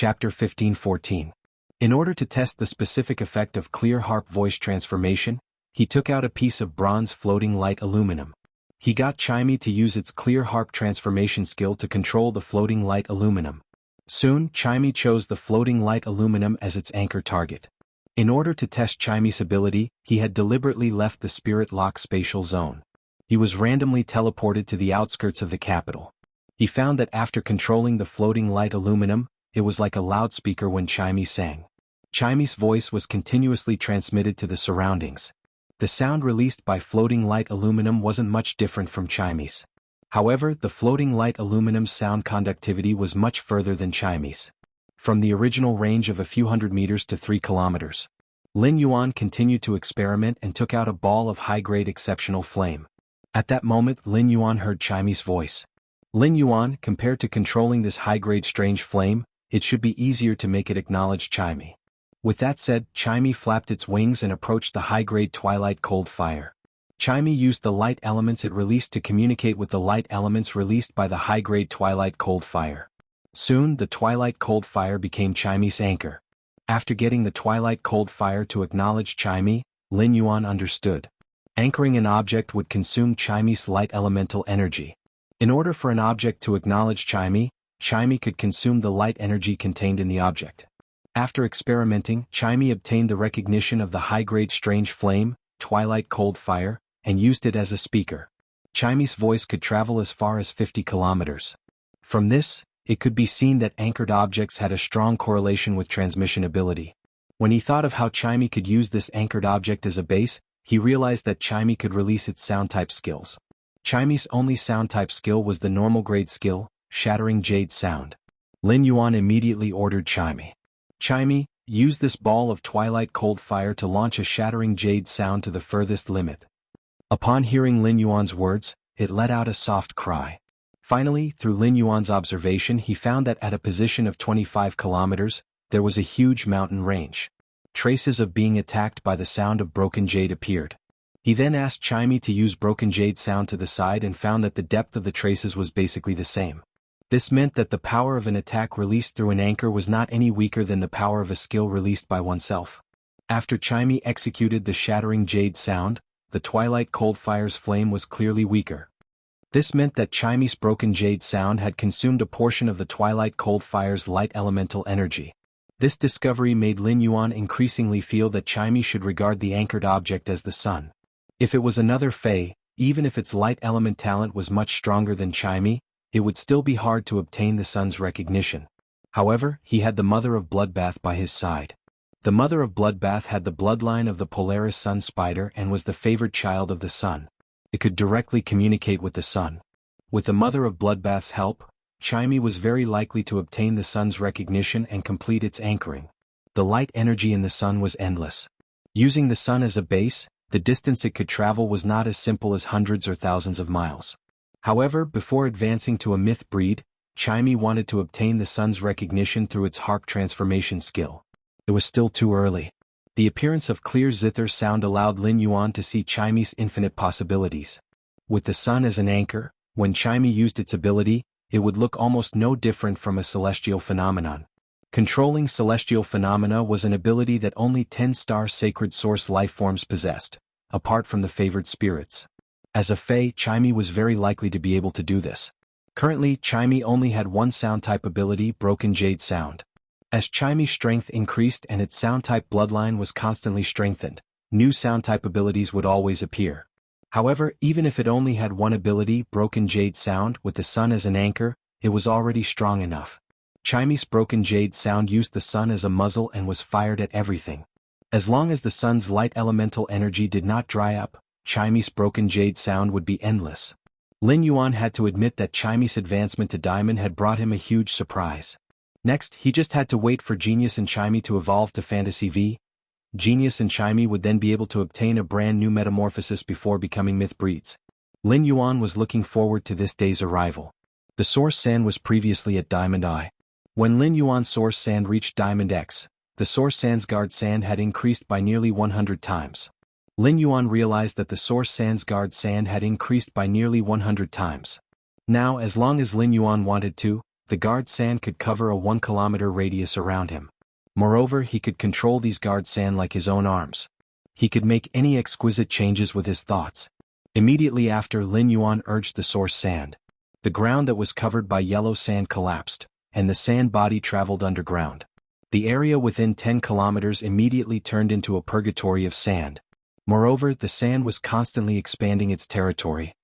Chapter 15:14. In order to test the specific effect of clear harp voice transformation, he took out a piece of bronze floating light aluminum. He got Chimey to use its clear harp transformation skill to control the floating light aluminum. Soon, Chimey chose the floating light aluminum as its anchor target. In order to test Chimey's ability, he had deliberately left the spirit lock spatial zone. He was randomly teleported to the outskirts of the capital. He found that after controlling the floating light aluminum, it was like a loudspeaker when Chimey sang. Chimey's voice was continuously transmitted to the surroundings. The sound released by floating light aluminum wasn't much different from Chimey's. However, the floating light aluminum's sound conductivity was much further than Chimey's. From the original range of a few hundred meters to 3 kilometers. Lin Yuan continued to experiment and took out a ball of high-grade exceptional flame. At that moment, Lin Yuan heard Chimey's voice. Lin Yuan, compared to controlling this high-grade strange flame, it should be easier to make it acknowledge Chimey. With that said, Chimey flapped its wings and approached the high-grade twilight cold fire. Chimey used the light elements it released to communicate with the light elements released by the high-grade twilight cold fire. Soon, the twilight cold fire became Chimey's anchor. After getting the twilight cold fire to acknowledge Chimey, Lin Yuan understood. Anchoring an object would consume Chimey's light elemental energy. In order for an object to acknowledge Chimey, Chimey could consume the light energy contained in the object. After experimenting, Chimey obtained the recognition of the high-grade strange flame, twilight cold fire, and used it as a speaker. Chimey's voice could travel as far as 50 kilometers. From this, it could be seen that anchored objects had a strong correlation with transmission ability. When he thought of how Chimey could use this anchored object as a base, he realized that Chimey could release its sound type skills. Chimey's only sound type skill was the normal grade skill, Shattering Jade Sound. Lin Yuan immediately ordered Chimey. Chimey, use this ball of twilight cold fire to launch a shattering jade sound to the furthest limit. Upon hearing Lin Yuan's words, it let out a soft cry. Finally, through Lin Yuan's observation, he found that at a position of 25 kilometers, there was a huge mountain range. Traces of being attacked by the sound of broken jade appeared. He then asked Chimey to use broken jade sound to the side and found that the depth of the traces was basically the same. This meant that the power of an attack released through an anchor was not any weaker than the power of a skill released by oneself. After Chimey executed the shattering jade sound, the twilight cold fire's flame was clearly weaker. This meant that Chimey's broken jade sound had consumed a portion of the twilight cold fire's light elemental energy. This discovery made Lin Yuan increasingly feel that Chimey should regard the anchored object as the sun. If it was another Fey, even if its light element talent was much stronger than Chimey, it would still be hard to obtain the sun's recognition. However, he had the Mother of Bloodbath by his side. The Mother of Bloodbath had the bloodline of the Polaris sun spider and was the favored child of the sun. It could directly communicate with the sun. With the Mother of Bloodbath's help, Chimey was very likely to obtain the sun's recognition and complete its anchoring. The light energy in the sun was endless. Using the sun as a base, the distance it could travel was not as simple as hundreds or thousands of miles. However, before advancing to a myth breed, Chimey wanted to obtain the sun's recognition through its harp transformation skill. It was still too early. The appearance of clear zither sound allowed Lin Yuan to see Chimey's infinite possibilities. With the sun as an anchor, when Chimey used its ability, it would look almost no different from a celestial phenomenon. Controlling celestial phenomena was an ability that only 10-star sacred source lifeforms possessed, apart from the favored spirits. As a Fey, Chimey was very likely to be able to do this. Currently, Chimey only had one sound type ability, Broken Jade Sound. As Chimey's strength increased and its sound type bloodline was constantly strengthened, new sound type abilities would always appear. However, even if it only had one ability, Broken Jade Sound, with the sun as an anchor, it was already strong enough. Chimey's Broken Jade Sound used the sun as a muzzle and was fired at everything. As long as the sun's light elemental energy did not dry up, Chimey's Broken Jade Sound would be endless. Lin Yuan had to admit that Chimey's advancement to Diamond had brought him a huge surprise. Next, he just had to wait for Genius and Chimey to evolve to Fantasy V. Genius and Chimey would then be able to obtain a brand new metamorphosis before becoming myth breeds. Lin Yuan was looking forward to this day's arrival. The Source Sand was previously at Diamond I. When Lin Yuan's Source Sand reached Diamond X, the Source Sand's guard sand had increased by nearly 100 times. Lin Yuan realized that the Source Sand's guard sand had increased by nearly 100 times. Now, as long as Lin Yuan wanted to, the guard sand could cover a 1-kilometer radius around him. Moreover, he could control these guard sand like his own arms. He could make any exquisite changes with his thoughts. Immediately after, Lin Yuan urged the source sand. The ground that was covered by yellow sand collapsed, and the sand body traveled underground. The area within 10 kilometers immediately turned into a purgatory of sand. Moreover, the sand was constantly expanding its territory.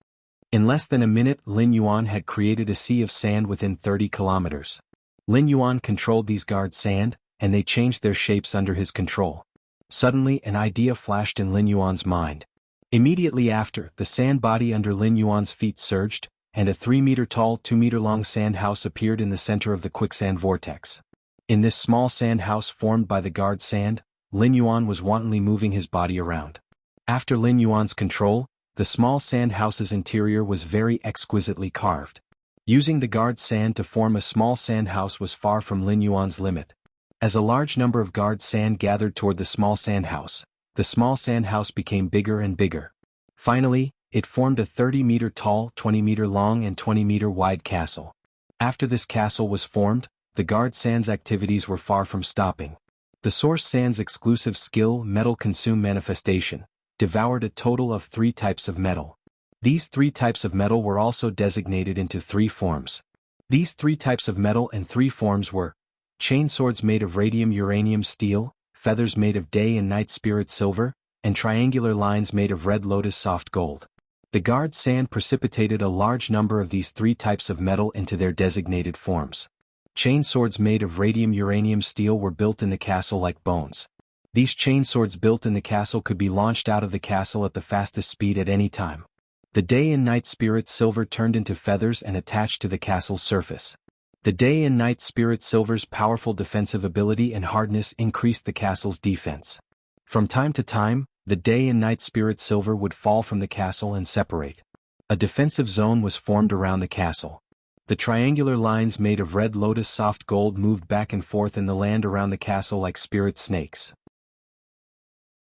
In less than a minute, Lin Yuan had created a sea of sand within 30 kilometers. Lin Yuan controlled these guard sand, and they changed their shapes under his control. Suddenly, an idea flashed in Lin Yuan's mind. Immediately after, the sand body under Lin Yuan's feet surged, and a 3-meter-tall, 2-meter-long sand house appeared in the center of the quicksand vortex. In this small sand house formed by the guard sand, Lin Yuan was wantonly moving his body around. After Lin Yuan's control, the small sand house's interior was very exquisitely carved. Using the guard sand to form a small sand house was far from Lin Yuan's limit. As a large number of guard sand gathered toward the small sand house, the small sand house became bigger and bigger. Finally, it formed a 30-meter-tall, 20-meter-long and 20-meter-wide castle. After this castle was formed, the guard sand's activities were far from stopping. The source sand's exclusive skill, metal consume manifestation, devoured a total of 3 types of metal. These 3 types of metal were also designated into 3 forms. These 3 types of metal and 3 forms were chainswords made of radium uranium steel, feathers made of day and night spirit silver, and triangular lines made of red lotus soft gold. The guard sand precipitated a large number of these 3 types of metal into their designated forms. Chainswords made of radium uranium steel were built in the castle like bones. These chainswords built in the castle could be launched out of the castle at the fastest speed at any time. The day and night spirit silver turned into feathers and attached to the castle's surface. The day and night spirit silver's powerful defensive ability and hardness increased the castle's defense. From time to time, the day and night spirit silver would fall from the castle and separate. A defensive zone was formed around the castle. The triangular lines made of red lotus soft gold moved back and forth in the land around the castle like spirit snakes.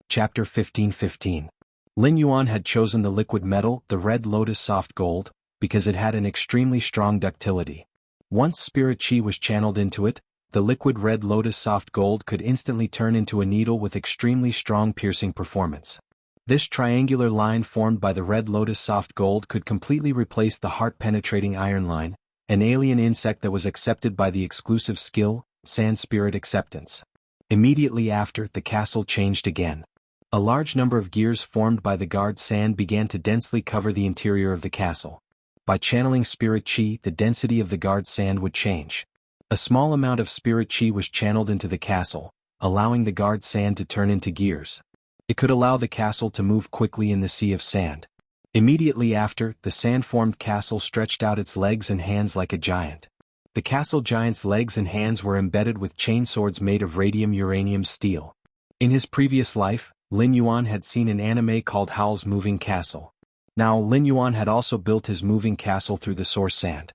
Chapter 15:15. Lin Yuan had chosen the liquid metal, the red lotus soft gold, because it had an extremely strong ductility. Once spirit chi was channeled into it, the liquid red lotus soft gold could instantly turn into a needle with extremely strong piercing performance. This triangular line formed by the red lotus soft gold could completely replace the heart-penetrating iron line, an alien insect that was accepted by the exclusive skill, sand spirit acceptance. Immediately after, the castle changed again. A large number of gears formed by the guard sand began to densely cover the interior of the castle. By channeling spirit chi, the density of the guard sand would change. A small amount of spirit chi was channeled into the castle, allowing the guard sand to turn into gears. It could allow the castle to move quickly in the sea of sand. Immediately after, the sand-formed castle stretched out its legs and hands like a giant. The castle giant's legs and hands were embedded with chainswords made of radium uranium steel. In his previous life, Lin Yuan had seen an anime called Howl's Moving Castle. Now Lin Yuan had also built his moving castle through the source sand.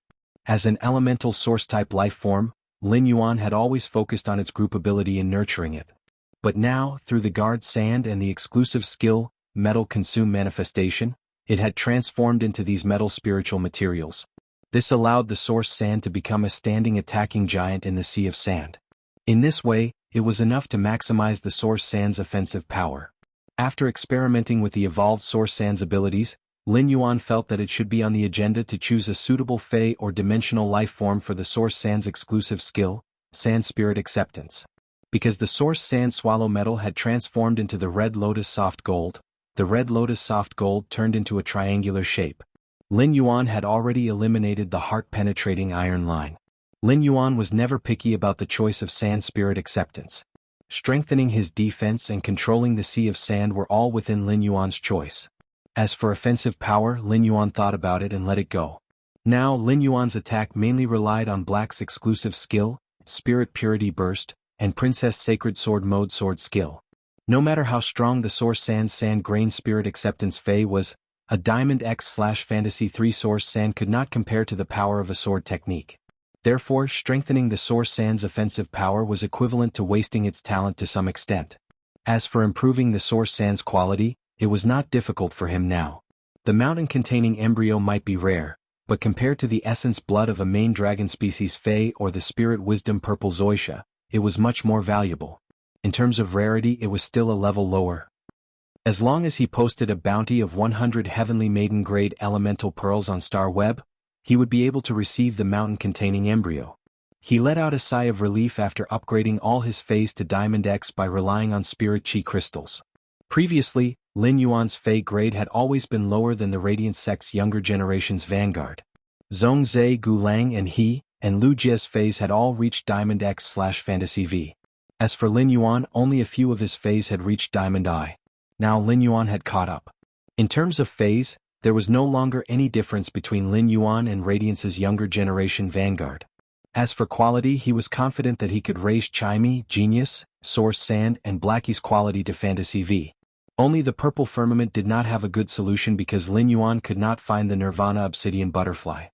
As an elemental source-type life form, Lin Yuan had always focused on its group ability in nurturing it. But now, through the guard sand and the exclusive skill, metal consume manifestation, it had transformed into these metal spiritual materials. This allowed the source sand to become a standing attacking giant in the sea of sand. In this way, it was enough to maximize the source sand's offensive power. After experimenting with the evolved source sand's abilities, Lin Yuan felt that it should be on the agenda to choose a suitable fey or dimensional life form for the source sand's exclusive skill, sand spirit acceptance. Because the source sand swallow metal had transformed into the red lotus soft gold, the red lotus soft gold turned into a triangular shape. Lin Yuan had already eliminated the heart-penetrating iron line. Lin Yuan was never picky about the choice of sand spirit acceptance. Strengthening his defense and controlling the sea of sand were all within Lin Yuan's choice. As for offensive power, Lin Yuan thought about it and let it go. Now Lin Yuan's attack mainly relied on Black's exclusive skill, Spirit Purity Burst, and Princess Sacred Sword Mode Sword skill. No matter how strong the source sand's sand grain spirit acceptance fey was, a Diamond X/Fantasy 3 source sand could not compare to the power of a sword technique. Therefore, strengthening the source sand's offensive power was equivalent to wasting its talent to some extent. As for improving the source sand's quality, it was not difficult for him now. The mountain-containing embryo might be rare, but compared to the essence blood of a main dragon species Fey or the spirit wisdom purple Zoysia, it was much more valuable. In terms of rarity, it was still a level lower. As long as he posted a bounty of 100 heavenly maiden grade elemental pearls on Star Web, he would be able to receive the mountain-containing embryo. He let out a sigh of relief after upgrading all his Fays to Diamond X by relying on Spirit Chi crystals. Previously, Lin Yuan's Fey grade had always been lower than the Radiant Sect's younger generation's vanguard. Zhongzhe, Gulang and he, and Lu Jie's Fays had all reached Diamond X/Fantasy V. As for Lin Yuan, only a few of his Fays had reached Diamond I. Now Lin Yuan had caught up. In terms of Fays, there was no longer any difference between Lin Yuan and Radiance's younger generation vanguard. As for quality, he was confident that he could raise Chimey, Genius, Source Sand and Blackie's quality to Fantasy V. Only the Purple Firmament did not have a good solution because Lin Yuan could not find the Nirvana Obsidian Butterfly.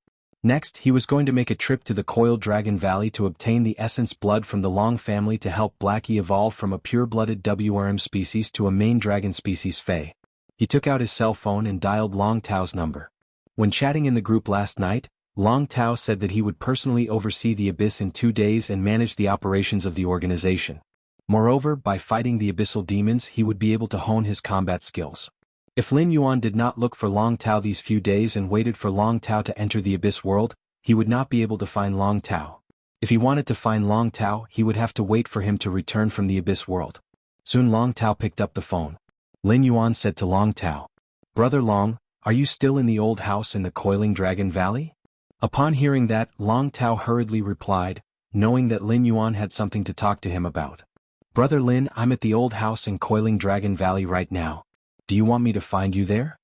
Next, he was going to make a trip to the Coiled Dragon Valley to obtain the essence blood from the Long family to help Blackie evolve from a pure-blooded WRM species to a main dragon species Fey. He took out his cell phone and dialed Long Tao's number. When chatting in the group last night, Long Tao said that he would personally oversee the Abyss in 2 days and manage the operations of the organization. Moreover, by fighting the abyssal demons he would be able to hone his combat skills. If Lin Yuan did not look for Long Tao these few days and waited for Long Tao to enter the Abyss world, he would not be able to find Long Tao. If he wanted to find Long Tao, he would have to wait for him to return from the Abyss world. Soon Long Tao picked up the phone. Lin Yuan said to Long Tao, "Brother Long, are you still in the old house in the Coiling Dragon Valley?" Upon hearing that, Long Tao hurriedly replied, knowing that Lin Yuan had something to talk to him about. "Brother Lin, I'm at the old house in Coiling Dragon Valley right now. Do you want me to find you there?"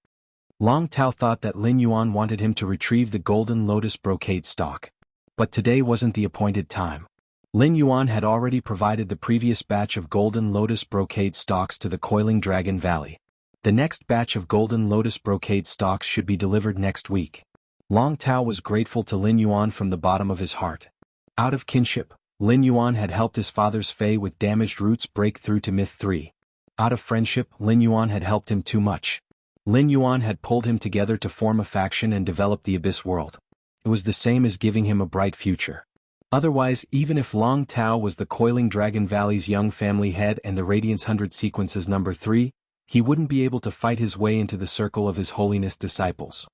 Long Tao thought that Lin Yuan wanted him to retrieve the golden lotus brocade stock. But today wasn't the appointed time. Lin Yuan had already provided the previous batch of golden lotus brocade stocks to the Coiling Dragon Valley. The next batch of golden lotus brocade stocks should be delivered next week. Long Tao was grateful to Lin Yuan from the bottom of his heart. Out of kinship, Lin Yuan had helped his father's Fey with damaged roots break through to Myth 3. Out of friendship, Lin Yuan had helped him too much. Lin Yuan had pulled him together to form a faction and develop the Abyss world. It was the same as giving him a bright future. Otherwise, even if Long Tao was the Coiling Dragon Valley's young family head and the Radiance 100 Sequences number 3, he wouldn't be able to fight his way into the circle of His Holiness disciples.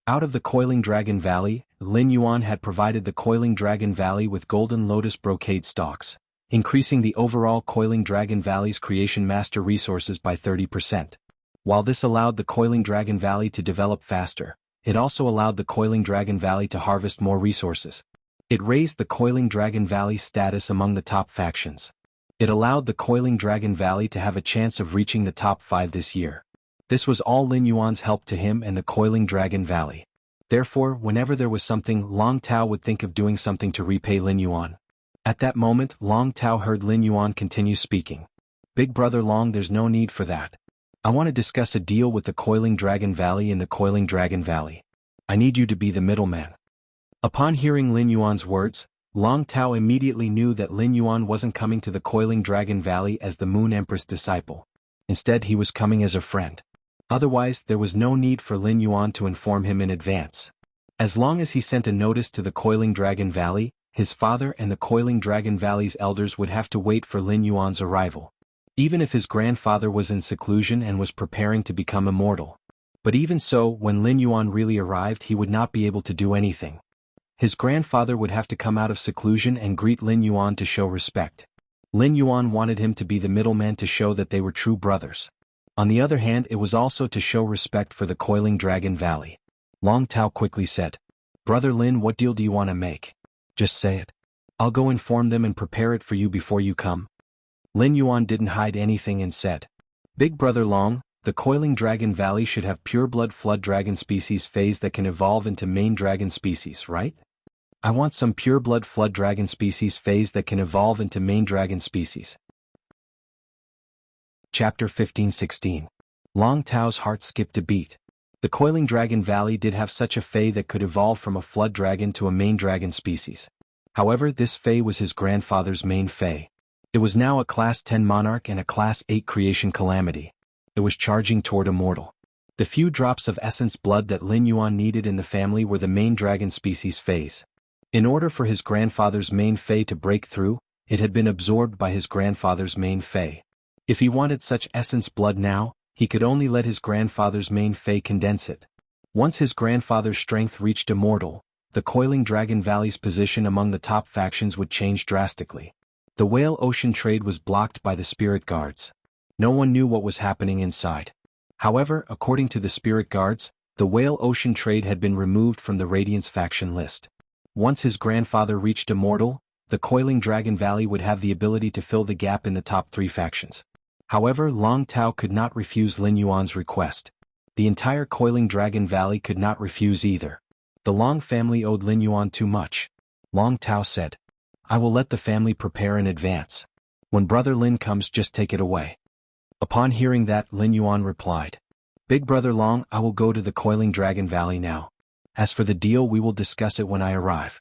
Out of the Coiling Dragon Valley, Lin Yuan had provided the Coiling Dragon Valley with golden lotus brocade stocks, increasing the overall Coiling Dragon Valley's creation master resources by 30%. While this allowed the Coiling Dragon Valley to develop faster, it also allowed the Coiling Dragon Valley to harvest more resources. It raised the Coiling Dragon Valley's status among the top factions. It allowed the Coiling Dragon Valley to have a chance of reaching the top 5 this year. This was all Lin Yuan's help to him and the Coiling Dragon Valley. Therefore, whenever there was something, Long Tao would think of doing something to repay Lin Yuan. At that moment, Long Tao heard Lin Yuan continue speaking. "Big brother Long, there's no need for that. I want to discuss a deal with the Coiling Dragon Valley in the Coiling Dragon Valley. I need you to be the middleman." Upon hearing Lin Yuan's words, Long Tao immediately knew that Lin Yuan wasn't coming to the Coiling Dragon Valley as the Moon Empress disciple. Instead, he was coming as a friend. Otherwise, there was no need for Lin Yuan to inform him in advance. As long as he sent a notice to the Coiling Dragon Valley, his father and the Coiling Dragon Valley's elders would have to wait for Lin Yuan's arrival. Even if his grandfather was in seclusion and was preparing to become immortal. But even so, when Lin Yuan really arrived, he would not be able to do anything. His grandfather would have to come out of seclusion and greet Lin Yuan to show respect. Lin Yuan wanted him to be the middleman to show that they were true brothers. On the other hand, it was also to show respect for the Coiling Dragon Valley. Long Tao quickly said, "Brother Lin, what deal do you want to make? Just say it. I'll go inform them and prepare it for you before you come." Lin Yuan didn't hide anything and said, "Big brother Long, the Coiling Dragon Valley should have pure-blood flood dragon species phase that can evolve into main dragon species, right? I want some pure-blood flood dragon species phase that can evolve into main dragon species." Chapter 15-16. Long Tao's heart skipped a beat. The Coiling Dragon Valley did have such a Fey that could evolve from a flood dragon to a main dragon species. However, this Fey was his grandfather's main Fey. It was now a Class 10 Monarch and a Class 8 Creation Calamity. It was charging toward Immortal. The few drops of essence blood that Lin Yuan needed in the family were the main dragon species phase. In order for his grandfather's main Fei to break through, it had been absorbed by his grandfather's main Fei. If he wanted such essence blood now, he could only let his grandfather's main Fei condense it. Once his grandfather's strength reached immortal, the Coiling Dragon Valley's position among the top factions would change drastically. The Whale Ocean trade was blocked by the spirit guards. No one knew what was happening inside. However, according to the spirit guards, the Whale Ocean trade had been removed from the Radiance faction list. Once his grandfather reached immortal, the Coiling Dragon Valley would have the ability to fill the gap in the top 3 factions. However, Long Tao could not refuse Lin Yuan's request. The entire Coiling Dragon Valley could not refuse either. The Long family owed Lin Yuan too much. Long Tao said, "I will let the family prepare in advance. When Brother Lin comes, just take it away." Upon hearing that, Lin Yuan replied, "Big Brother Long, I will go to the Coiling Dragon Valley now. As for the deal, we will discuss it when I arrive."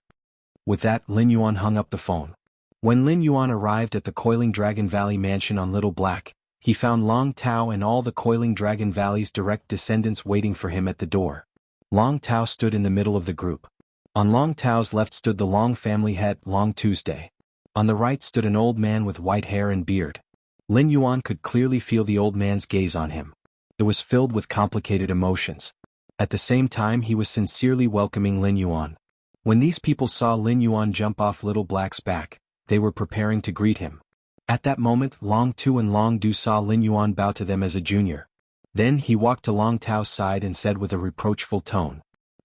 With that, Lin Yuan hung up the phone. When Lin Yuan arrived at the Coiling Dragon Valley mansion on Little Black, he found Long Tao and all the Coiling Dragon Valley's direct descendants waiting for him at the door. Long Tao stood in the middle of the group. On Long Tao's left stood the Long family head, Long Tuesday. On the right stood an old man with white hair and beard. Lin Yuan could clearly feel the old man's gaze on him. It was filled with complicated emotions. At the same time, he was sincerely welcoming Lin Yuan. When these people saw Lin Yuan jump off Little Black's back, they were preparing to greet him. At that moment, Long Tu and Long Du saw Lin Yuan bow to them as a junior. Then he walked to Long Tao's side and said with a reproachful tone,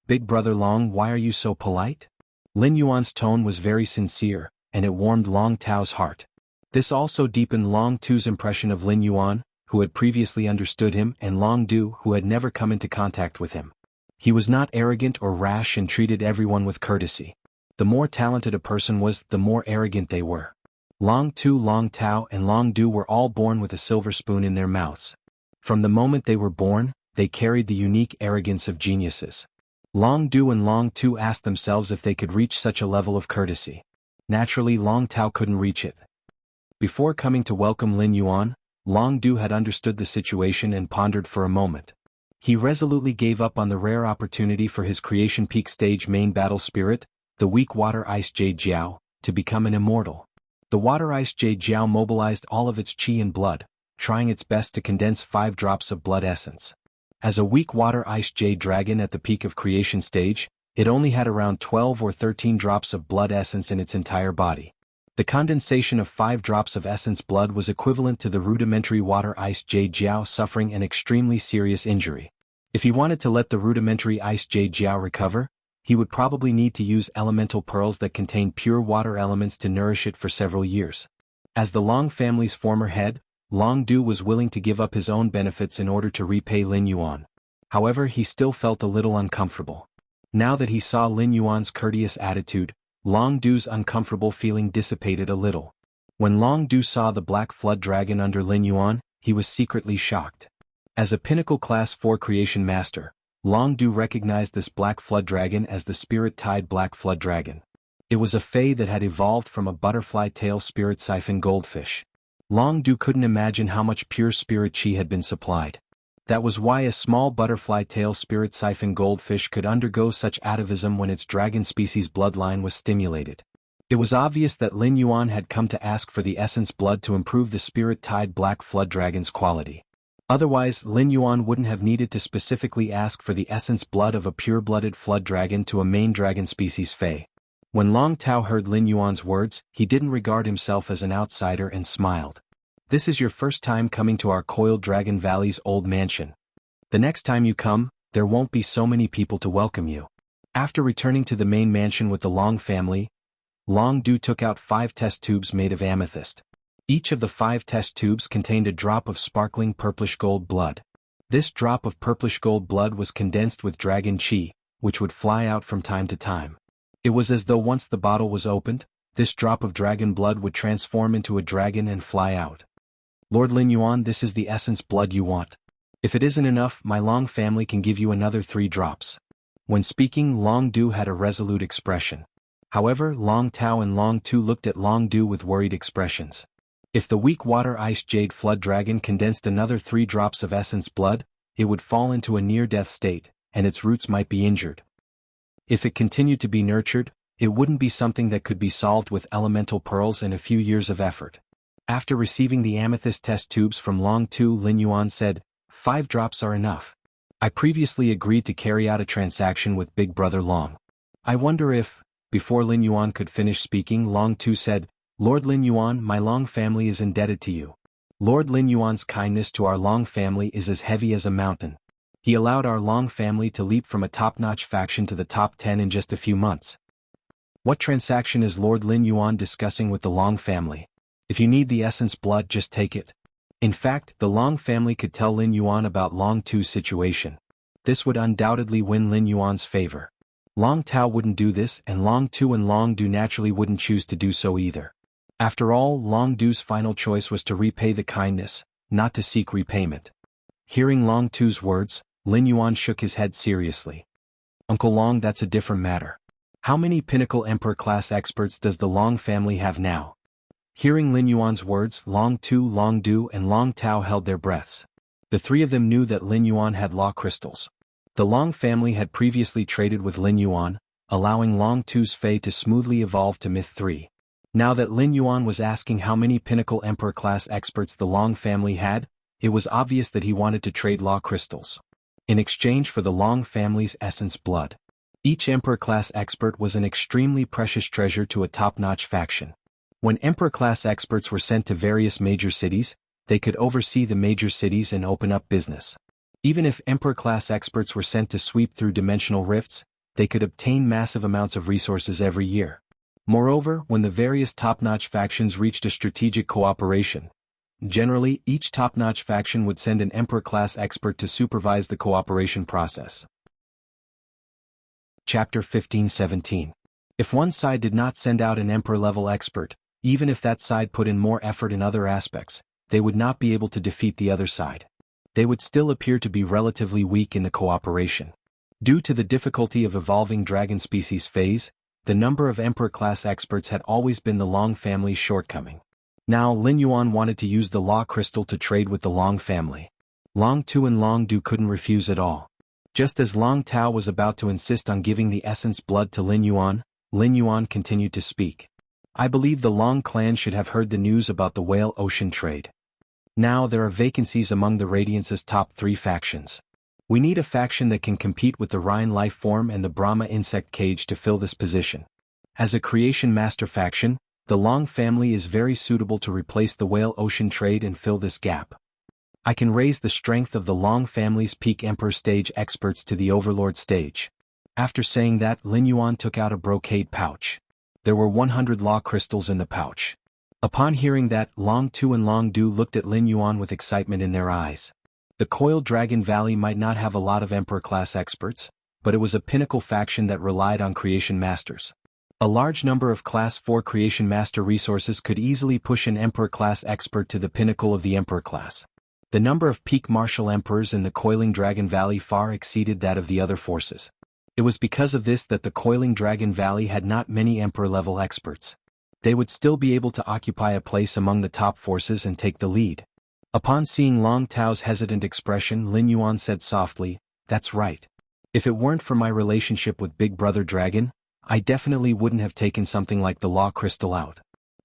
"Big Brother Long, why are you so polite?" Lin Yuan's tone was very sincere, and it warmed Long Tao's heart. This also deepened Long Tu's impression of Lin Yuan, who had previously understood him, and Long Du, who had never come into contact with him. He was not arrogant or rash and treated everyone with courtesy. The more talented a person was, the more arrogant they were. Long Tu, Long Tao, and Long Du were all born with a silver spoon in their mouths. From the moment they were born, they carried the unique arrogance of geniuses. Long Du and Long Tu asked themselves if they could reach such a level of courtesy. Naturally, Long Tao couldn't reach it. Before coming to welcome Lin Yuan, Long Du had understood the situation and pondered for a moment. He resolutely gave up on the rare opportunity for his Creation Peak stage main battle spirit, the weak Water Ice Jade Jiao, to become an immortal. The Water Ice Jade Jiao mobilized all of its chi and blood, trying its best to condense 5 drops of blood essence. As a weak Water Ice Jade Dragon at the peak of creation stage, it only had around 12 or 13 drops of blood essence in its entire body. The condensation of 5 drops of essence blood was equivalent to the rudimentary Water Ice Jade Jiao suffering an extremely serious injury. If he wanted to let the rudimentary Ice Jade Jiao recover, he would probably need to use elemental pearls that contain pure water elements to nourish it for several years. As the Long family's former head, Long Du was willing to give up his own benefits in order to repay Lin Yuan. However, he still felt a little uncomfortable. Now that he saw Lin Yuan's courteous attitude, Long Du's uncomfortable feeling dissipated a little. When Long Du saw the Black Flood Dragon under Lin Yuan, he was secretly shocked. As a Pinnacle Class 4 Creation Master, Long Du recognized this Black Flood Dragon as the Spirit-Tide Black Flood Dragon. It was a Fey that had evolved from a butterfly tail spirit siphon goldfish. Long Du couldn't imagine how much pure spirit chi had been supplied. That was why a small butterfly tail spirit siphon goldfish could undergo such atavism when its dragon species bloodline was stimulated. It was obvious that Lin Yuan had come to ask for the essence blood to improve the Spirit-Tide Black Flood Dragon's quality. Otherwise, Lin Yuan wouldn't have needed to specifically ask for the essence blood of a pure-blooded flood dragon to a main dragon species Fey. When Long Tao heard Lin Yuan's words, he didn't regard himself as an outsider and smiled. "This is your first time coming to our Coiled Dragon Valley's old mansion. The next time you come, there won't be so many people to welcome you." After returning to the main mansion with the Long family, Long Du took out 5 test tubes made of amethyst. Each of the 5 test tubes contained a drop of sparkling purplish gold blood. This drop of purplish gold blood was condensed with dragon chi, which would fly out from time to time. It was as though once the bottle was opened, this drop of dragon blood would transform into a dragon and fly out. "Lord Lin Yuan, this is the essence blood you want. If it isn't enough, my Long family can give you another 3 drops. When speaking, Long Du had a resolute expression. However, Long Tao and Long Tu looked at Long Du with worried expressions. If the weak Water Ice Jade Flood Dragon condensed another 3 drops of essence blood, it would fall into a near-death state, and its roots might be injured. If it continued to be nurtured, it wouldn't be something that could be solved with elemental pearls and a few years of effort. After receiving the amethyst test tubes from Long Tu, Lin Yuan said, 5 drops are enough. I previously agreed to carry out a transaction with Big Brother Long. I wonder if, before Lin Yuan could finish speaking, Long Tu said, Lord Lin Yuan, my Long family is indebted to you. Lord Lin Yuan's kindness to our Long family is as heavy as a mountain. He allowed our Long family to leap from a top-notch faction to the top 10 in just a few months. What transaction is Lord Lin Yuan discussing with the Long family? If you need the essence blood, just take it. In fact, the Long family could tell Lin Yuan about Long Tu's situation. This would undoubtedly win Lin Yuan's favor. Long Tao wouldn't do this, and Long Tu and Long Du naturally wouldn't choose to do so either. After all, Long Du's final choice was to repay the kindness, not to seek repayment. Hearing Long Tu's words, Lin Yuan shook his head seriously. Uncle Long, that's a different matter. How many Pinnacle Emperor-class experts does the Long family have now? Hearing Lin Yuan's words, Long Tu, Long Du, and Long Tao held their breaths. The 3 of them knew that Lin Yuan had law crystals. The Long family had previously traded with Lin Yuan, allowing Long Tu's Fei to smoothly evolve to Myth 3. Now that Lin Yuan was asking how many Pinnacle Emperor-class experts the Long family had, it was obvious that he wanted to trade law crystals. In exchange for the Long family's essence blood. Each Emperor-class expert was an extremely precious treasure to a top-notch faction. When Emperor-class experts were sent to various major cities, they could oversee the major cities and open up business. Even if Emperor-class experts were sent to sweep through dimensional rifts, they could obtain massive amounts of resources every year. Moreover, when the various top-notch factions reached a strategic cooperation, generally, each top-notch faction would send an Emperor-class expert to supervise the cooperation process. Chapter 15-17. If one side did not send out an Emperor-level expert, even if that side put in more effort in other aspects, they would not be able to defeat the other side. They would still appear to be relatively weak in the cooperation. Due to the difficulty of evolving dragon species phase, the number of Emperor-class experts had always been the Long family's shortcoming. Now Lin Yuan wanted to use the Law Crystal to trade with the Long family. Long Tu and Long Du couldn't refuse at all. Just as Long Tao was about to insist on giving the essence blood to Lin Yuan continued to speak. I believe the Long clan should have heard the news about the Whale Ocean trade. Now there are vacancies among the Radiance's top 3 factions. We need a faction that can compete with the Rhine life form and the Brahma insect cage to fill this position. As a creation master faction, the Long family is very suitable to replace the Whale Ocean trade and fill this gap. I can raise the strength of the Long family's peak Emperor stage experts to the Overlord stage. After saying that, Lin Yuan took out a brocade pouch. There were 100 law crystals in the pouch. Upon hearing that, Long Tu and Long Du looked at Lin Yuan with excitement in their eyes. The Coiled Dragon Valley might not have a lot of Emperor-class experts, but it was a pinnacle faction that relied on Creation Masters. A large number of Class 4 Creation Master resources could easily push an Emperor-class expert to the pinnacle of the Emperor class. The number of peak martial emperors in the Coiling Dragon Valley far exceeded that of the other forces. It was because of this that the Coiling Dragon Valley had not many Emperor-level experts. They would still be able to occupy a place among the top forces and take the lead. Upon seeing Long Tao's hesitant expression, Lin Yuan said softly, "That's right. If it weren't for my relationship with Big Brother Dragon, I definitely wouldn't have taken something like the Law Crystal out."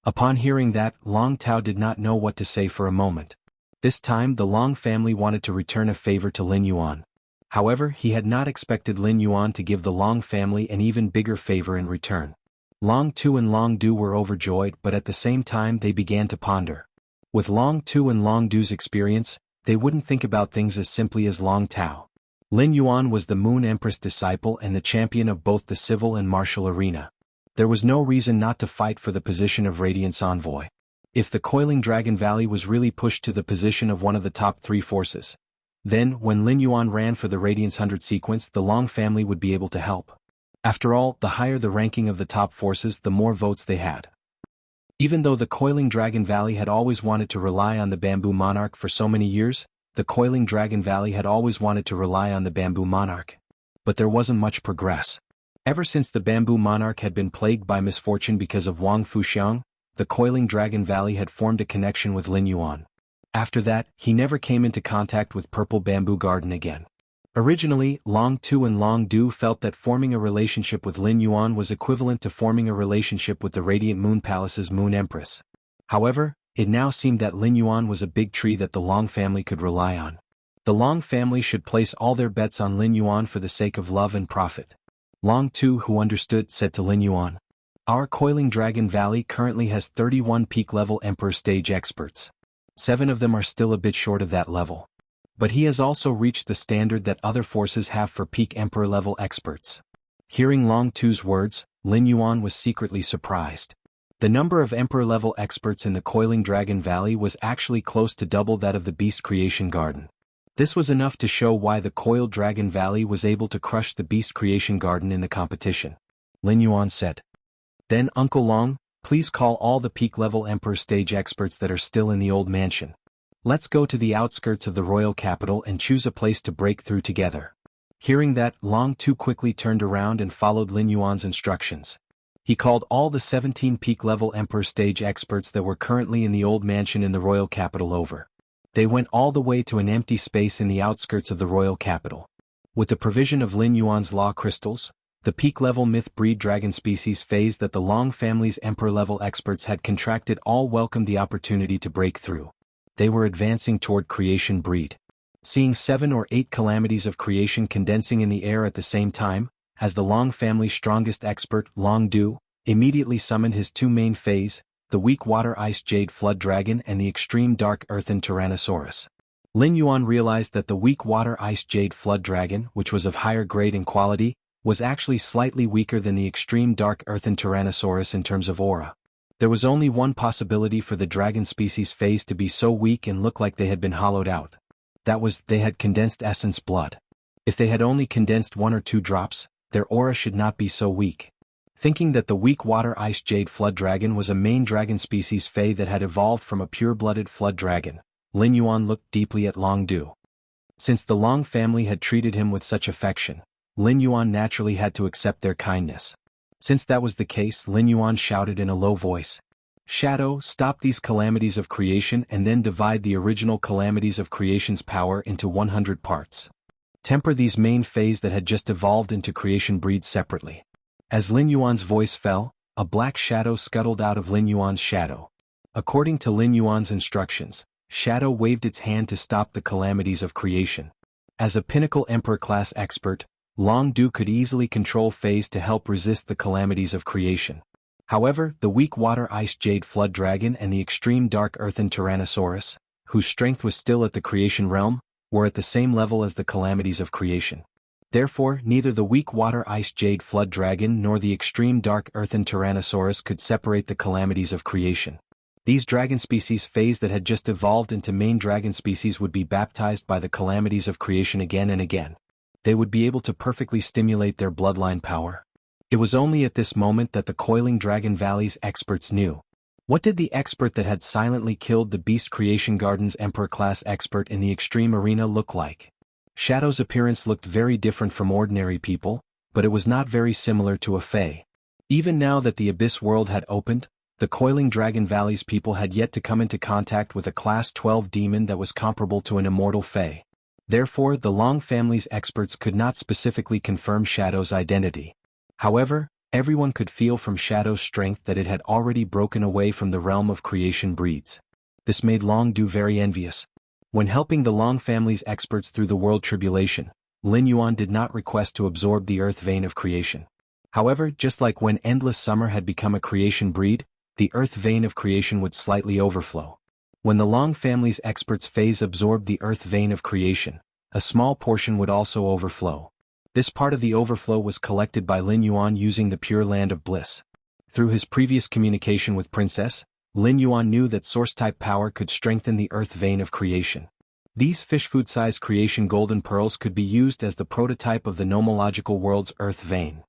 Upon hearing that, Long Tao did not know what to say for a moment. This time the Long family wanted to return a favor to Lin Yuan. However, he had not expected Lin Yuan to give the Long family an even bigger favor in return. Long Tu and Long Du were overjoyed, but at the same time they began to ponder. With Long Tu and Long Du's experience, they wouldn't think about things as simply as Long Tao. Lin Yuan was the Moon Empress disciple and the champion of both the civil and martial arena. There was no reason not to fight for the position of Radiance Envoy. If the Coiling Dragon Valley was really pushed to the position of one of the top 3 forces, then when Lin Yuan ran for the Radiance 100 sequence, the Long family would be able to help. After all, the higher the ranking of the top forces, the more votes they had. Even though the Coiling Dragon Valley had always wanted to rely on the Bamboo Monarch for so many years, the Coiling Dragon Valley had always wanted to rely on the Bamboo Monarch. But there wasn't much progress. Ever since the Bamboo Monarch had been plagued by misfortune because of Wang Fuxiang, the Coiling Dragon Valley had formed a connection with Lin Yuan. After that, he never came into contact with Purple Bamboo Garden again. Originally, Long Tu and Long Du felt that forming a relationship with Lin Yuan was equivalent to forming a relationship with the Radiant Moon Palace's Moon Empress. However, it now seemed that Lin Yuan was a big tree that the Long family could rely on. The Long family should place all their bets on Lin Yuan for the sake of love and profit. Long Tu, who understood, said to Lin Yuan, "Our Coiling Dragon Valley currently has 31 peak-level Emperor stage experts. 7 of them are still a bit short of that level. But he has also reached the standard that other forces have for peak Emperor-level experts." Hearing Long Tu's words, Lin Yuan was secretly surprised. The number of Emperor-level experts in the Coiling Dragon Valley was actually close to double that of the Beast Creation Garden. This was enough to show why the Coiled Dragon Valley was able to crush the Beast Creation Garden in the competition. Lin Yuan said, "Then Uncle Long, please call all the peak-level Emperor stage experts that are still in the old mansion. Let's go to the outskirts of the royal capital and choose a place to break through together." Hearing that, Long Tu quickly turned around and followed Lin Yuan's instructions. He called all the 17 peak-level Emperor stage experts that were currently in the old mansion in the royal capital over. They went all the way to an empty space in the outskirts of the royal capital. With the provision of Lin Yuan's law crystals, the peak-level myth-breed dragon species phase that the Long family's Emperor-level experts had contracted all welcomed the opportunity to break through. They were advancing toward creation breed. Seeing 7 or 8 calamities of creation condensing in the air at the same time, as the Long family's strongest expert, Long Du, immediately summoned his 2 main phase, the weak water ice jade flood dragon and the extreme dark earthen tyrannosaurus. Lin Yuan realized that the weak water ice jade flood dragon, which was of higher grade and quality, was actually slightly weaker than the extreme dark earthen tyrannosaurus in terms of aura. There was only one possibility for the dragon species phase to be so weak and look like they had been hollowed out. That was, they had condensed essence blood. If they had only condensed 1 or 2 drops, their aura should not be so weak. Thinking that the weak water ice jade flood dragon was a main dragon species phase that had evolved from a pure-blooded flood dragon, Lin Yuan looked deeply at Long Du. Since the Long family had treated him with such affection, Lin Yuan naturally had to accept their kindness. Since that was the case, Lin Yuan shouted in a low voice, "Shadow, stop these calamities of creation and then divide the original calamities of creation's power into 100 parts. Temper these main phase that had just evolved into creation breed separately." As Lin Yuan's voice fell, a black shadow scuttled out of Lin Yuan's shadow. According to Lin Yuan's instructions, Shadow waved its hand to stop the calamities of creation. As a pinnacle Emperor-class expert, Long Du could easily control phase to help resist the calamities of creation. However, the weak water ice jade flood dragon and the extreme dark earthen tyrannosaurus, whose strength was still at the creation realm, were at the same level as the calamities of creation. Therefore, neither the weak water ice jade flood dragon nor the extreme dark earthen tyrannosaurus could separate the calamities of creation. These dragon species phase that had just evolved into main dragon species would be baptized by the calamities of creation again and again. They would be able to perfectly stimulate their bloodline power. It was only at this moment that the Coiling Dragon Valley's experts knew. What did the expert that had silently killed the Beast Creation Garden's Emperor-class expert in the extreme arena look like? Shadow's appearance looked very different from ordinary people, but it was not very similar to a fae. Even now that the Abyss world had opened, the Coiling Dragon Valley's people had yet to come into contact with a Class 12 demon that was comparable to an immortal fae. Therefore, the Long family's experts could not specifically confirm Shadow's identity. However, everyone could feel from Shadow's strength that it had already broken away from the realm of creation breeds. This made Long Du very envious. When helping the Long family's experts through the world tribulation, Lin Yuan did not request to absorb the earth vein of creation. However, just like when Endless Summer had become a creation breed, the earth vein of creation would slightly overflow. When the Long family's experts phase absorbed the earth vein of creation, a small portion would also overflow. This part of the overflow was collected by Lin Yuan using the Pure Land of Bliss. Through his previous communication with Princess, Lin Yuan knew that source-type power could strengthen the earth vein of creation. These fish food-sized creation golden pearls could be used as the prototype of the nomological world's earth vein.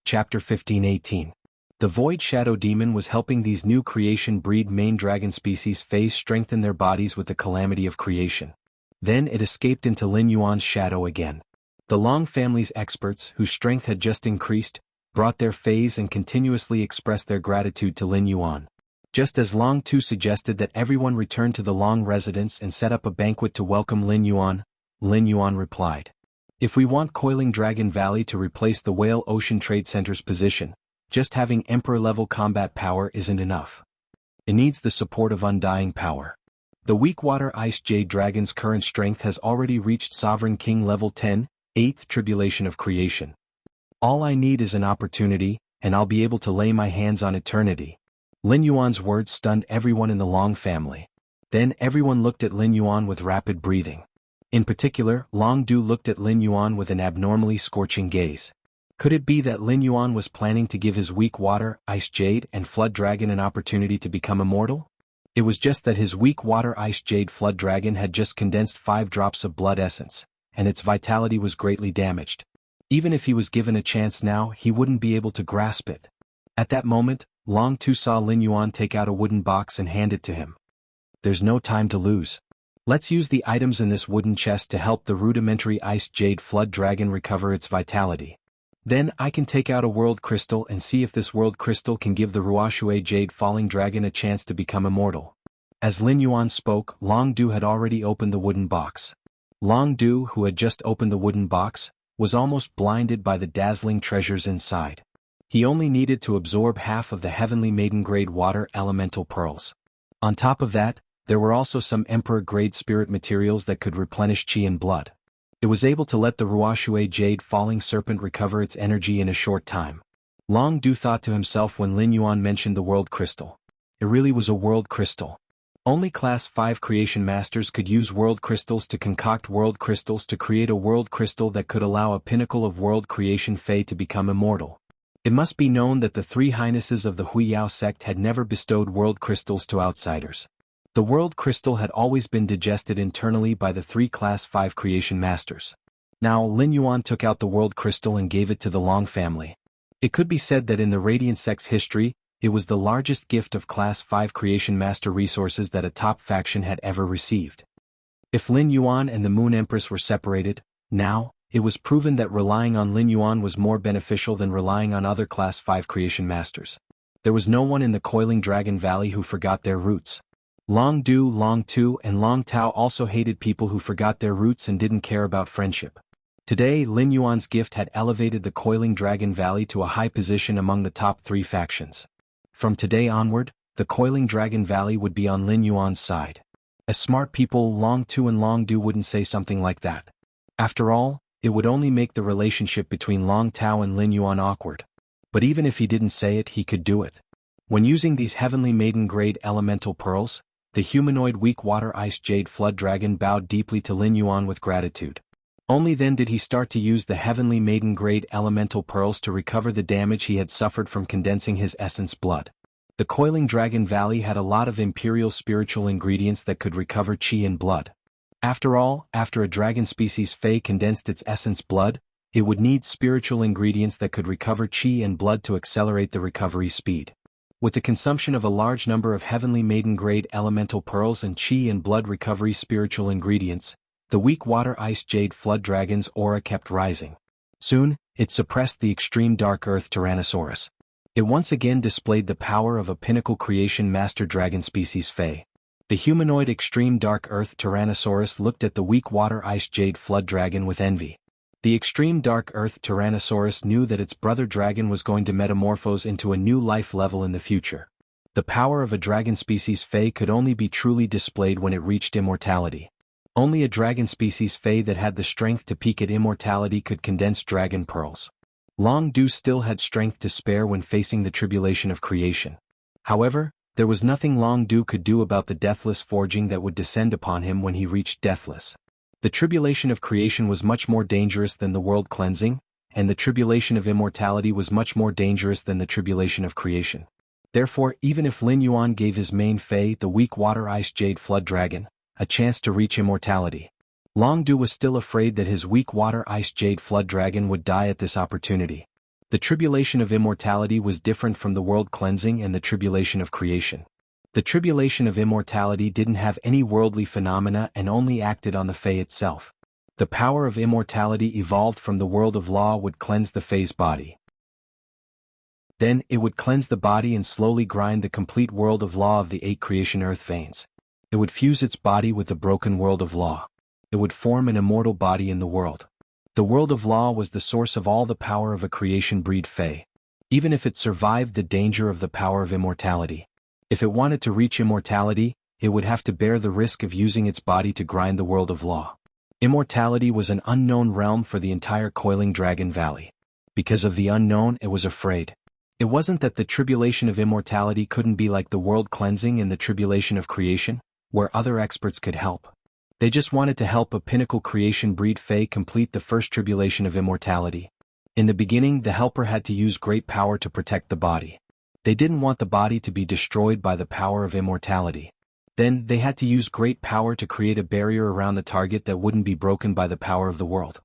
Chapter 15:18. The Void Shadow Demon was helping these new creation breed main dragon species phase strengthen their bodies with the calamity of creation. Then it escaped into Lin Yuan's shadow again. The Long family's experts, whose strength had just increased, brought their phase and continuously expressed their gratitude to Lin Yuan. Just as Long Tu suggested that everyone return to the Long residence and set up a banquet to welcome Lin Yuan replied. If we want Coiling Dragon Valley to replace the Whale Ocean Trade Center's position, just having Emperor-level combat power isn't enough. It needs the support of undying power. The Weak Water Ice Jade Dragon's current strength has already reached Sovereign King level 10, 8th Tribulation of Creation. All I need is an opportunity, and I'll be able to lay my hands on eternity. Lin Yuan's words stunned everyone in the Long family. Then everyone looked at Lin Yuan with rapid breathing. In particular, Long Du looked at Lin Yuan with an abnormally scorching gaze. Could it be that Lin Yuan was planning to give his Weak Water, Ice Jade, and Flood Dragon an opportunity to become immortal? It was just that his Weak Water Ice Jade Flood Dragon had just condensed 5 drops of blood essence, and its vitality was greatly damaged. Even if he was given a chance now, he wouldn't be able to grasp it. At that moment, Long Tu saw Lin Yuan take out a wooden box and hand it to him. There's no time to lose. Let's use the items in this wooden chest to help the rudimentary Ice Jade Flood Dragon recover its vitality. Then I can take out a World Crystal and see if this World Crystal can give the Ruoxue Jade Falling Dragon a chance to become immortal. As Lin Yuan spoke, Long Du had already opened the wooden box. Long Du, who had just opened the wooden box, was almost blinded by the dazzling treasures inside. He only needed to absorb half of the Heavenly Maiden-grade water elemental pearls. On top of that, there were also some Emperor-grade spirit materials that could replenish chi and blood. It was able to let the Ruoxue Jade Falling Serpent recover its energy in a short time. Long Du thought to himself when Lin Yuan mentioned the World Crystal. It really was a World Crystal. Only Class 5 Creation Masters could use World Crystals to concoct World Crystals to create a World Crystal that could allow a pinnacle of World Creation Fae to become immortal. It must be known that the 3 Highnesses of the Huiyao sect had never bestowed World Crystals to outsiders. The World Crystal had always been digested internally by the 3 Class 5 Creation Masters. Now Lin Yuan took out the World Crystal and gave it to the Long family. It could be said that in the Radiant Sect's history, it was the largest gift of Class 5 Creation Master resources that a top faction had ever received. If Lin Yuan and the Moon Empress were separated, now, it was proven that relying on Lin Yuan was more beneficial than relying on other Class 5 Creation Masters. There was no one in the Coiling Dragon Valley who forgot their roots. Long Du, Long Tu, and Long Tao also hated people who forgot their roots and didn't care about friendship. Today, Lin Yuan's gift had elevated the Coiling Dragon Valley to a high position among the top 3 factions. From today onward, the Coiling Dragon Valley would be on Lin Yuan's side. As smart people, Long Tu and Long Du wouldn't say something like that. After all, it would only make the relationship between Long Tao and Lin Yuan awkward. But even if he didn't say it, he could do it. When using these Heavenly Maiden-grade elemental pearls, the humanoid Weak Water Ice Jade Flood Dragon bowed deeply to Lin Yuan with gratitude. Only then did he start to use the Heavenly Maiden-grade elemental pearls to recover the damage he had suffered from condensing his essence blood. The Coiling Dragon Valley had a lot of imperial spiritual ingredients that could recover chi and blood. After all, after a dragon species Fae condensed its essence blood, it would need spiritual ingredients that could recover chi and blood to accelerate the recovery speed. With the consumption of a large number of Heavenly Maiden-grade elemental pearls and chi and blood recovery spiritual ingredients, the Weak Water Ice Jade Flood Dragon's aura kept rising. Soon, it suppressed the extreme Dark Earth Tyrannosaurus. It once again displayed the power of a pinnacle creation master dragon species Fae. The humanoid Extreme Dark Earth Tyrannosaurus looked at the Weak Water Ice Jade Flood Dragon with envy. The Extreme Dark Earth Tyrannosaurus knew that its brother dragon was going to metamorphose into a new life level in the future. The power of a dragon species Fae could only be truly displayed when it reached immortality. Only a dragon species Fae that had the strength to peak at immortality could condense dragon pearls. Long Du still had strength to spare when facing the tribulation of creation. However, there was nothing Long Du could do about the deathless forging that would descend upon him when he reached deathless. The tribulation of creation was much more dangerous than the world cleansing, and the tribulation of immortality was much more dangerous than the tribulation of creation. Therefore, even if Lin Yuan gave his main Fae, the Weak Water Ice Jade Flood Dragon, a chance to reach immortality, Long Du was still afraid that his Weak Water Ice Jade Flood Dragon would die at this opportunity. The tribulation of immortality was different from the world cleansing and the tribulation of creation. The tribulation of immortality didn't have any worldly phenomena and only acted on the Fae itself. The power of immortality evolved from the world of law would cleanse the Fae's body. Then, it would cleanse the body and slowly grind the complete world of law of the 8 creation earth veins. It would fuse its body with the broken world of law. It would form an immortal body in the world. The world of law was the source of all the power of a creation breed Fae. Even if it survived the danger of the power of immortality. If it wanted to reach immortality, it would have to bear the risk of using its body to grind the world of law. Immortality was an unknown realm for the entire Coiling Dragon Valley. Because of the unknown, it was afraid. It wasn't that the tribulation of immortality couldn't be like the world cleansing and the tribulation of creation, where other experts could help. They just wanted to help a pinnacle creation breed Fae complete the first tribulation of immortality. In the beginning, the helper had to use great power to protect the body. They didn't want the body to be destroyed by the power of immortality. Then, they had to use great power to create a barrier around the target that wouldn't be broken by the power of the world.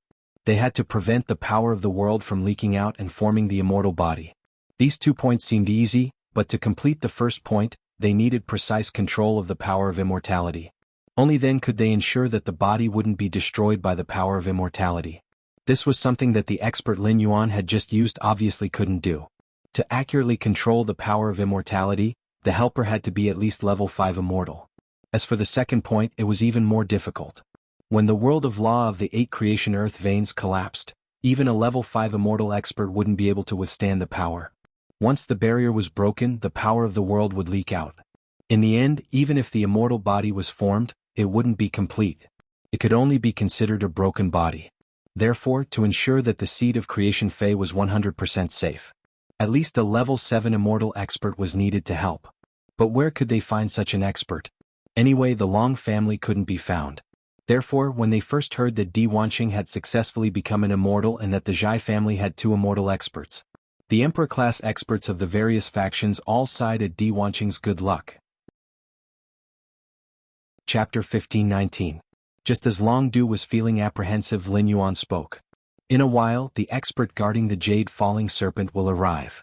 They had to prevent the power of the world from leaking out and forming the immortal body. These 2 points seemed easy, but to complete the first point, they needed precise control of the power of immortality. Only then could they ensure that the body wouldn't be destroyed by the power of immortality. This was something that the expert Lin Yuan had just used obviously couldn't do. To accurately control the power of immortality, the helper had to be at least level 5 immortal. As for the second point, it was even more difficult. When the world of law of the 8 creation earth veins collapsed, even a level 5 immortal expert wouldn't be able to withstand the power. Once the barrier was broken, the power of the world would leak out. In the end, even if the immortal body was formed, it wouldn't be complete. It could only be considered a broken body. Therefore, to ensure that the seed of creation Fae was 100% safe, at least a level 7 immortal expert was needed to help. But where could they find such an expert? Anyway, the Long family couldn't be found. Therefore, when they first heard that Di Wanqing had successfully become an immortal and that the Zhai family had 2 immortal experts, the Emperor-class experts of the various factions all sighed at Di Wanqing's good luck. Chapter 1519. Just as Long Du was feeling apprehensive, Lin Yuan spoke. In a while, the expert guarding the Jade Falling Serpent will arrive.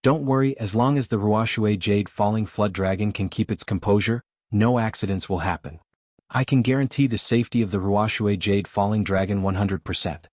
Don't worry, as long as the Ruoshui Jade Falling Flood Dragon can keep its composure, no accidents will happen. I can guarantee the safety of the Ruoshui Jade Falling Dragon 100%.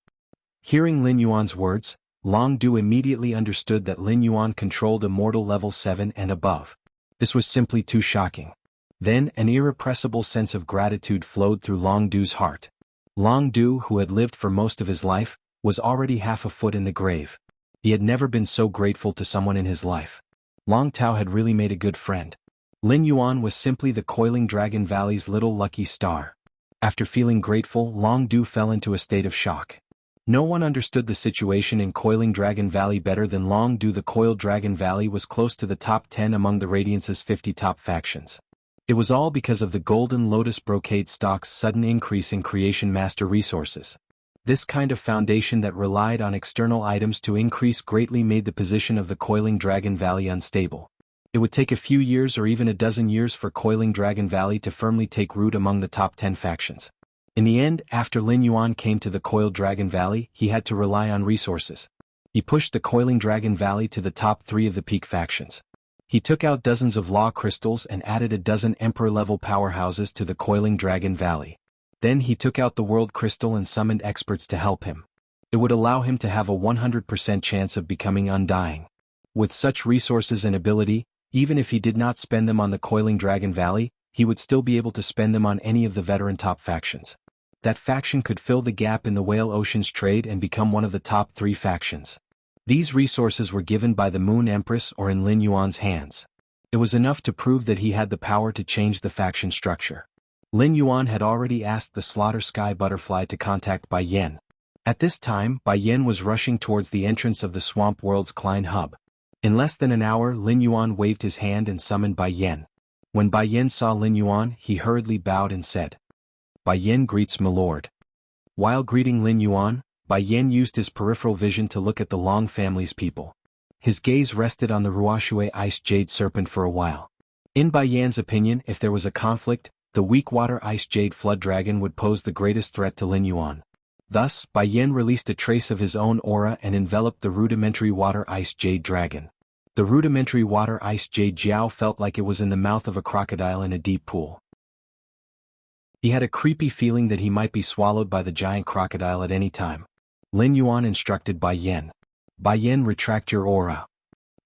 Hearing Lin Yuan's words, Long Du immediately understood that Lin Yuan controlled immortal level 7 and above. This was simply too shocking. Then, an irrepressible sense of gratitude flowed through Long Du's heart. Long Du, who had lived for most of his life, was already half a foot in the grave. He had never been so grateful to someone in his life. Long Tao had really made a good friend. Lin Yuan was simply the Coiling Dragon Valley's little lucky star. After feeling grateful, Long Du fell into a state of shock. No one understood the situation in Coiling Dragon Valley better than Long Du. The Coiled Dragon Valley was close to the top 10 among the Radiance's 50 top factions. It was all because of the Golden Lotus Brocade stock's sudden increase in creation master resources. This kind of foundation that relied on external items to increase greatly made the position of the Coiling Dragon Valley unstable. It would take a few years or even a dozen years for Coiling Dragon Valley to firmly take root among the top 10 factions. In the end, after Lin Yuan came to the Coiled Dragon Valley, he had to rely on resources. He pushed the Coiling Dragon Valley to the top 3 of the peak factions. He took out dozens of law crystals and added a dozen Emperor-level powerhouses to the Coiling Dragon Valley. Then he took out the World Crystal and summoned experts to help him. It would allow him to have a 100% chance of becoming undying. With such resources and ability, even if he did not spend them on the Coiling Dragon Valley, he would still be able to spend them on any of the veteran top factions. That faction could fill the gap in the Whale Ocean's trade and become one of the top 3 factions. These resources were given by the Moon Empress or in Lin Yuan's hands. It was enough to prove that he had the power to change the faction structure. Lin Yuan had already asked the Slaughter Sky Butterfly to contact Bai Yan. At this time, Bai Yan was rushing towards the entrance of the Swamp World's Klein hub. In less than an hour, Lin Yuan waved his hand and summoned Bai Yan. When Bai Yan saw Lin Yuan, he hurriedly bowed and said, "Bai Yan greets my lord." While greeting Lin Yuan, Bai Yan used his peripheral vision to look at the Long family's people. His gaze rested on the Ruoshui Ice Jade Serpent for a while. In Bai Yan's opinion, if there was a conflict, the weak water Ice Jade Flood Dragon would pose the greatest threat to Lin Yuan. Thus, Bai Yan released a trace of his own aura and enveloped the rudimentary water Ice Jade Dragon. The rudimentary water Ice Jade Jiao felt like it was in the mouth of a crocodile in a deep pool. He had a creepy feeling that he might be swallowed by the giant crocodile at any time. Lin Yuan instructed Bai Yan. "Bai Yan, retract your aura."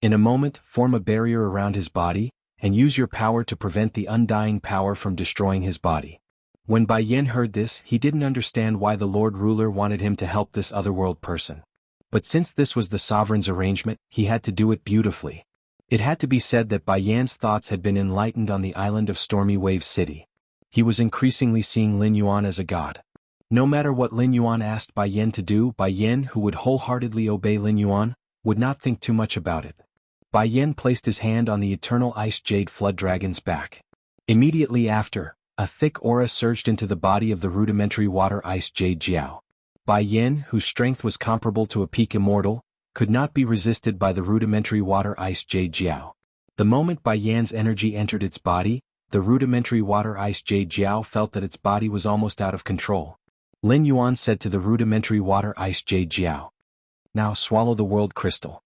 In a moment, form a barrier around his body, and use your power to prevent the undying power from destroying his body. When Bai Yin heard this, he didn't understand why the Lord Ruler wanted him to help this otherworld person. But since this was the sovereign's arrangement, he had to do it beautifully. It had to be said that Bai Yan's thoughts had been enlightened on the island of Stormy Wave City. He was increasingly seeing Lin Yuan as a god. No matter what Lin Yuan asked Bai Yin to do, Bai Yin, who would wholeheartedly obey Lin Yuan, would not think too much about it. Bai Yin placed his hand on the eternal ice jade flood dragon's back. Immediately after, a thick aura surged into the body of the rudimentary water ice jade Jiao. Bai Yin, whose strength was comparable to a peak immortal, could not be resisted by the rudimentary water ice jade Jiao. The moment Bai Yan's energy entered its body, the rudimentary water ice jade Jiao felt that its body was almost out of control. Lin Yuan said to the rudimentary water ice jade Jiao, "Now swallow the world crystal."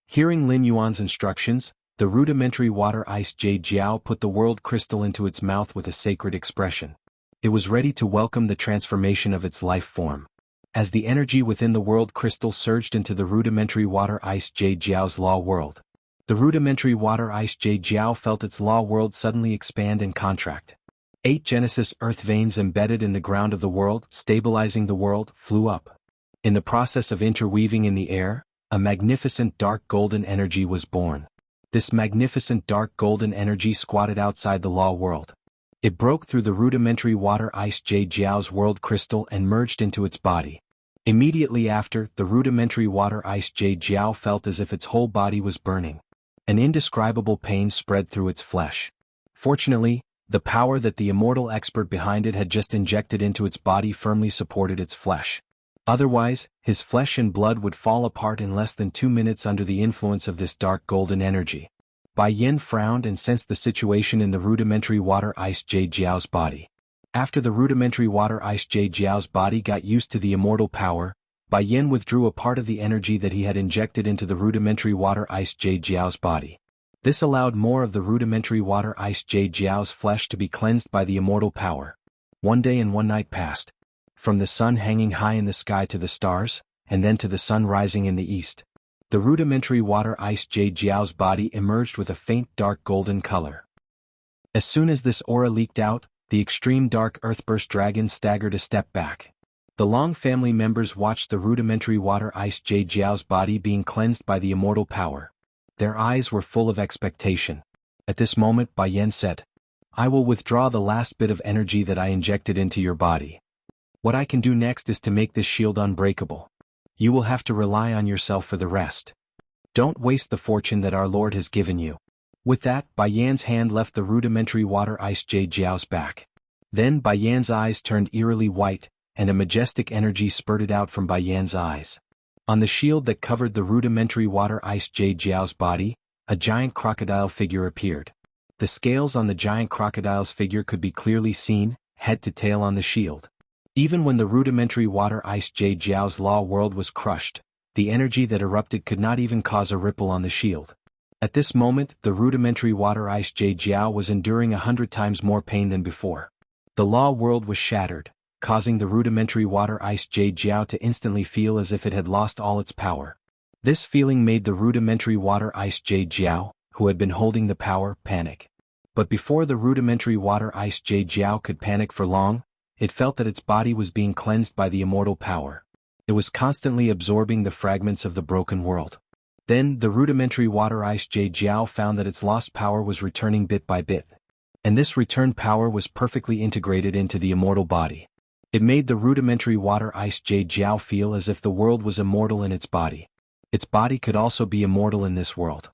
Hearing Lin Yuan's instructions, the rudimentary water ice jade Jiao put the world crystal into its mouth with a sacred expression. It was ready to welcome the transformation of its life form. As the energy within the world crystal surged into the rudimentary water ice jade Jiao's law world, the rudimentary water ice jade Jiao felt its law world suddenly expand and contract. 8 Genesis earth veins embedded in the ground of the world, stabilizing the world, flew up. In the process of interweaving in the air, a magnificent dark golden energy was born. This magnificent dark golden energy squatted outside the law world. It broke through the rudimentary water ice jade Jiao's world crystal and merged into its body. Immediately after, the rudimentary water ice jade Jiao felt as if its whole body was burning. An indescribable pain spread through its flesh. Fortunately, the power that the immortal expert behind it had just injected into its body firmly supported its flesh. Otherwise, his flesh and blood would fall apart in less than 2 minutes under the influence of this dark golden energy. Bai Yin frowned and sensed the situation in the rudimentary water ice jade Jiao's body. After the rudimentary water ice jade Jiao's body got used to the immortal power, Bai Yin withdrew a part of the energy that he had injected into the rudimentary water ice jade Jiao's body. This allowed more of the rudimentary water ice jade Jiao's flesh to be cleansed by the immortal power. 1 day and 1 night passed. From the sun hanging high in the sky to the stars, and then to the sun rising in the east, the rudimentary water ice jade Jiao's body emerged with a faint dark golden color. As soon as this aura leaked out, the extreme dark earthburst dragon staggered a step back. The Long family members watched the rudimentary water ice jade Jiao's body being cleansed by the immortal power. Their eyes were full of expectation. At this moment Bai Yin said, "I will withdraw the last bit of energy that I injected into your body. What I can do next is to make this shield unbreakable. You will have to rely on yourself for the rest. Don't waste the fortune that our Lord has given you." With that, Bai Yan's hand left the rudimentary water ice jade Jiao's back. Then Bai Yan's eyes turned eerily white, and a majestic energy spurted out from Bai Yan's eyes. On the shield that covered the rudimentary water ice jade Jiao's body, a giant crocodile figure appeared. The scales on the giant crocodile's figure could be clearly seen, head to tail on the shield. Even when the rudimentary water ice jade Jiao's law world was crushed, the energy that erupted could not even cause a ripple on the shield. At this moment, the rudimentary water ice jade Jiao was enduring 100 times more pain than before. The law world was shattered, causing the rudimentary water ice jade Jiao to instantly feel as if it had lost all its power. This feeling made the rudimentary water ice jade Jiao, who had been holding the power, panic. But before the rudimentary water ice jade Jiao could panic for long, it felt that its body was being cleansed by the immortal power. It was constantly absorbing the fragments of the broken world. Then, the rudimentary water ice jade Jiao found that its lost power was returning bit by bit. And this returned power was perfectly integrated into the immortal body. It made the rudimentary water ice jade Jiao feel as if the world was immortal in its body. Its body could also be immortal in this world.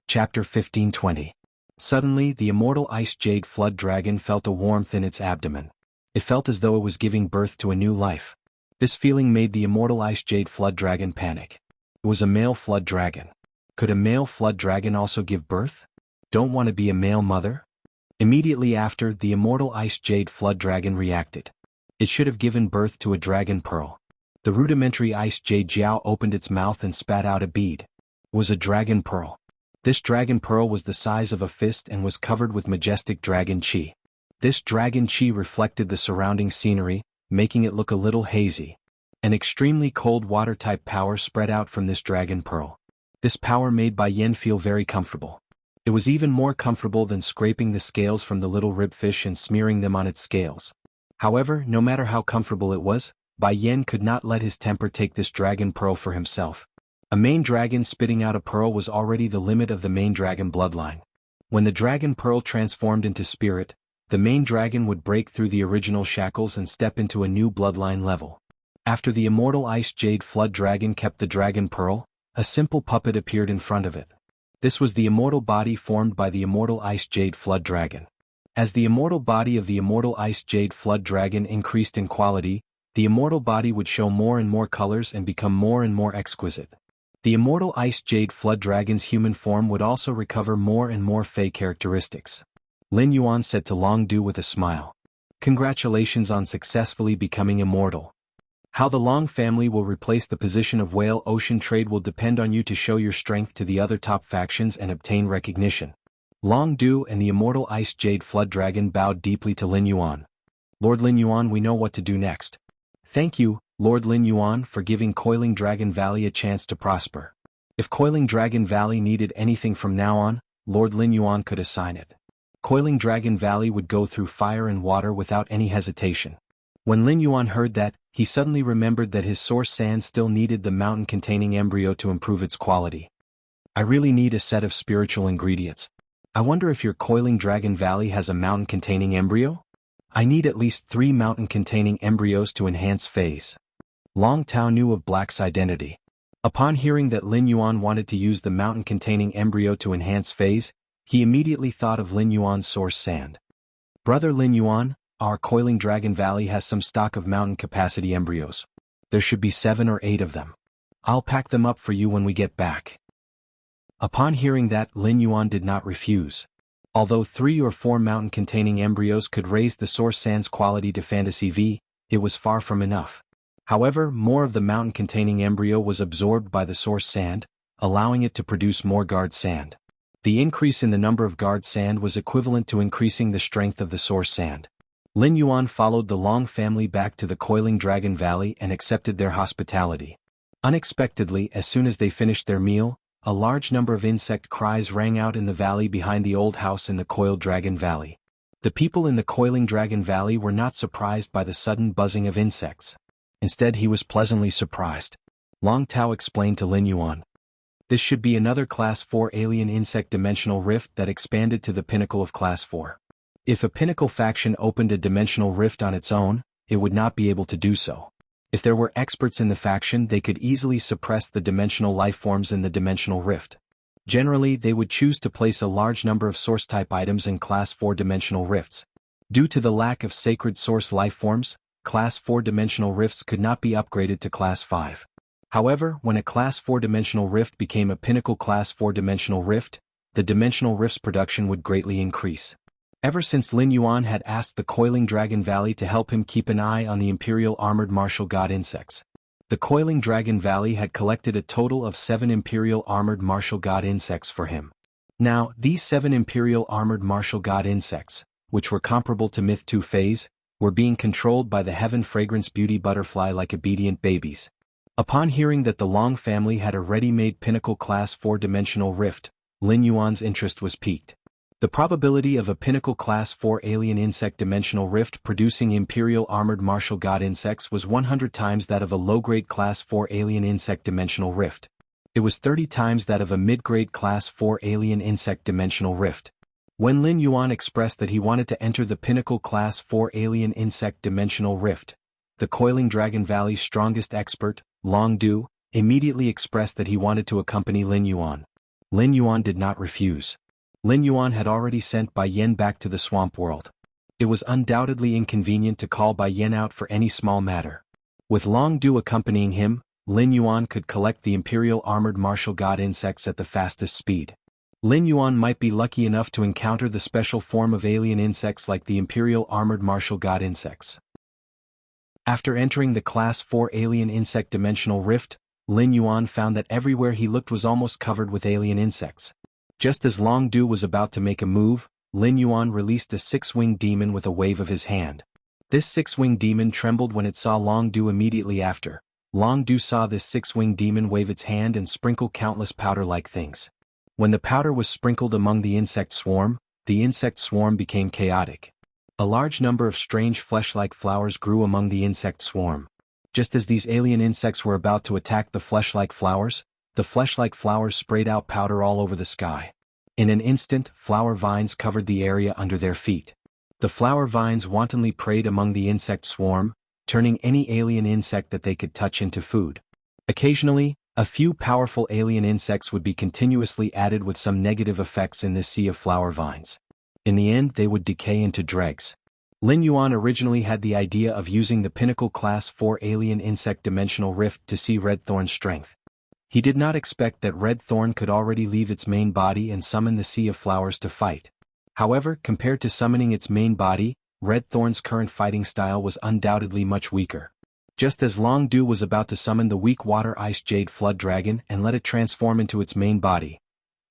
Chapter 15:20. Suddenly, the immortal ice jade flood dragon felt a warmth in its abdomen. It felt as though it was giving birth to a new life. This feeling made the immortal ice jade flood dragon panic. It was a male flood dragon. Could a male flood dragon also give birth? Don't want to be a male mother? Immediately after, the immortal ice jade flood dragon reacted. It should have given birth to a dragon pearl. The rudimentary ice jade Jiao opened its mouth and spat out a bead. It was a dragon pearl. This dragon pearl was the size of a fist and was covered with majestic dragon chi. This dragon chi reflected the surrounding scenery, making it look a little hazy. An extremely cold water-type power spread out from this dragon pearl. This power made Bai Yen feel very comfortable. It was even more comfortable than scraping the scales from the little ribfish and smearing them on its scales. However, no matter how comfortable it was, Bai Yen could not let his temper take this dragon pearl for himself. A main dragon spitting out a pearl was already the limit of the main dragon bloodline. When the dragon pearl transformed into spirit, the main dragon would break through the original shackles and step into a new bloodline level. After the immortal Ice Jade Flood Dragon kept the dragon pearl, a simple puppet appeared in front of it. This was the immortal body formed by the immortal Ice Jade Flood Dragon. As the immortal body of the immortal Ice Jade Flood Dragon increased in quality, the immortal body would show more and more colors and become more and more exquisite. The immortal Ice Jade Flood Dragon's human form would also recover more and more fey characteristics. Lin Yuan said to Long Du with a smile. Congratulations on successfully becoming immortal. How the Long family will replace the position of whale ocean trade will depend on you to show your strength to the other top factions and obtain recognition. Long Du and the immortal Ice Jade Flood Dragon bowed deeply to Lin Yuan. Lord Lin Yuan, we know what to do next. Thank you, Lord Lin Yuan, for giving Coiling Dragon Valley a chance to prosper. If Coiling Dragon Valley needed anything from now on, Lord Lin Yuan could assign it. Coiling Dragon Valley would go through fire and water without any hesitation. When Lin Yuan heard that, he suddenly remembered that his source sand still needed the mountain-containing embryo to improve its quality. I really need a set of spiritual ingredients. I wonder if your Coiling Dragon Valley has a mountain-containing embryo? I need at least 3 mountain-containing embryos to enhance phase. Long Tao knew of Black's identity. Upon hearing that Lin Yuan wanted to use the mountain-containing embryo to enhance phase, he immediately thought of Lin Yuan's source sand. Brother Lin Yuan, our Coiling Dragon Valley has some stock of mountain-capacity embryos. There should be 7 or 8 of them. I'll pack them up for you when we get back. Upon hearing that, Lin Yuan did not refuse. Although 3 or 4 mountain-containing embryos could raise the source sand's quality to Fantasy V, it was far from enough. However, more of the mountain-containing embryo was absorbed by the source sand, allowing it to produce more guard sand. The increase in the number of guard sand was equivalent to increasing the strength of the source sand. Lin Yuan followed the Long family back to the Coiling Dragon Valley and accepted their hospitality. Unexpectedly, as soon as they finished their meal, a large number of insect cries rang out in the valley behind the old house in the Coiled Dragon Valley. The people in the Coiling Dragon Valley were not surprised by the sudden buzzing of insects. Instead, he was pleasantly surprised. Long Tao explained to Lin Yuan. This should be another Class 4 alien insect dimensional rift that expanded to the pinnacle of Class 4. If a pinnacle faction opened a dimensional rift on its own, it would not be able to do so. If there were experts in the faction, they could easily suppress the dimensional lifeforms in the dimensional rift. Generally, they would choose to place a large number of source-type items in Class 4 dimensional rifts. Due to the lack of sacred source lifeforms, Class 4 dimensional rifts could not be upgraded to Class 5. However, when a Class 4 dimensional rift became a pinnacle Class 4 dimensional rift, the dimensional rift's production would greatly increase. Ever since Lin Yuan had asked the Coiling Dragon Valley to help him keep an eye on the Imperial Armored Martial God insects, the Coiling Dragon Valley had collected a total of 7 Imperial Armored Martial God insects for him. Now, these 7 Imperial Armored Martial God insects, which were comparable to Myth 2 phase, were being controlled by the Heaven Fragrance Beauty Butterfly like obedient babies. Upon hearing that the Long family had a ready-made pinnacle Class 4 dimensional rift, Lin Yuan's interest was piqued. The probability of a pinnacle Class 4 alien insect dimensional rift producing Imperial Armored Martial God insects was 100 times that of a low-grade Class 4 alien insect dimensional rift. It was 30 times that of a mid-grade Class 4 alien insect dimensional rift. When Lin Yuan expressed that he wanted to enter the pinnacle Class 4 alien insect dimensional rift, the Coiling Dragon Valley's strongest expert, Long Du, immediately expressed that he wanted to accompany Lin Yuan. Lin Yuan did not refuse. Lin Yuan had already sent Bai Yen back to the swamp world. It was undoubtedly inconvenient to call Bai Yen out for any small matter. With Long Du accompanying him, Lin Yuan could collect the Imperial Armored Martial God insects at the fastest speed. Lin Yuan might be lucky enough to encounter the special form of alien insects like the Imperial Armored Martial God insects. After entering the Class 4 alien insect dimensional rift, Lin Yuan found that everywhere he looked was almost covered with alien insects. Just as Long Du was about to make a move, Lin Yuan released a 6-winged demon with a wave of his hand. This 6-winged demon trembled when it saw Long Du immediately after, Long Du saw this six-winged demon wave its hand and sprinkle countless powder-like things. When the powder was sprinkled among the insect swarm became chaotic. A large number of strange flesh-like flowers grew among the insect swarm. Just as these alien insects were about to attack the flesh-like flowers, the flesh-like flowers sprayed out powder all over the sky. In an instant, flower vines covered the area under their feet. The flower vines wantonly preyed among the insect swarm, turning any alien insect that they could touch into food. Occasionally, a few powerful alien insects would be continuously added with some negative effects in this sea of flower vines. In the end, they would decay into dregs. Lin Yuan originally had the idea of using the Pinnacle Class 4 Alien Insect Dimensional Rift to see Red Thorn's strength. He did not expect that Red Thorn could already leave its main body and summon the Sea of Flowers to fight. However, compared to summoning its main body, Red Thorn's current fighting style was undoubtedly much weaker. Just as Long Du was about to summon the weak Water Ice Jade Flood Dragon and let it transform into its main body,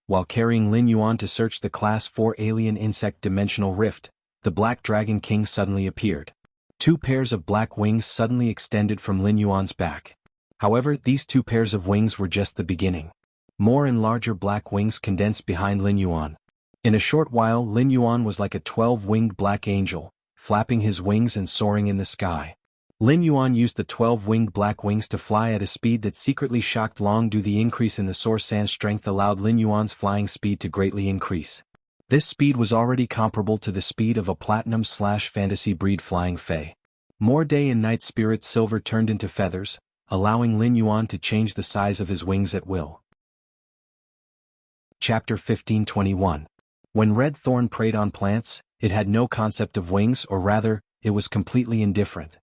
while carrying Lin Yuan to search the Class 4 Alien Insect Dimensional Rift, the Black Dragon King suddenly appeared. Two pairs of black wings suddenly extended from Lin Yuan's back. However, these two pairs of wings were just the beginning. More and larger black wings condensed behind Lin Yuan. In a short while, Lin Yuan was like a 12-winged black angel, flapping his wings and soaring in the sky. Lin Yuan used the 12-winged black wings to fly at a speed that secretly shocked Long Du. The increase in the Source Sand's strength allowed Lin Yuan's flying speed to greatly increase. This speed was already comparable to the speed of a platinum/fantasy breed flying fae. More day and night spirit silver turned into feathers, allowing Lin Yuan to change the size of his wings at will. Chapter 1521. When Red Thorn preyed on plants, it had no concept of wings, or rather, it was completely indifferent.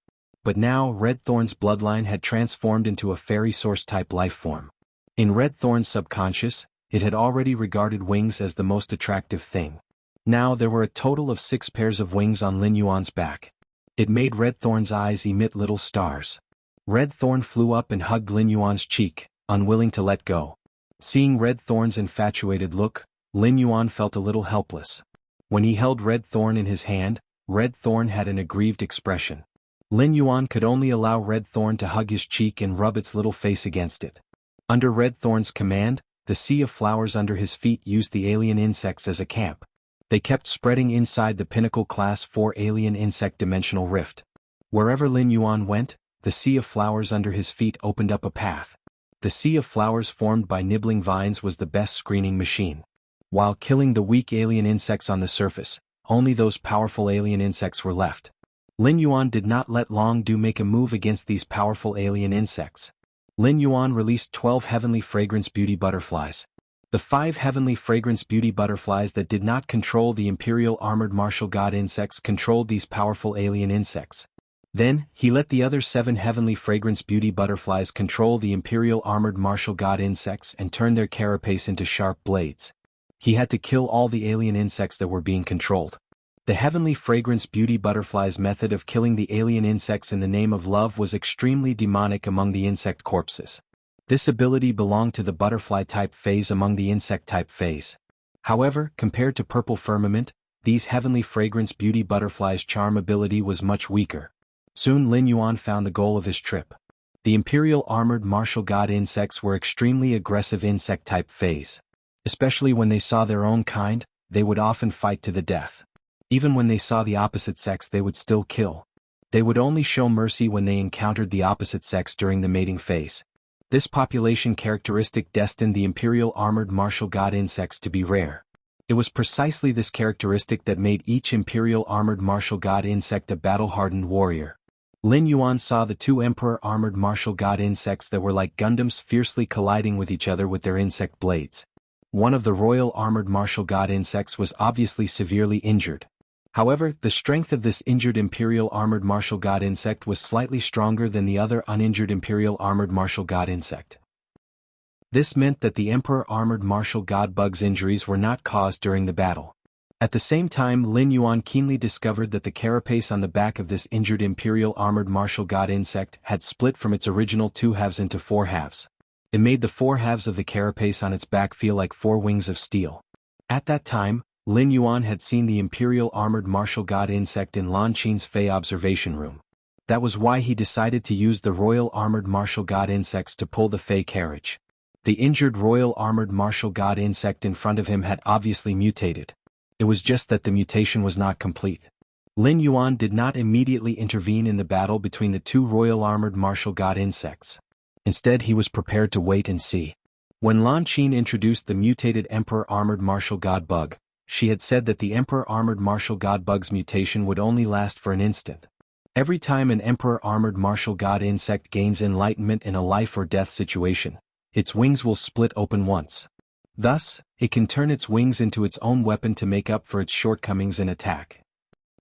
But now Red Thorn's bloodline had transformed into a fairy source-type life form. In Red Thorn's subconscious, it had already regarded wings as the most attractive thing. Now there were a total of 6 pairs of wings on Lin Yuan's back. It made Red Thorn's eyes emit little stars. Red Thorn flew up and hugged Lin Yuan's cheek, unwilling to let go. Seeing Red Thorn's infatuated look, Lin Yuan felt a little helpless. When he held Red Thorn in his hand, Red Thorn had an aggrieved expression. Lin Yuan could only allow Red Thorn to hug his cheek and rub its little face against it. Under Red Thorn's command, the Sea of Flowers under his feet used the alien insects as a camp. They kept spreading inside the Pinnacle Class 4 Alien Insect Dimensional Rift. Wherever Lin Yuan went, the Sea of Flowers under his feet opened up a path. The Sea of Flowers formed by nibbling vines was the best screening machine. While killing the weak alien insects on the surface, only those powerful alien insects were left. Lin Yuan did not let Long Du make a move against these powerful alien insects. Lin Yuan released 12 Heavenly Fragrance Beauty Butterflies. The 5 Heavenly Fragrance Beauty Butterflies that did not control the Imperial Armored Martial God insects controlled these powerful alien insects. Then, he let the other 7 Heavenly Fragrance Beauty Butterflies control the Imperial Armored Martial God insects and turn their carapace into sharp blades. He had to kill all the alien insects that were being controlled. The Heavenly Fragrance Beauty Butterflies method of killing the alien insects in the name of love was extremely demonic among the insect corpses. This ability belonged to the butterfly-type phase among the insect-type phase. However, compared to Purple Firmament, these Heavenly Fragrance Beauty Butterflies' charm ability was much weaker. Soon Lin Yuan found the goal of his trip. The Imperial Armored Martial God insects were extremely aggressive insect-type phase. Especially when they saw their own kind, they would often fight to the death. Even when they saw the opposite sex, they would still kill. They would only show mercy when they encountered the opposite sex during the mating phase. This population characteristic destined the Imperial Armored Martial God insects to be rare. It was precisely this characteristic that made each Imperial Armored Martial God insect a battle-hardened warrior. Lin Yuan saw the 2 Emperor Armored Martial God insects that were like Gundams fiercely colliding with each other with their insect blades. One of the Royal Armored Martial God insects was obviously severely injured. However, the strength of this injured Imperial Armored Martial God insect was slightly stronger than the other uninjured Imperial Armored Martial God insect. This meant that the Emperor Armored Martial God bug's injuries were not caused during the battle. At the same time, Lin Yuan keenly discovered that the carapace on the back of this injured Imperial Armored Martial God insect had split from its original 2 halves into 4 halves. It made the 4 halves of the carapace on its back feel like 4 wings of steel. At that time, Lin Yuan had seen the Imperial Armored Martial God insect in Lan Qin's Fey observation room. That was why he decided to use the Royal Armored Martial God insects to pull the Fey carriage. The injured Royal Armored Martial God insect in front of him had obviously mutated. It was just that the mutation was not complete. Lin Yuan did not immediately intervene in the battle between the two Royal Armored Martial God insects. Instead, he was prepared to wait and see. When Lan Qin introduced the mutated Emperor Armored Martial God bug, she had said that the Emperor Armored Martial God bug's mutation would only last for an instant. Every time an Emperor Armored Martial God insect gains enlightenment in a life or death situation, its wings will split open once. Thus, it can turn its wings into its own weapon to make up for its shortcomings in attack.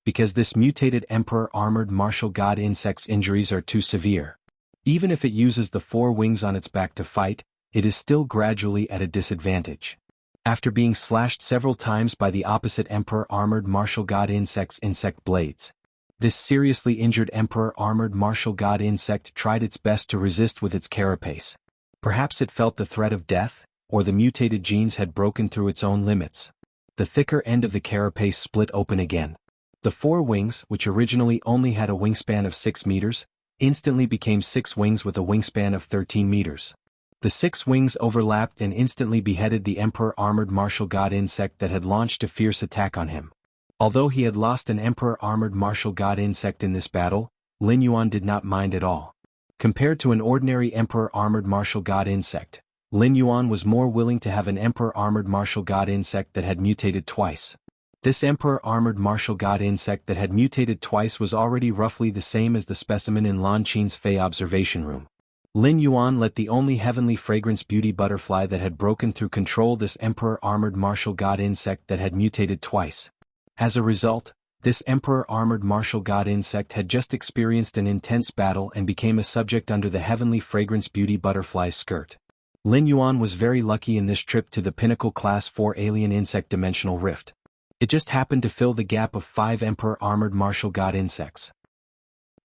Because this mutated Emperor Armored Martial God insect's injuries are too severe, even if it uses the 4 wings on its back to fight, it is still gradually at a disadvantage. After being slashed several times by the opposite Emperor Armored Martial God insect's insect blades, this seriously injured Emperor Armored Martial God insect tried its best to resist with its carapace. Perhaps it felt the threat of death, or the mutated genes had broken through its own limits. The thicker end of the carapace split open again. The 4 wings, which originally only had a wingspan of 6 meters, instantly became 6 wings with a wingspan of 13 meters. The 6 wings overlapped and instantly beheaded the Emperor Armored Martial God insect that had launched a fierce attack on him. Although he had lost an Emperor Armored Martial God insect in this battle, Lin Yuan did not mind at all. Compared to an ordinary Emperor Armored Martial God insect, Lin Yuan was more willing to have an Emperor Armored Martial God insect that had mutated twice. This Emperor Armored Martial God insect that had mutated twice was already roughly the same as the specimen in Lan Qin's Fey observation room. Lin Yuan let the only heavenly fragrance beauty butterfly that had broken through control this Emperor Armored Martial God insect that had mutated twice. As a result, this Emperor Armored Martial God insect had just experienced an intense battle and became a subject under the heavenly fragrance beauty butterfly's skirt. Lin Yuan was very lucky in this trip to the Pinnacle Class 4 Alien Insect Dimensional Rift. It just happened to fill the gap of 5 Emperor Armored Martial God insects.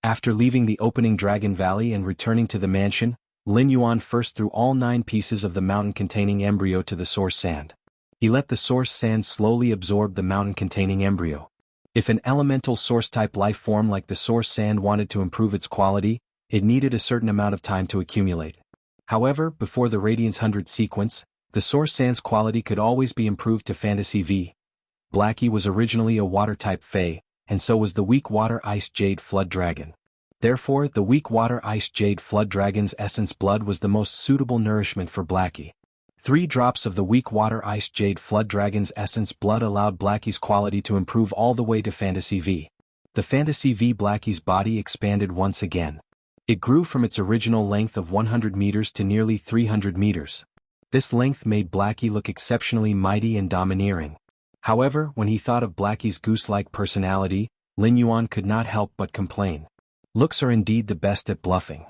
After leaving the opening Dragon Valley and returning to the mansion, Lin Yuan first threw all 9 pieces of the mountain-containing embryo to the source sand. He let the source sand slowly absorb the mountain-containing embryo. If an elemental source-type life form like the source sand wanted to improve its quality, it needed a certain amount of time to accumulate. However, before the Radiance 100 sequence, the source sand's quality could always be improved to Fantasy V. Blackie was originally a water-type Fey, and so was the weak water ice jade flood dragon. Therefore, the weak water ice jade flood dragon's essence blood was the most suitable nourishment for Blackie. 3 drops of the weak water ice jade flood dragon's essence blood allowed Blackie's quality to improve all the way to Fantasy V. The Fantasy V Blackie's body expanded once again. It grew from its original length of 100 meters to nearly 300 meters. This length made Blackie look exceptionally mighty and domineering. However, when he thought of Blackie's goose-like personality, Lin Yuan could not help but complain. Looks are indeed the best at bluffing.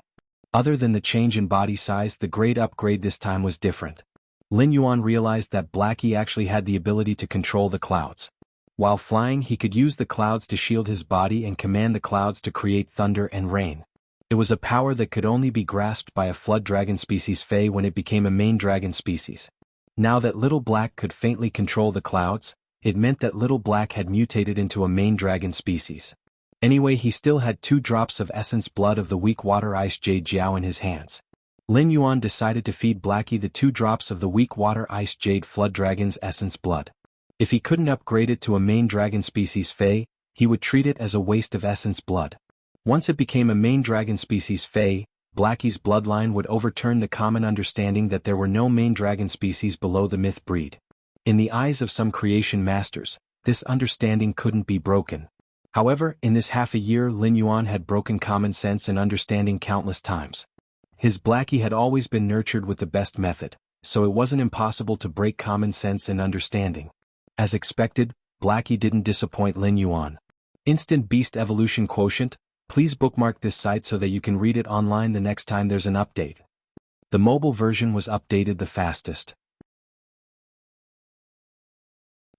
Other than the change in body size, the grade upgrade this time was different. Lin Yuan realized that Blackie actually had the ability to control the clouds. While flying, he could use the clouds to shield his body and command the clouds to create thunder and rain. It was a power that could only be grasped by a flood dragon species Fey when it became a main dragon species. Now that Little Black could faintly control the clouds, it meant that Little Black had mutated into a main dragon species. Anyway, he still had 2 drops of essence blood of the weak water ice jade jiao in his hands. Lin Yuan decided to feed Blackie the 2 drops of the weak water ice jade flood dragon's essence blood. If he couldn't upgrade it to a main dragon species Fey, he would treat it as a waste of essence blood. Once it became a main dragon species Fey, Blackie's bloodline would overturn the common understanding that there were no main dragon species below the myth breed. In the eyes of some creation masters, this understanding couldn't be broken. However, in this half a year Lin Yuan had broken common sense and understanding countless times. His Blackie had always been nurtured with the best method, so it wasn't impossible to break common sense and understanding. As expected, Blackie didn't disappoint Lin Yuan. Instant Beast Evolution Quotient. Please bookmark this site so that you can read it online the next time there's an update. The mobile version was updated the fastest.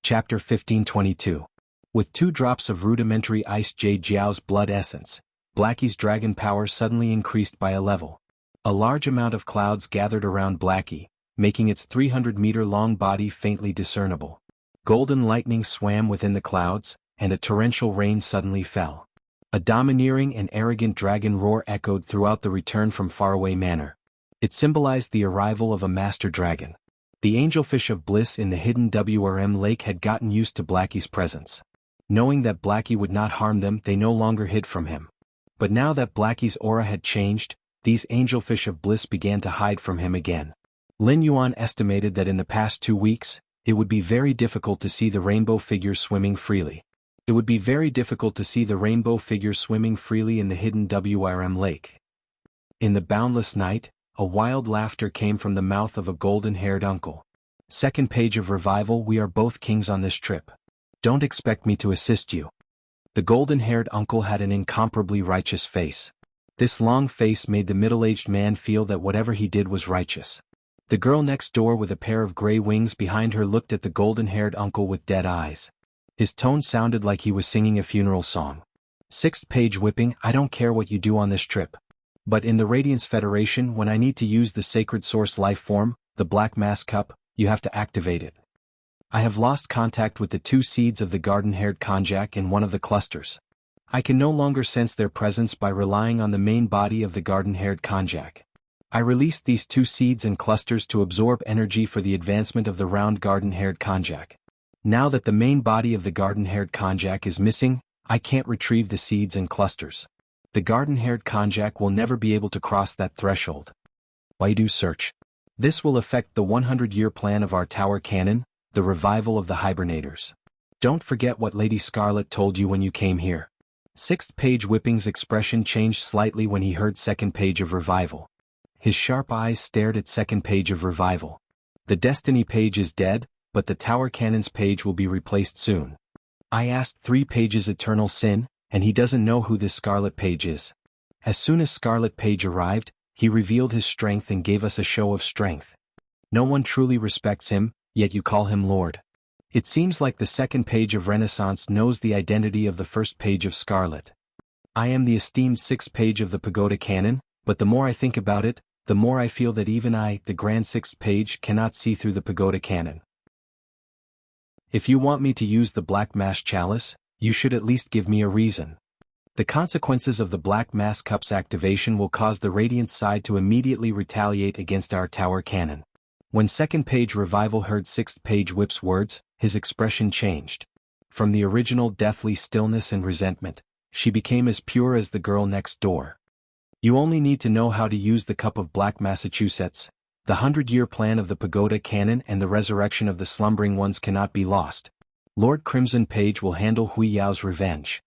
Chapter 1522. With 2 drops of rudimentary Ice Jade Jiao's blood essence, Blackie's dragon power suddenly increased by a level. A large amount of clouds gathered around Blackie, making its 300-meter-long body faintly discernible. Golden lightning swam within the clouds, and a torrential rain suddenly fell. A domineering and arrogant dragon roar echoed throughout the return from faraway manor. It symbolized the arrival of a master dragon. The angelfish of bliss in the hidden WRM lake had gotten used to Blackie's presence. Knowing that Blackie would not harm them, they no longer hid from him. But now that Blackie's aura had changed, these angelfish of bliss began to hide from him again. Lin Yuan estimated that in the past 2 weeks, it would be very difficult to see the rainbow figures swimming freely. It would be very difficult to see the rainbow figures swimming freely in the hidden WRM lake. In the boundless night, a wild laughter came from the mouth of a golden-haired uncle. Second page of revival. We are both kings on this trip. Don't expect me to assist you. The golden-haired uncle had an incomparably righteous face. This long face made the middle-aged man feel that whatever he did was righteous. The girl next door with a pair of gray wings behind her looked at the golden-haired uncle with dead eyes. His tone sounded like he was singing a funeral song. Sixth page whipping. I don't care what you do on this trip. But in the Radiance Federation, when I need to use the sacred source life form, the Black Mass Cup, you have to activate it. I have lost contact with the 2 seeds of the garden-haired konjac in one of the clusters. I can no longer sense their presence by relying on the main body of the garden-haired konjac. I released these 2 seeds and clusters to absorb energy for the advancement of the round garden-haired konjac. Now that the main body of the garden-haired konjac is missing, I can't retrieve the seeds and clusters. The garden-haired konjac will never be able to cross that threshold. Why do search? This will affect the 100-year plan of our tower cannon, the revival of the hibernators. Don't forget what Lady Scarlet told you when you came here. Sixth page whipping's expression changed slightly when he heard second page of revival. His sharp eyes stared at second page of revival. The destiny page is dead, but the tower cannon's page will be replaced soon. I asked 3 pages eternal sin, and he doesn't know who this Scarlet Page is. As soon as Scarlet Page arrived, he revealed his strength and gave us a show of strength. No one truly respects him, yet you call him Lord. It seems like the second page of Renaissance knows the identity of the first page of Scarlet. I am the esteemed 6th page of the Pagoda Canon, but the more I think about it, the more I feel that even I, the grand 6th page, cannot see through the Pagoda Canon. If you want me to use the Black Mass Chalice, you should at least give me a reason. The consequences of the Black Mass Cup's activation will cause the Radiance side to immediately retaliate against our tower cannon. When second page revival heard 6th page whip's words, his expression changed. From the original deathly stillness and resentment, she became as pure as the girl next door. You only need to know how to use the Cup of Black Massachusetts. The 100-year plan of the Pagoda Cannon and the resurrection of the slumbering ones cannot be lost. Lord Crimson Page will handle Hui Yao's revenge.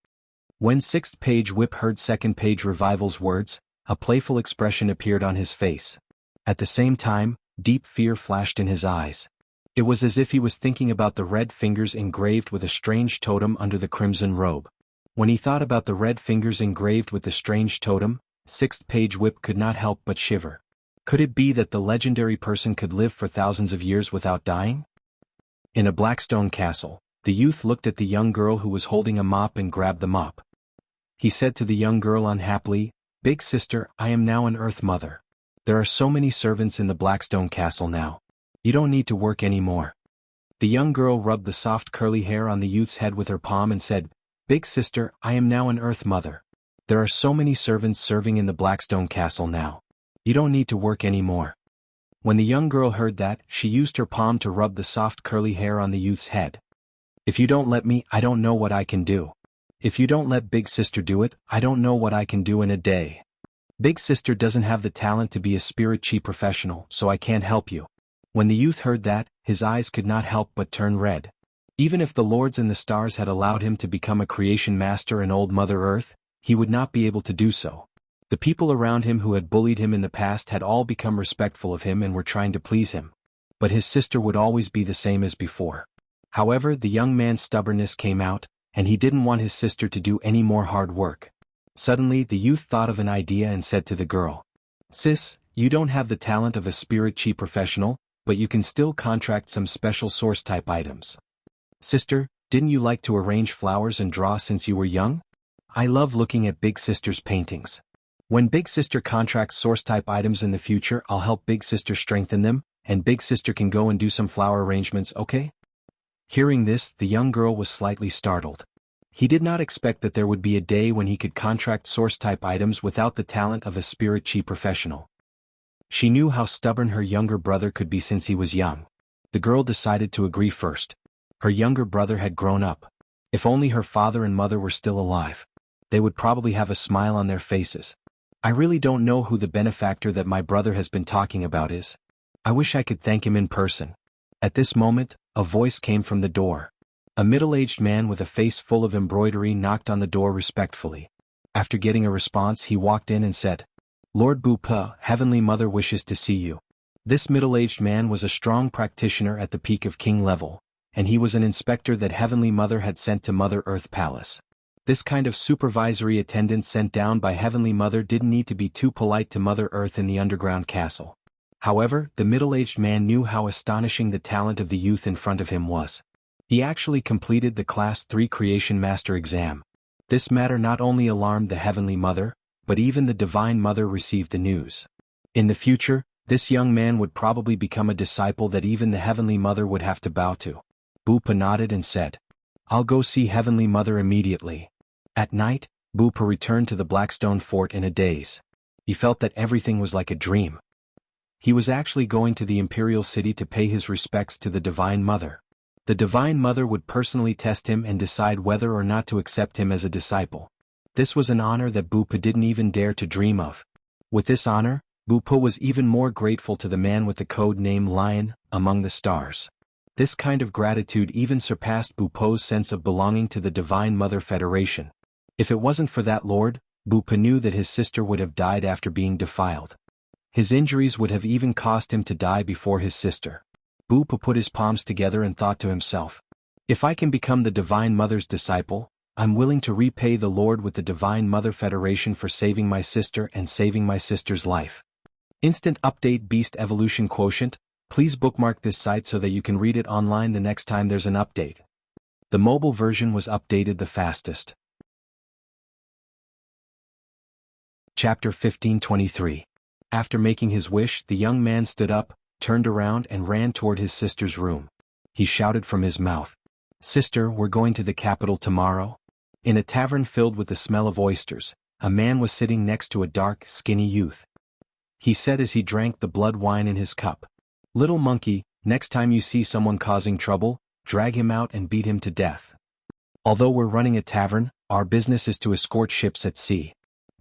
When 6th page whip heard second page revival's words, a playful expression appeared on his face. At the same time, deep fear flashed in his eyes. It was as if he was thinking about the red fingers engraved with a strange totem under the crimson robe. When he thought about the red fingers engraved with the strange totem, 6th page whip could not help but shiver. Could it be that the legendary person could live for thousands of years without dying? In a Blackstone castle, the youth looked at the young girl who was holding a mop and grabbed the mop. He said to the young girl unhappily, "Big sister, I am now an Earth Mother. There are so many servants in the Blackstone castle now. You don't need to work anymore." The young girl rubbed the soft curly hair on the youth's head with her palm and said, "Big sister, I am now an Earth Mother. There are so many servants serving in the Blackstone castle now. You don't need to work anymore." When the young girl heard that, she used her palm to rub the soft curly hair on the youth's head. "If you don't let me, I don't know what I can do. If you don't let Big Sister do it, I don't know what I can do in a day. Big Sister doesn't have the talent to be a spirit chi professional, so I can't help you." When the youth heard that, his eyes could not help but turn red. Even if the lords and the stars had allowed him to become a creation master in old Mother Earth, he would not be able to do so. The people around him who had bullied him in the past had all become respectful of him and were trying to please him. But his sister would always be the same as before. However, the young man's stubbornness came out, and he didn't want his sister to do any more hard work. Suddenly, the youth thought of an idea and said to the girl, "Sis, you don't have the talent of a spirit chi professional, but you can still contract some special source-type items. Sister, didn't you like to arrange flowers and draw since you were young? I love looking at Big Sister's paintings. When Big Sister contracts source-type items in the future, I'll help Big Sister strengthen them, and Big Sister can go and do some flower arrangements, okay?" Hearing this, the young girl was slightly startled. He did not expect that there would be a day when he could contract source-type items without the talent of a spirit chi professional. She knew how stubborn her younger brother could be since he was young. The girl decided to agree first. Her younger brother had grown up. If only her father and mother were still alive. They would probably have a smile on their faces. I really don't know who the benefactor that my brother has been talking about is. I wish I could thank him in person. At this moment, a voice came from the door. A middle-aged man with a face full of embroidery knocked on the door respectfully. After getting a response, he walked in and said, "Lord Bupa, Heavenly Mother wishes to see you." This middle-aged man was a strong practitioner at the peak of king level, and he was an inspector that Heavenly Mother had sent to Mother Earth Palace. This kind of supervisory attendance sent down by Heavenly Mother didn't need to be too polite to Mother Earth in the underground castle. However, the middle-aged man knew how astonishing the talent of the youth in front of him was. He actually completed the Class 3 Creation Master exam. This matter not only alarmed the Heavenly Mother, but even the Divine Mother received the news. In the future, this young man would probably become a disciple that even the Heavenly Mother would have to bow to. Bupa nodded and said, "I'll go see Heavenly Mother immediately." At night, Bupa returned to the Blackstone Fort in a daze. He felt that everything was like a dream. He was actually going to the Imperial City to pay his respects to the Divine Mother. The Divine Mother would personally test him and decide whether or not to accept him as a disciple. This was an honor that Bupa didn't even dare to dream of. With this honor, Bupa was even more grateful to the man with the code name Lion, among the stars. This kind of gratitude even surpassed Bupa's sense of belonging to the Divine Mother Federation. If it wasn't for that lord, Bupa knew that his sister would have died after being defiled. His injuries would have even caused him to die before his sister. Bupa put his palms together and thought to himself, "If I can become the Divine Mother's disciple, I'm willing to repay the Lord with the Divine Mother Federation for saving my sister and saving my sister's life." Instant update Beast Evolution Quotient. Please bookmark this site so that you can read it online the next time there's an update. The mobile version was updated the fastest. Chapter 1523. After making his wish, the young man stood up, turned around and ran toward his sister's room. He shouted from his mouth, "Sister, we're going to the capital tomorrow?" In a tavern filled with the smell of oysters, a man was sitting next to a dark, skinny youth. He said as he drank the blood wine in his cup, "Little monkey, next time you see someone causing trouble, drag him out and beat him to death. Although we're running a tavern, our business is to escort ships at sea.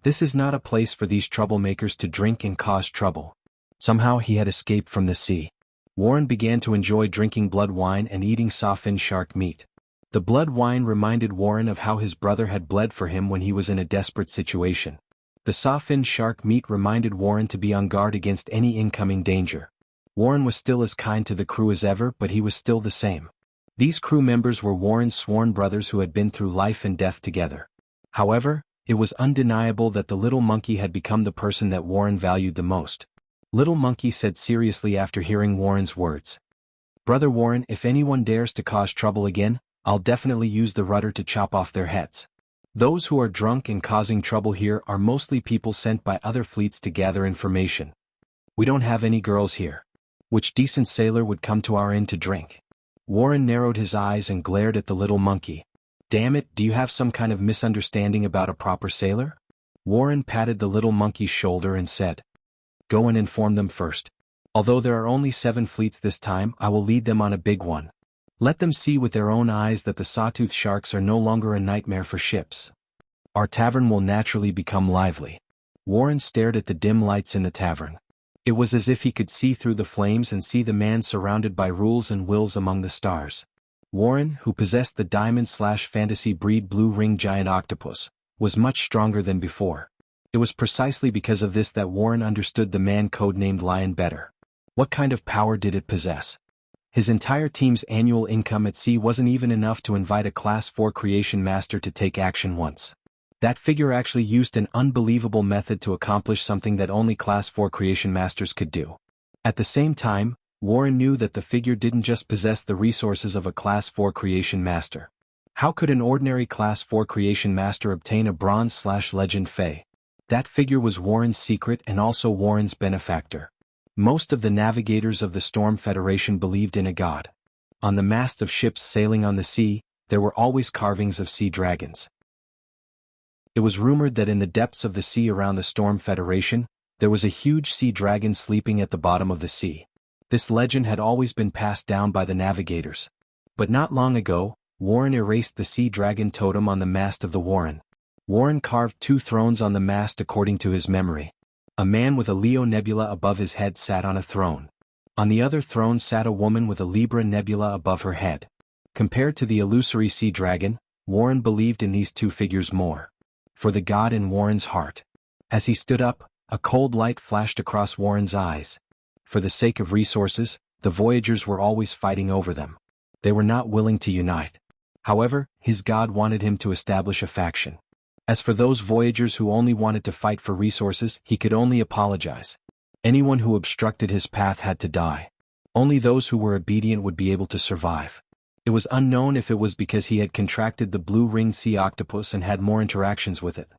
This is not a place for these troublemakers to drink and cause trouble." Somehow he had escaped from the sea. Warren began to enjoy drinking blood wine and eating sawfin shark meat. The blood wine reminded Warren of how his brother had bled for him when he was in a desperate situation. The sawfin shark meat reminded Warren to be on guard against any incoming danger. Warren was still as kind to the crew as ever, but he was still the same. These crew members were Warren's sworn brothers who had been through life and death together. However, it was undeniable that the little monkey had become the person that Warren valued the most. Little Monkey said seriously after hearing Warren's words, "Brother Warren, if anyone dares to cause trouble again, I'll definitely use the rudder to chop off their heads. Those who are drunk and causing trouble here are mostly people sent by other fleets to gather information. We don't have any girls here. Which decent sailor would come to our inn to drink?" Warren narrowed his eyes and glared at the little monkey. "Damn it, do you have some kind of misunderstanding about a proper sailor?" Warren patted the little monkey's shoulder and said, "Go and inform them first. Although there are only 7 fleets this time, I will lead them on a big one. Let them see with their own eyes that the sawtooth sharks are no longer a nightmare for ships. Our tavern will naturally become lively." Warren stared at the dim lights in the tavern. It was as if he could see through the flames and see the man surrounded by rules and wills among the stars. Warren, who possessed the diamond/fantasy breed blue ring giant octopus, was much stronger than before. It was precisely because of this that Warren understood the man codenamed Lion better. What kind of power did it possess? His entire team's annual income at sea wasn't even enough to invite a Class 4 Creation Master to take action once. That figure actually used an unbelievable method to accomplish something that only Class 4 Creation Masters could do. At the same time, Warren knew that the figure didn't just possess the resources of a Class 4 Creation Master. How could an ordinary Class 4 Creation Master obtain a Bronze/Legend Fae? That figure was Warren's secret and also Warren's benefactor. Most of the navigators of the Storm Federation believed in a god. On the masts of ships sailing on the sea, there were always carvings of sea dragons. It was rumored that in the depths of the sea around the Storm Federation, there was a huge sea dragon sleeping at the bottom of the sea. This legend had always been passed down by the navigators. But not long ago, Warren erased the sea dragon totem on the mast of the Warren. Warren carved 2 thrones on the mast according to his memory. A man with a Leo nebula above his head sat on a throne. On the other throne sat a woman with a Libra nebula above her head. Compared to the illusory sea dragon, Warren believed in these 2 figures more. For the god in Warren's heart. As he stood up, a cold light flashed across Warren's eyes. For the sake of resources, the Voyagers were always fighting over them. They were not willing to unite. However, his god wanted him to establish a faction. As for those Voyagers who only wanted to fight for resources, he could only apologize. Anyone who obstructed his path had to die. Only those who were obedient would be able to survive. It was unknown if it was because he had contracted the blue-ringed sea octopus and had more interactions with it.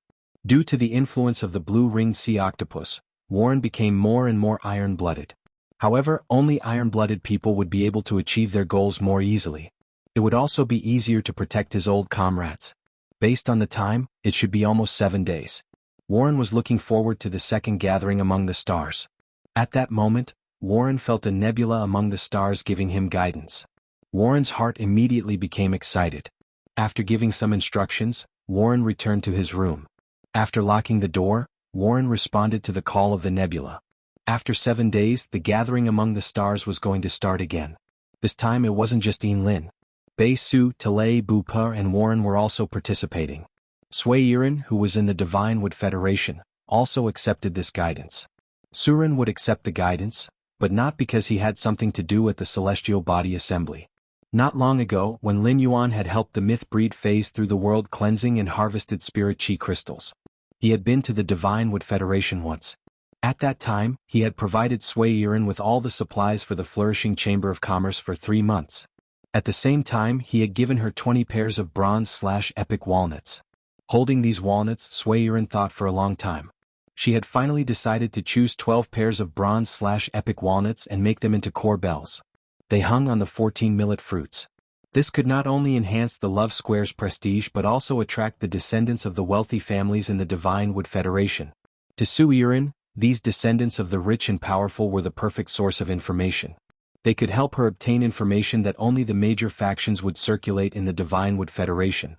Due to the influence of the blue-ringed sea octopus, Warren became more and more iron-blooded. However, only iron-blooded people would be able to achieve their goals more easily. It would also be easier to protect his old comrades. Based on the time, it should be almost 7 days. Warren was looking forward to the second gathering among the stars. At that moment, Warren felt a nebula among the stars giving him guidance. Warren's heart immediately became excited. After giving some instructions, Warren returned to his room. After locking the door, Warren responded to the call of the nebula. After 7 days, the gathering among the stars was going to start again. This time it wasn't just Lin. Bei Su, Talei, Bu-Pa and Warren were also participating. Sui Yiren, who was in the Divine Wood Federation, also accepted this guidance. Surin would accept the guidance, but not because he had something to do at the Celestial Body Assembly. Not long ago, when Lin Yuan had helped the myth breed phase through the world cleansing and harvested spirit chi crystals. He had been to the Divine Wood Federation once. At that time, he had provided Sui Yiren with all the supplies for the Flourishing Chamber of Commerce for 3 months. At the same time, he had given her 20 pairs of bronze/epic walnuts. Holding these walnuts, Sui Yiren thought for a long time. She had finally decided to choose 12 pairs of bronze/epic walnuts and make them into core bells. They hung on the 14 millet fruits. This could not only enhance the Love Square's prestige but also attract the descendants of the wealthy families in the Divine Wood Federation. To Sui Yiren, these descendants of the rich and powerful were the perfect source of information. They could help her obtain information that only the major factions would circulate in the Divine Wood Federation.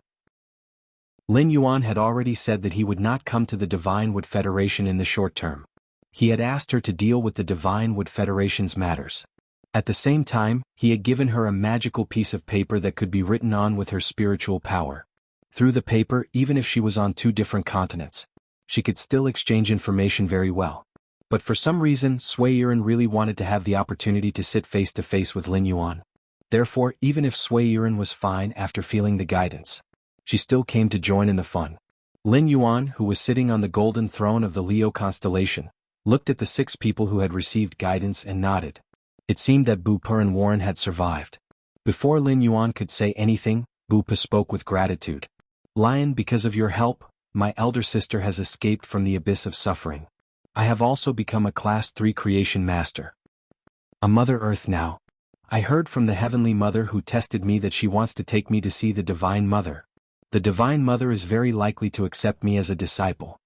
Lin Yuan had already said that he would not come to the Divine Wood Federation in the short term. He had asked her to deal with the Divine Wood Federation's matters. At the same time, he had given her a magical piece of paper that could be written on with her spiritual power. Through the paper, even if she was on 2 different continents, she could still exchange information very well. But for some reason, Sui Yiren really wanted to have the opportunity to sit face to face with Lin Yuan. Therefore, even if Sui Yiren was fine after feeling the guidance, she still came to join in the fun. Lin Yuan, who was sitting on the golden throne of the Leo constellation, looked at the 6 people who had received guidance and nodded. It seemed that Bu-Pa and Warren had survived. Before Lin Yuan could say anything, Bu-Pa spoke with gratitude. Lion, because of your help, my elder sister has escaped from the abyss of suffering. I have also become a Class 3 Creation Master. A Mother Earth now. I heard from the Heavenly Mother who tested me that she wants to take me to see the Divine Mother. The Divine Mother is very likely to accept me as a disciple.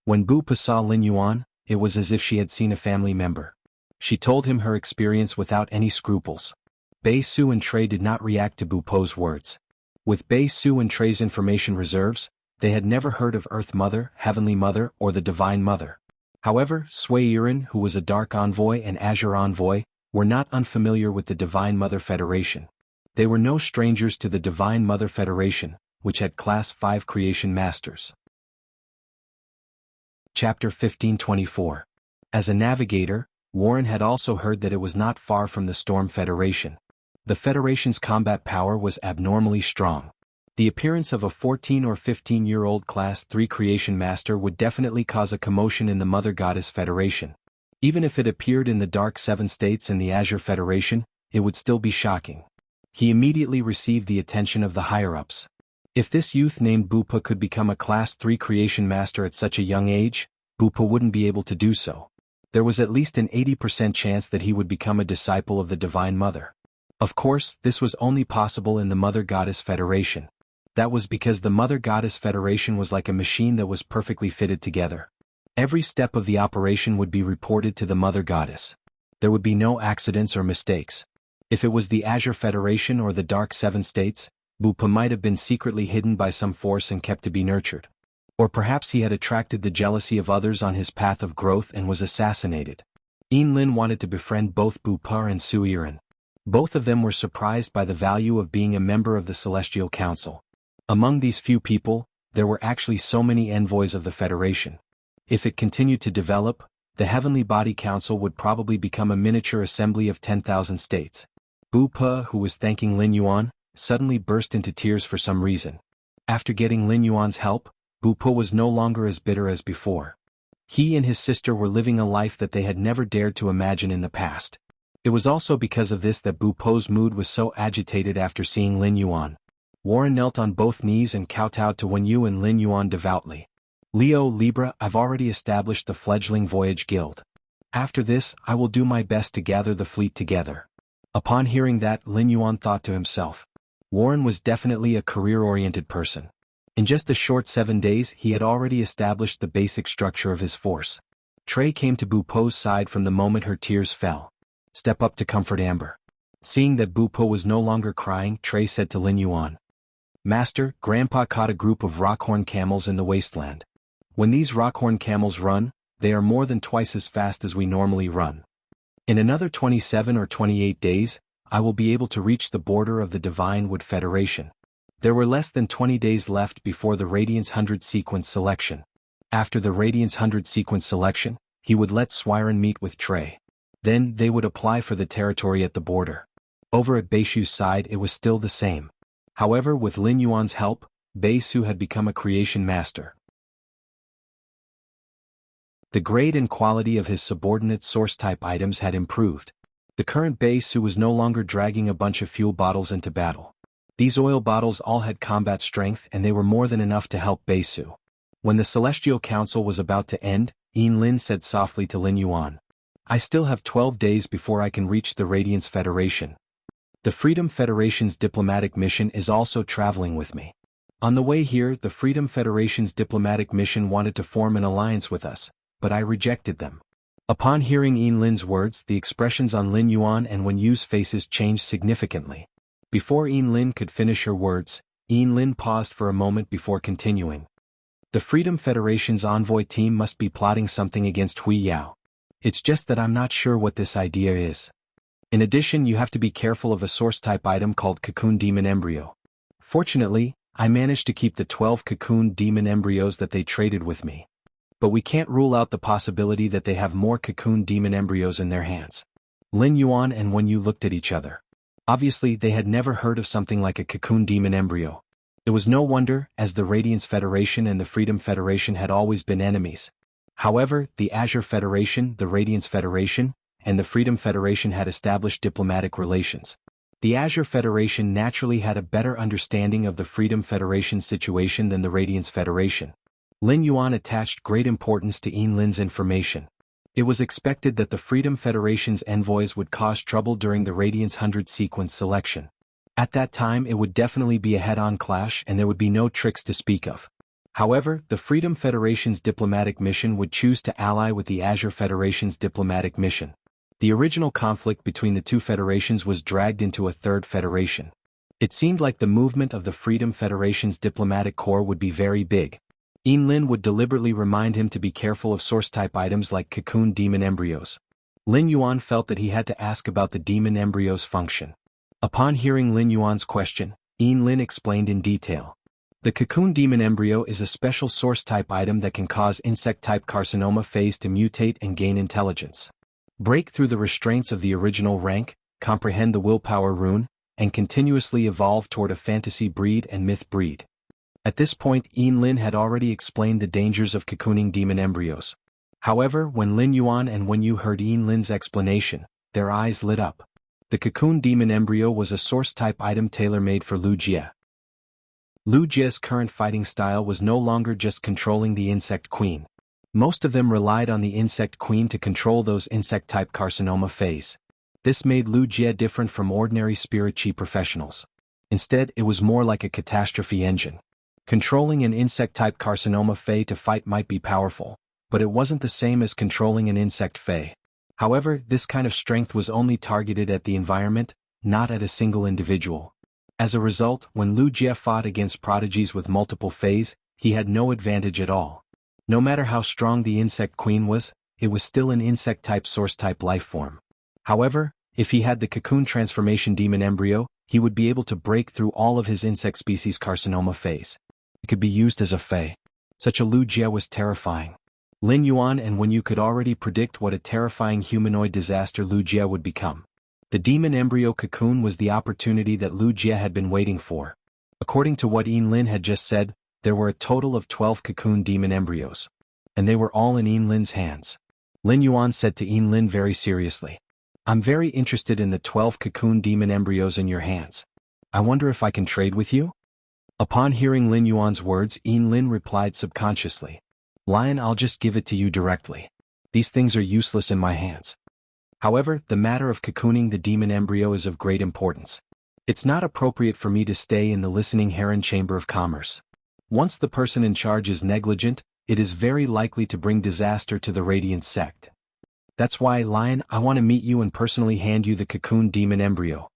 When Bu-Pa saw Lin Yuan, it was as if she had seen a family member. She told him her experience without any scruples. Bei Su and Trey did not react to Bu-Pa's words. With Bei Su and Trey's information reserves, they had never heard of Earth Mother, Heavenly Mother, or the Divine Mother. However, Sui Yiren, who was a Dark Envoy and Azure Envoy, were not unfamiliar with the Divine Mother Federation. They were no strangers to the Divine Mother Federation, which had Class 5 Creation Masters. Chapter 1524. As a navigator, Warren had also heard that it was not far from the Storm Federation. The Federation's combat power was abnormally strong. The appearance of a 14 or 15-year-old Class 3 Creation Master would definitely cause a commotion in the Mother Goddess Federation. Even if it appeared in the Dark 7 States and the Azure Federation, it would still be shocking. He immediately received the attention of the higher-ups. If this youth named Bu-Pa could become a Class 3 Creation Master at such a young age, Bu-Pa wouldn't be able to do so. There was at least an 80% chance that he would become a disciple of the Divine Mother. Of course, this was only possible in the Mother Goddess Federation. That was because the Mother Goddess Federation was like a machine that was perfectly fitted together. Every step of the operation would be reported to the Mother Goddess. There would be no accidents or mistakes. If it was the Azure Federation or the Dark Seven States, Bupa might have been secretly hidden by some force and kept to be nurtured. Or perhaps he had attracted the jealousy of others on his path of growth and was assassinated. Lin wanted to befriend both Bupa and Suiren. Both of them were surprised by the value of being a member of the Celestial Council. Among these few people, there were actually so many envoys of the Federation. If it continued to develop, the Heavenly Body Council would probably become a miniature assembly of 10,000 states. Bupa, who was thanking Lin Yuan, suddenly burst into tears for some reason. After getting Lin Yuan's help, Bupa was no longer as bitter as before. He and his sister were living a life that they had never dared to imagine in the past. It was also because of this that Bupa's mood was so agitated after seeing Lin Yuan. Warren knelt on both knees and kowtowed to Wenyu and Lin Yuan devoutly. Leo Libra, I've already established the fledgling Voyage Guild. After this, I will do my best to gather the fleet together. Upon hearing that, Lin Yuan thought to himself. Warren was definitely a career-oriented person. In just a short 7 days he had already established the basic structure of his force. Trey came to Bupo's side from the moment her tears fell. Step up to comfort Amber. Seeing that Bupo was no longer crying, Trey said to Lin Yuan. Master, Grandpa caught a group of rockhorn camels in the wasteland. When these rockhorn camels run, they are more than twice as fast as we normally run. In another 27 or 28 days, I will be able to reach the border of the Divine Wood Federation. There were less than 20 days left before the Radiance 100 sequence selection. After the Radiance 100 sequence selection, he would let Swiren meet with Trey. Then they would apply for the territory at the border. Over at Beishu's side it was still the same. However, with Lin Yuan's help, Beishu had become a creation master. The grade and quality of his subordinate source-type items had improved. The current Beishu was no longer dragging a bunch of fuel bottles into battle. These oil bottles all had combat strength and they were more than enough to help Beishu. When the Celestial Council was about to end, Lin said softly to Lin Yuan. I still have 12 days before I can reach the Radiance Federation. The Freedom Federation's diplomatic mission is also traveling with me. On the way here, the Freedom Federation's diplomatic mission wanted to form an alliance with us, but I rejected them. Upon hearing Lin's words, the expressions on Lin Yuan and Wenyu's faces changed significantly. Before Lin could finish her words, Lin paused for a moment before continuing. The Freedom Federation's envoy team must be plotting something against Hui Yao. It's just that I'm not sure what this idea is. In addition, you have to be careful of a source-type item called Cocoon Demon Embryo. Fortunately, I managed to keep the 12 Cocoon Demon Embryos that they traded with me. But we can't rule out the possibility that they have more Cocoon Demon Embryos in their hands. Lin Yuan and Wenyu looked at each other. Obviously, they had never heard of something like a Cocoon Demon Embryo. It was no wonder, as the Radiance Federation and the Freedom Federation had always been enemies. However, the Azure Federation, the Radiance Federation, and the Freedom Federation had established diplomatic relations. The Azure Federation naturally had a better understanding of the Freedom Federation's situation than the Radiance Federation. Lin Yuan attached great importance to Lin's information. It was expected that the Freedom Federation's envoys would cause trouble during the Radiance 100 sequence selection. At that time it would definitely be a head-on clash and there would be no tricks to speak of. However, the Freedom Federation's diplomatic mission would choose to ally with the Azure Federation's diplomatic mission. The original conflict between the two federations was dragged into a third federation. It seemed like the movement of the Freedom Federation's diplomatic corps would be very big. Lin would deliberately remind him to be careful of source-type items like Cocoon Demon Embryos. Lin Yuan felt that he had to ask about the Demon Embryo's function. Upon hearing Lin Yuan's question, Lin explained in detail. The Cocoon Demon Embryo is a special source-type item that can cause insect-type carcinoma phase to mutate and gain intelligence. Break through the restraints of the original rank, comprehend the willpower rune, and continuously evolve toward a fantasy breed and myth breed. At this point, Lin had already explained the dangers of cocooning demon embryos. However, when Lin Yuan and Wenyu heard Lin's explanation, their eyes lit up. The Cocoon Demon Embryo was a source-type item tailor-made for Lu Jie. Lu Jie's current fighting style was no longer just controlling the Insect Queen. Most of them relied on the Insect Queen to control those insect-type carcinoma phase. This made Lu Jie different from ordinary spirit chi professionals. Instead, it was more like a catastrophe engine. Controlling an insect-type carcinoma Fey to fight might be powerful, but it wasn't the same as controlling an insect Fey. However, this kind of strength was only targeted at the environment, not at a single individual. As a result, when Lu Jie fought against prodigies with multiple Feys, he had no advantage at all. No matter how strong the insect queen was, it was still an insect-type source-type life form. However, if he had the cocoon transformation demon embryo, he would be able to break through all of his insect species carcinoma Feys. It could be used as a Fey. Such a Lu Jie was terrifying. Lin Yuan, and when you could already predict what a terrifying humanoid disaster Lu Jie would become. The demon embryo cocoon was the opportunity that Lu Jie had been waiting for. According to what Yin Lin had just said, there were a total of 12 cocoon demon embryos. And they were all in Yin Lin's hands. Lin Yuan said to Yin Lin very seriously, "I'm very interested in the 12 cocoon demon embryos in your hands. I wonder if I can trade with you?" Upon hearing Lin Yuan's words, Yin Lin replied subconsciously, "Lion, I'll just give it to you directly. These things are useless in my hands." However, the matter of cocooning the demon embryo is of great importance. It's not appropriate for me to stay in the listening heron chamber of commerce. Once the person in charge is negligent, it is very likely to bring disaster to the Radiant sect. That's why, Lion, I want to meet you and personally hand you the cocoon demon embryo.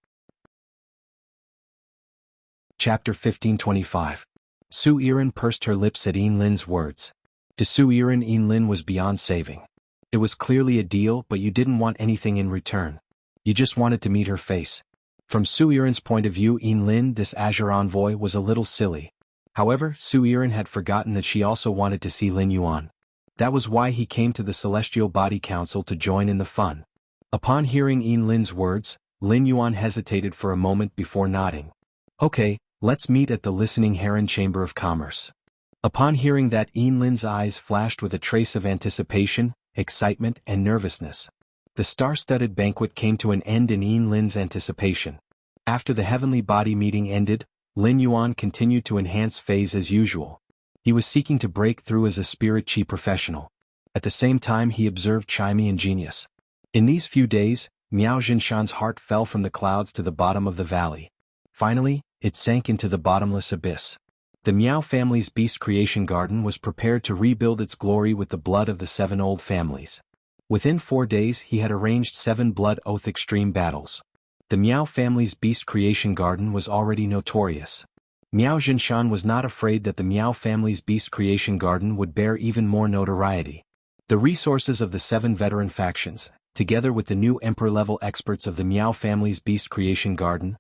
Chapter 1525. Su Yiren pursed her lips at Yin Lin's words. To Su Yiren, Yin Lin was beyond saving. It was clearly a deal, but you didn't want anything in return. You just wanted to meet her face. From Su Yiren's point of view, Yin Lin, this Azure envoy, was a little silly. However, Su Yiren had forgotten that she also wanted to see Lin Yuan. That was why he came to the Celestial Body Council to join in the fun. Upon hearing Yin Lin's words, Lin Yuan hesitated for a moment before nodding. "Okay, let's meet at the Listening Heron Chamber of Commerce." Upon hearing that, Yin Lin's eyes flashed with a trace of anticipation, excitement, and nervousness. The star-studded banquet came to an end in Yin Lin's anticipation. After the heavenly body meeting ended, Lin Yuan continued to enhance phase as usual. He was seeking to break through as a spirit chi professional. At the same time, he observed Chimey and Genius. In these few days, Miao Jinshan's heart fell from the clouds to the bottom of the valley. Finally, it sank into the bottomless abyss. The Miao family's beast creation garden was prepared to rebuild its glory with the blood of the 7 old families. Within 4 days, he had arranged 7 blood oath extreme battles. The Miao family's beast creation garden was already notorious. Miao Jinshan was not afraid that the Miao family's beast creation garden would bear even more notoriety. The resources of the 7 veteran factions, together with the new emperor-level experts of the Miao family's beast creation garden,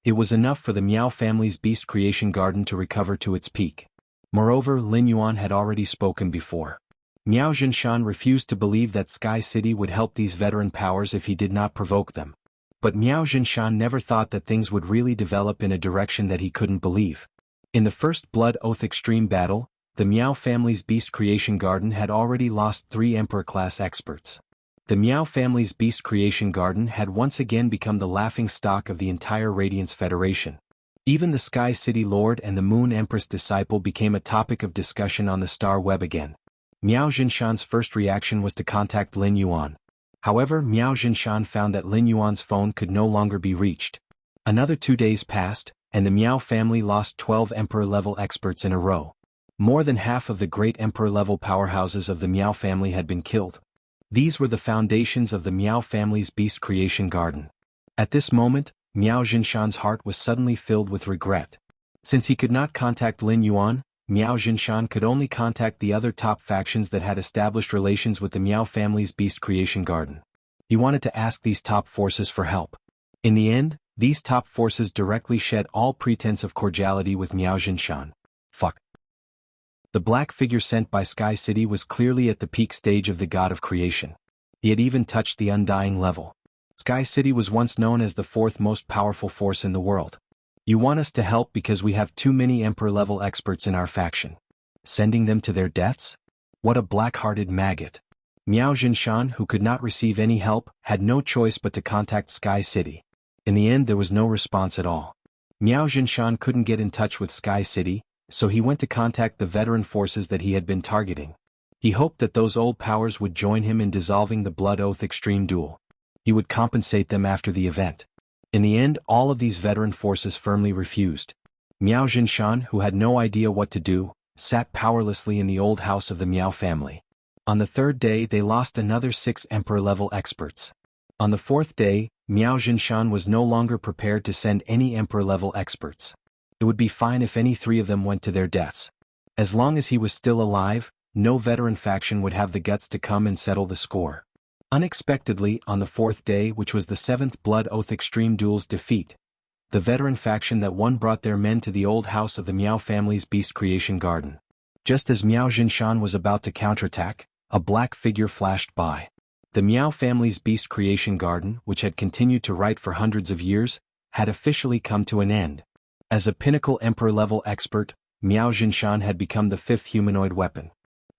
it was enough for the Miao family's beast creation garden to recover to its peak. Moreover, Lin Yuan had already spoken before. Miao Jinshan refused to believe that Sky City would help these veteran powers if he did not provoke them. But Miao Jinshan never thought that things would really develop in a direction that he couldn't believe. In the first Blood Oath Extreme battle, the Miao family's beast creation garden had already lost 3 Emperor-class experts. The Miao family's beast creation garden had once again become the laughing stock of the entire Radiance Federation. Even the Sky City Lord and the Moon Empress disciple became a topic of discussion on the Star Web again. Miao Jinshan's first reaction was to contact Lin Yuan. However, Miao Jinshan found that Lin Yuan's phone could no longer be reached. Another 2 days passed, and the Miao family lost 12 Emperor-level experts in a row. More than half of the great Emperor-level powerhouses of the Miao family had been killed. These were the foundations of the Miao family's beast creation garden. At this moment, Miao Jinshan's heart was suddenly filled with regret. Since he could not contact Lin Yuan, Miao Jinshan could only contact the other top factions that had established relations with the Miao family's beast creation garden. He wanted to ask these top forces for help. In the end, these top forces directly shed all pretense of cordiality with Miao Jinshan. Fuck. The black figure sent by Sky City was clearly at the peak stage of the god of creation. He had even touched the undying level. Sky City was once known as the 4th most powerful force in the world. You want us to help because we have too many Emperor-level experts in our faction. Sending them to their deaths? What a black-hearted maggot. Miao Jinshan, who could not receive any help, had no choice but to contact Sky City. In the end, there was no response at all. Miao Jinshan couldn't get in touch with Sky City, so he went to contact the veteran forces that he had been targeting. He hoped that those old powers would join him in dissolving the Blood Oath Extreme duel. He would compensate them after the event. In the end, all of these veteran forces firmly refused. Miao Jinshan, who had no idea what to do, sat powerlessly in the old house of the Miao family. On the third day they lost another 6 emperor-level experts. On the fourth day, Miao Jinshan was no longer prepared to send any emperor-level experts. It would be fine if any 3 of them went to their deaths. As long as he was still alive, no veteran faction would have the guts to come and settle the score. Unexpectedly, on the 4th day, which was the 7th Blood Oath Extreme Duel's defeat, the veteran faction that won brought their men to the old house of the Miao family's Beast Creation Garden. Just as Miao Jinshan was about to counterattack, a black figure flashed by. The Miao family's Beast Creation Garden, which had continued to write for hundreds of years, had officially come to an end. As a pinnacle emperor-level expert, Miao Jinshan had become the 5th humanoid weapon.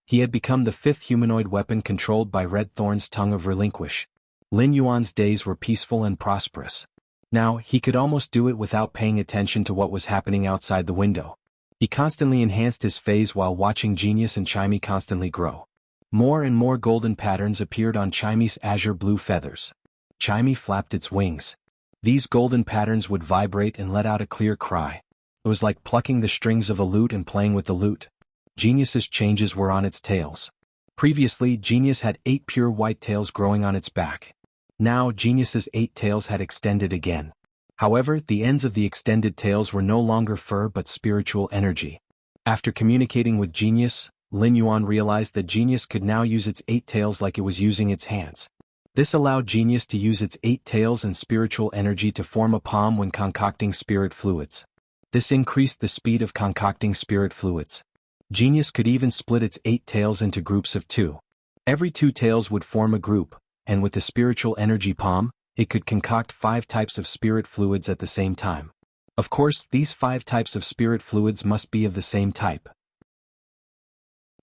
He had become the 5th humanoid weapon controlled by Red Thorn's Tongue of Relinquish. Lin Yuan's days were peaceful and prosperous. Now, he could almost do it without paying attention to what was happening outside the window. He constantly enhanced his phase while watching Genius and Chimey constantly grow. More and more golden patterns appeared on Chimey's azure blue feathers. Chimey flapped its wings. These golden patterns would vibrate and let out a clear cry. It was like plucking the strings of a lute and playing with the lute. Genius's changes were on its tails. Previously, Genius had 8 pure white tails growing on its back. Now, Genius's 8 tails had extended again. However, the ends of the extended tails were no longer fur but spiritual energy. After communicating with Genius, Lin Yuan realized that Genius could now use its 8 tails like it was using its hands. This allowed Genius to use its 8 tails and spiritual energy to form a palm when concocting spirit fluids. This increased the speed of concocting spirit fluids. Genius could even split its 8 tails into groups of 2. Every 2 tails would form a group, and with the spiritual energy palm, it could concoct 5 types of spirit fluids at the same time. Of course, these 5 types of spirit fluids must be of the same type.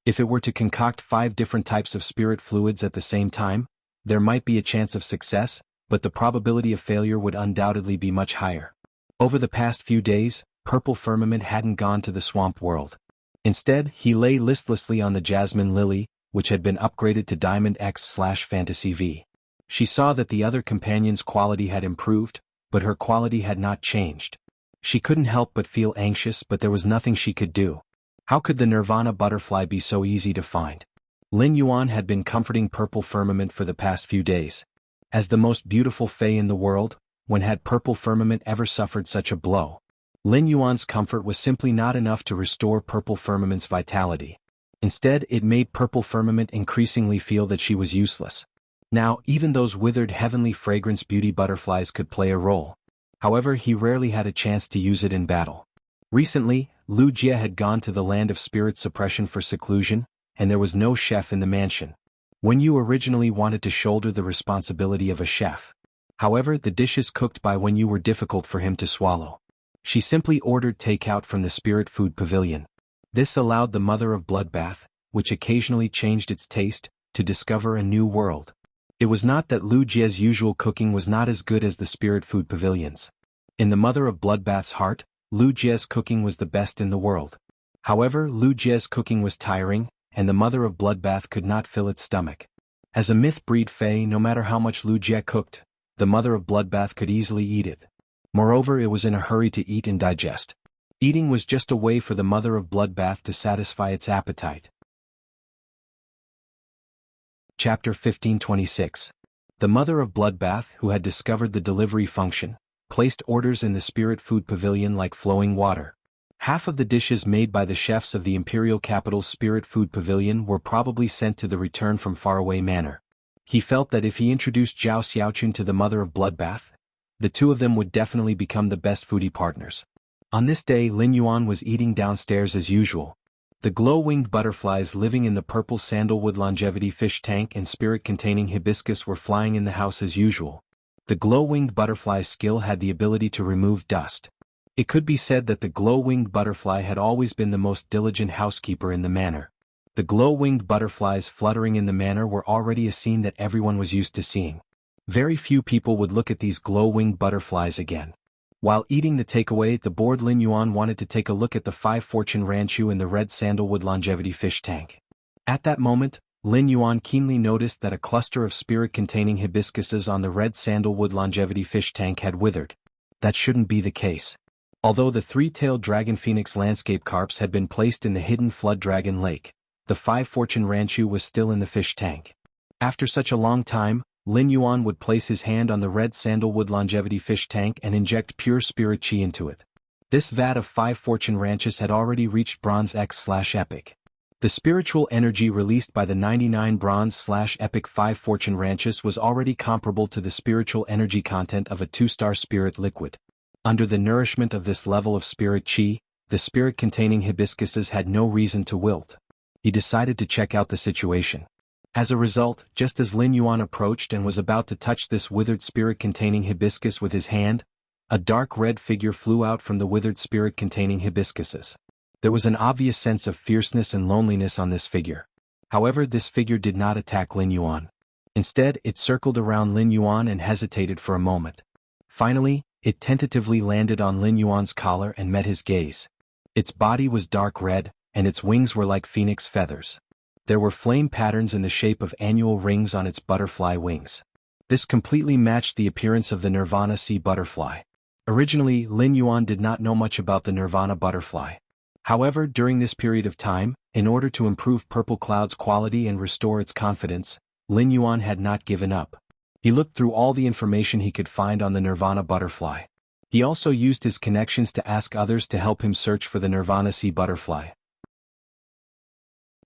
If it were to concoct 5 different types of spirit fluids at the same time, there might be a chance of success, but the probability of failure would undoubtedly be much higher. Over the past few days, Purple Firmament hadn't gone to the swamp world. Instead, he lay listlessly on the Jasmine Lily, which had been upgraded to Diamond X/Fantasy V. She saw that the other companion's quality had improved, but her quality had not changed. She couldn't help but feel anxious, but there was nothing she could do. How could the Nirvana butterfly be so easy to find? Lin Yuan had been comforting Purple Firmament for the past few days. As the most beautiful Fae in the world, when had Purple Firmament ever suffered such a blow? Lin Yuan's comfort was simply not enough to restore Purple Firmament's vitality. Instead, it made Purple Firmament increasingly feel that she was useless. Now, even those withered heavenly fragrance beauty butterflies could play a role. However, he rarely had a chance to use it in battle. Recently, Lu Jie had gone to the land of spirit suppression for seclusion, and there was no chef in the mansion. When you originally wanted to shoulder the responsibility of a chef. However, the dishes cooked by When You were difficult for him to swallow. She simply ordered takeout from the Spirit Food Pavilion. This allowed the Mother of Bloodbath, which occasionally changed its taste, to discover a new world. It was not that Lu Jie's usual cooking was not as good as the Spirit Food Pavilion's. In the Mother of Bloodbath's heart, Lu Jie's cooking was the best in the world. However, Lu Jie's cooking was tiring, and the Mother of Bloodbath could not fill its stomach. As a myth-breed Fae, no matter how much Lu Jie cooked, the Mother of Bloodbath could easily eat it. Moreover, it was in a hurry to eat and digest. Eating was just a way for the Mother of Bloodbath to satisfy its appetite. Chapter 1526. The Mother of Bloodbath, who had discovered the delivery function, placed orders in the Spirit Food Pavilion like flowing water. Half of the dishes made by the chefs of the Imperial Capital's Spirit Food Pavilion were probably sent to the Return from Faraway Manor. He felt that if he introduced Zhao Xiaochun to the Mother of Bloodbath, the 2 of them would definitely become the best foodie partners. On this day, Lin Yuan was eating downstairs as usual. The glow-winged butterflies living in the purple sandalwood longevity fish tank and spirit-containing hibiscus were flying in the house as usual. The glow-winged butterfly's skill had the ability to remove dust. It could be said that the glow-winged butterfly had always been the most diligent housekeeper in the manor. The glow-winged butterflies fluttering in the manor were already a scene that everyone was used to seeing. Very few people would look at these glow-winged butterflies again. While eating the takeaway, the bored Lin Yuan wanted to take a look at the 5 Fortune Ranchu and the red sandalwood longevity fish tank. At that moment, Lin Yuan keenly noticed that a cluster of spirit-containing hibiscuses on the red sandalwood longevity fish tank had withered. That shouldn't be the case. Although the three-tailed dragon phoenix landscape carps had been placed in the hidden flood dragon lake, the 5-fortune ranchu was still in the fish tank. After such a long time, Lin Yuan would place his hand on the red sandalwood longevity fish tank and inject pure spirit chi into it. This vat of 5-fortune ranches had already reached bronze X/epic. The spiritual energy released by the 99 bronze/epic 5-fortune ranches was already comparable to the spiritual energy content of a 2-star spirit liquid. Under the nourishment of this level of spirit chi, the spirit-containing hibiscuses had no reason to wilt. He decided to check out the situation. As a result, just as Lin Yuan approached and was about to touch this withered spirit-containing hibiscus with his hand, a dark red figure flew out from the withered spirit-containing hibiscuses. There was an obvious sense of fierceness and loneliness on this figure. However, this figure did not attack Lin Yuan. Instead, it circled around Lin Yuan and hesitated for a moment. Finally, it tentatively landed on Lin Yuan's collar and met his gaze. Its body was dark red, and its wings were like phoenix feathers. There were flame patterns in the shape of annual rings on its butterfly wings. This completely matched the appearance of the Nirvana sea butterfly. Originally, Lin Yuan did not know much about the Nirvana butterfly. However, during this period of time, in order to improve Purple Cloud's quality and restore its confidence, Lin Yuan had not given up. He looked through all the information he could find on the Nirvana butterfly. He also used his connections to ask others to help him search for the Nirvana sea butterfly.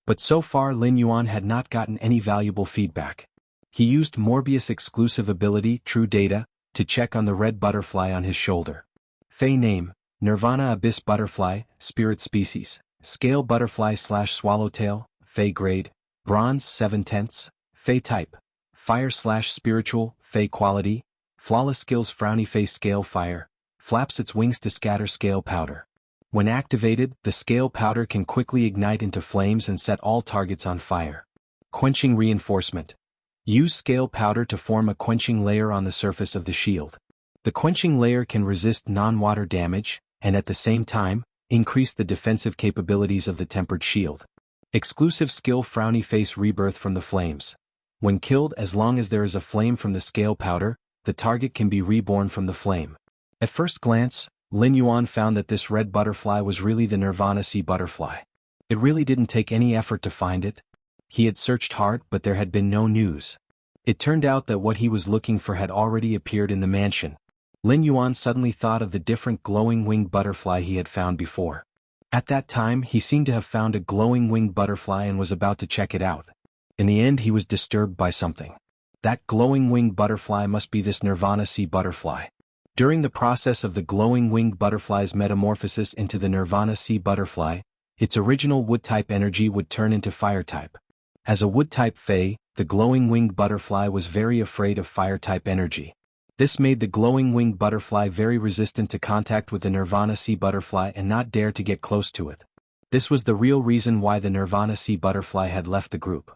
But so far Lin Yuan had not gotten any valuable feedback. He used Morbius' exclusive ability, True Data, to check on the red butterfly on his shoulder. Fey name, Nirvana Abyss Butterfly, Spirit Species, Scale Butterfly/Swallowtail, Fey Grade, Bronze 7/10, Fey Type, Fire/Spiritual, Fey Quality, Flawless Skills Frowny Face Scale Fire, flaps its wings to scatter scale powder. When activated, the scale powder can quickly ignite into flames and set all targets on fire. Quenching Reinforcement. Use scale powder to form a quenching layer on the surface of the shield. The quenching layer can resist non-water damage, and at the same time, increase the defensive capabilities of the tempered shield. Exclusive skill Frowny Face Rebirth from the Flames. When killed, as long as there is a flame from the scale powder, the target can be reborn from the flame. At first glance, Lin Yuan found that this red butterfly was really the Nirvana sea butterfly. It really didn't take any effort to find it. He had searched hard, but there had been no news. It turned out that what he was looking for had already appeared in the mansion. Lin Yuan suddenly thought of the different glowing-winged butterfly he had found before. At that time, he seemed to have found a glowing-winged butterfly and was about to check it out. In the end, he was disturbed by something. That glowing-winged butterfly must be this Nirvana sea butterfly. During the process of the glowing-winged butterfly's metamorphosis into the Nirvana sea butterfly, its original wood-type energy would turn into fire-type. As a wood-type Fey, the glowing-winged butterfly was very afraid of fire-type energy. This made the glowing-winged butterfly very resistant to contact with the Nirvana sea butterfly and not dare to get close to it. This was the real reason why the Nirvana sea butterfly had left the group.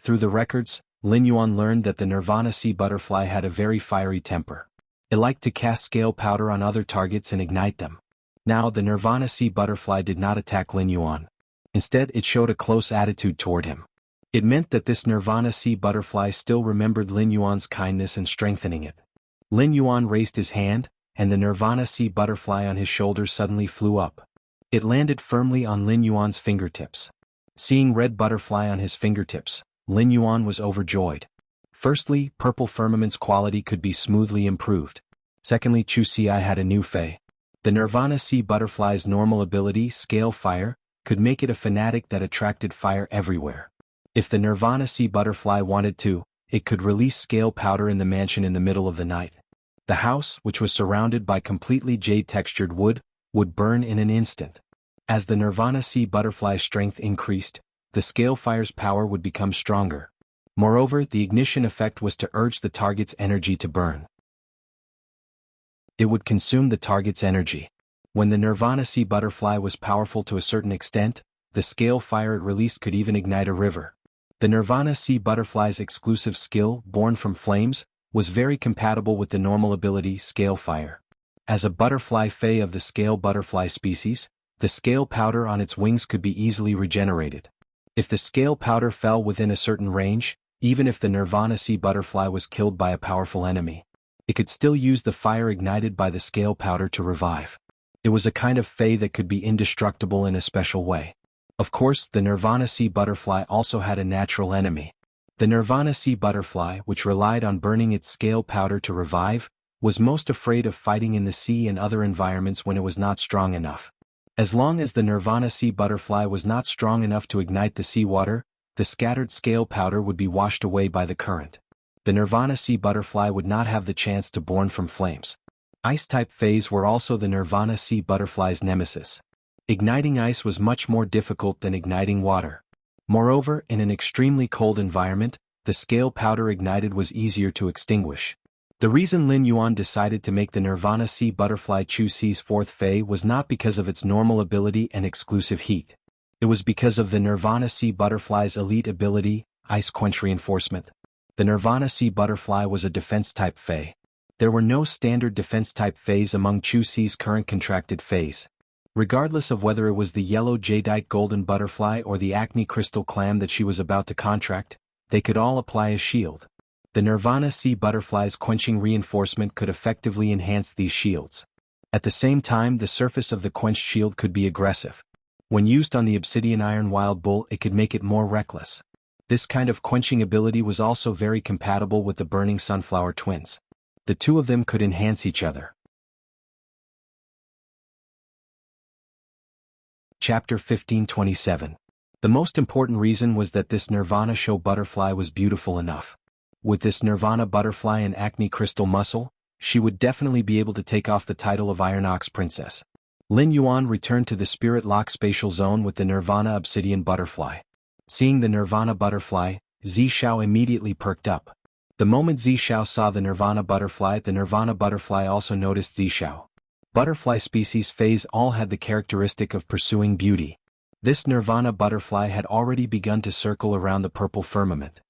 Through the records, Lin Yuan learned that the Nirvana sea butterfly had a very fiery temper. It liked to cast scale powder on other targets and ignite them. Now, the Nirvana sea butterfly did not attack Lin Yuan. Instead, it showed a close attitude toward him. It meant that this Nirvana sea butterfly still remembered Lin Yuan's kindness and strengthening it. Lin Yuan raised his hand, and the Nirvana sea butterfly on his shoulder suddenly flew up. It landed firmly on Lin Yuan's fingertips. Seeing red butterfly on his fingertips, Lin Yuan was overjoyed. Firstly, Purple Firmament's quality could be smoothly improved. Secondly, Chu Ci had a new Fey. The Nirvana sea butterfly's normal ability, Scale Fire, could make it a fanatic that attracted fire everywhere. If the Nirvana sea butterfly wanted to, it could release scale powder in the mansion in the middle of the night. The house, which was surrounded by completely jade-textured wood, would burn in an instant. As the Nirvana sea butterfly's strength increased, the scale fire's power would become stronger. Moreover, the ignition effect was to urge the target's energy to burn. It would consume the target's energy. When the Nirvana sea butterfly was powerful to a certain extent, the scale fire it released could even ignite a river. The Nirvana sea butterfly's exclusive skill, Born from Flames, was very compatible with the normal ability, Scale Fire. As a butterfly Fey of the scale butterfly species, the scale powder on its wings could be easily regenerated. If the scale powder fell within a certain range, even if the Nirvana sea butterfly was killed by a powerful enemy, it could still use the fire ignited by the scale powder to revive. It was a kind of fae that could be indestructible in a special way. Of course, the Nirvana sea butterfly also had a natural enemy. The Nirvana sea butterfly, which relied on burning its scale powder to revive, was most afraid of fighting in the sea and other environments when it was not strong enough. As long as the Nirvana sea butterfly was not strong enough to ignite the seawater, the scattered scale powder would be washed away by the current. The Nirvana sea butterfly would not have the chance to burn from flames. Ice-type faes were also the Nirvana sea butterfly's nemesis. Igniting ice was much more difficult than igniting water. Moreover, in an extremely cold environment, the scale powder ignited was easier to extinguish. The reason Lin Yuan decided to make the Nirvana sea butterfly Chu Si's fourth fae was not because of its normal ability and exclusive heat. It was because of the Nirvana sea butterfly's elite ability, ice quench reinforcement. The Nirvana sea butterfly was a defense-type fae. There were no standard defense-type faes among Chu Si's current contracted faes. Regardless of whether it was the yellow jadeite golden butterfly or the acne crystal clam that she was about to contract, they could all apply a shield. The Nirvana sea butterfly's quenching reinforcement could effectively enhance these shields. At the same time, the surface of the quenched shield could be aggressive. When used on the obsidian iron wild bull, it could make it more reckless. This kind of quenching ability was also very compatible with the burning sunflower twins. The two of them could enhance each other. Chapter 1527. The most important reason was that this Nirvana show butterfly was beautiful enough. With this Nirvana butterfly and acne crystal muscle, she would definitely be able to take off the title of Iron Ox Princess. Lin Yuan returned to the Spirit Lock spatial zone with the Nirvana obsidian butterfly. Seeing the Nirvana butterfly, Zishao immediately perked up. The moment Zishao saw the Nirvana butterfly also noticed Zishao. Butterfly species faes all had the characteristic of pursuing beauty. This Nirvana butterfly had already begun to circle around the purple firmament.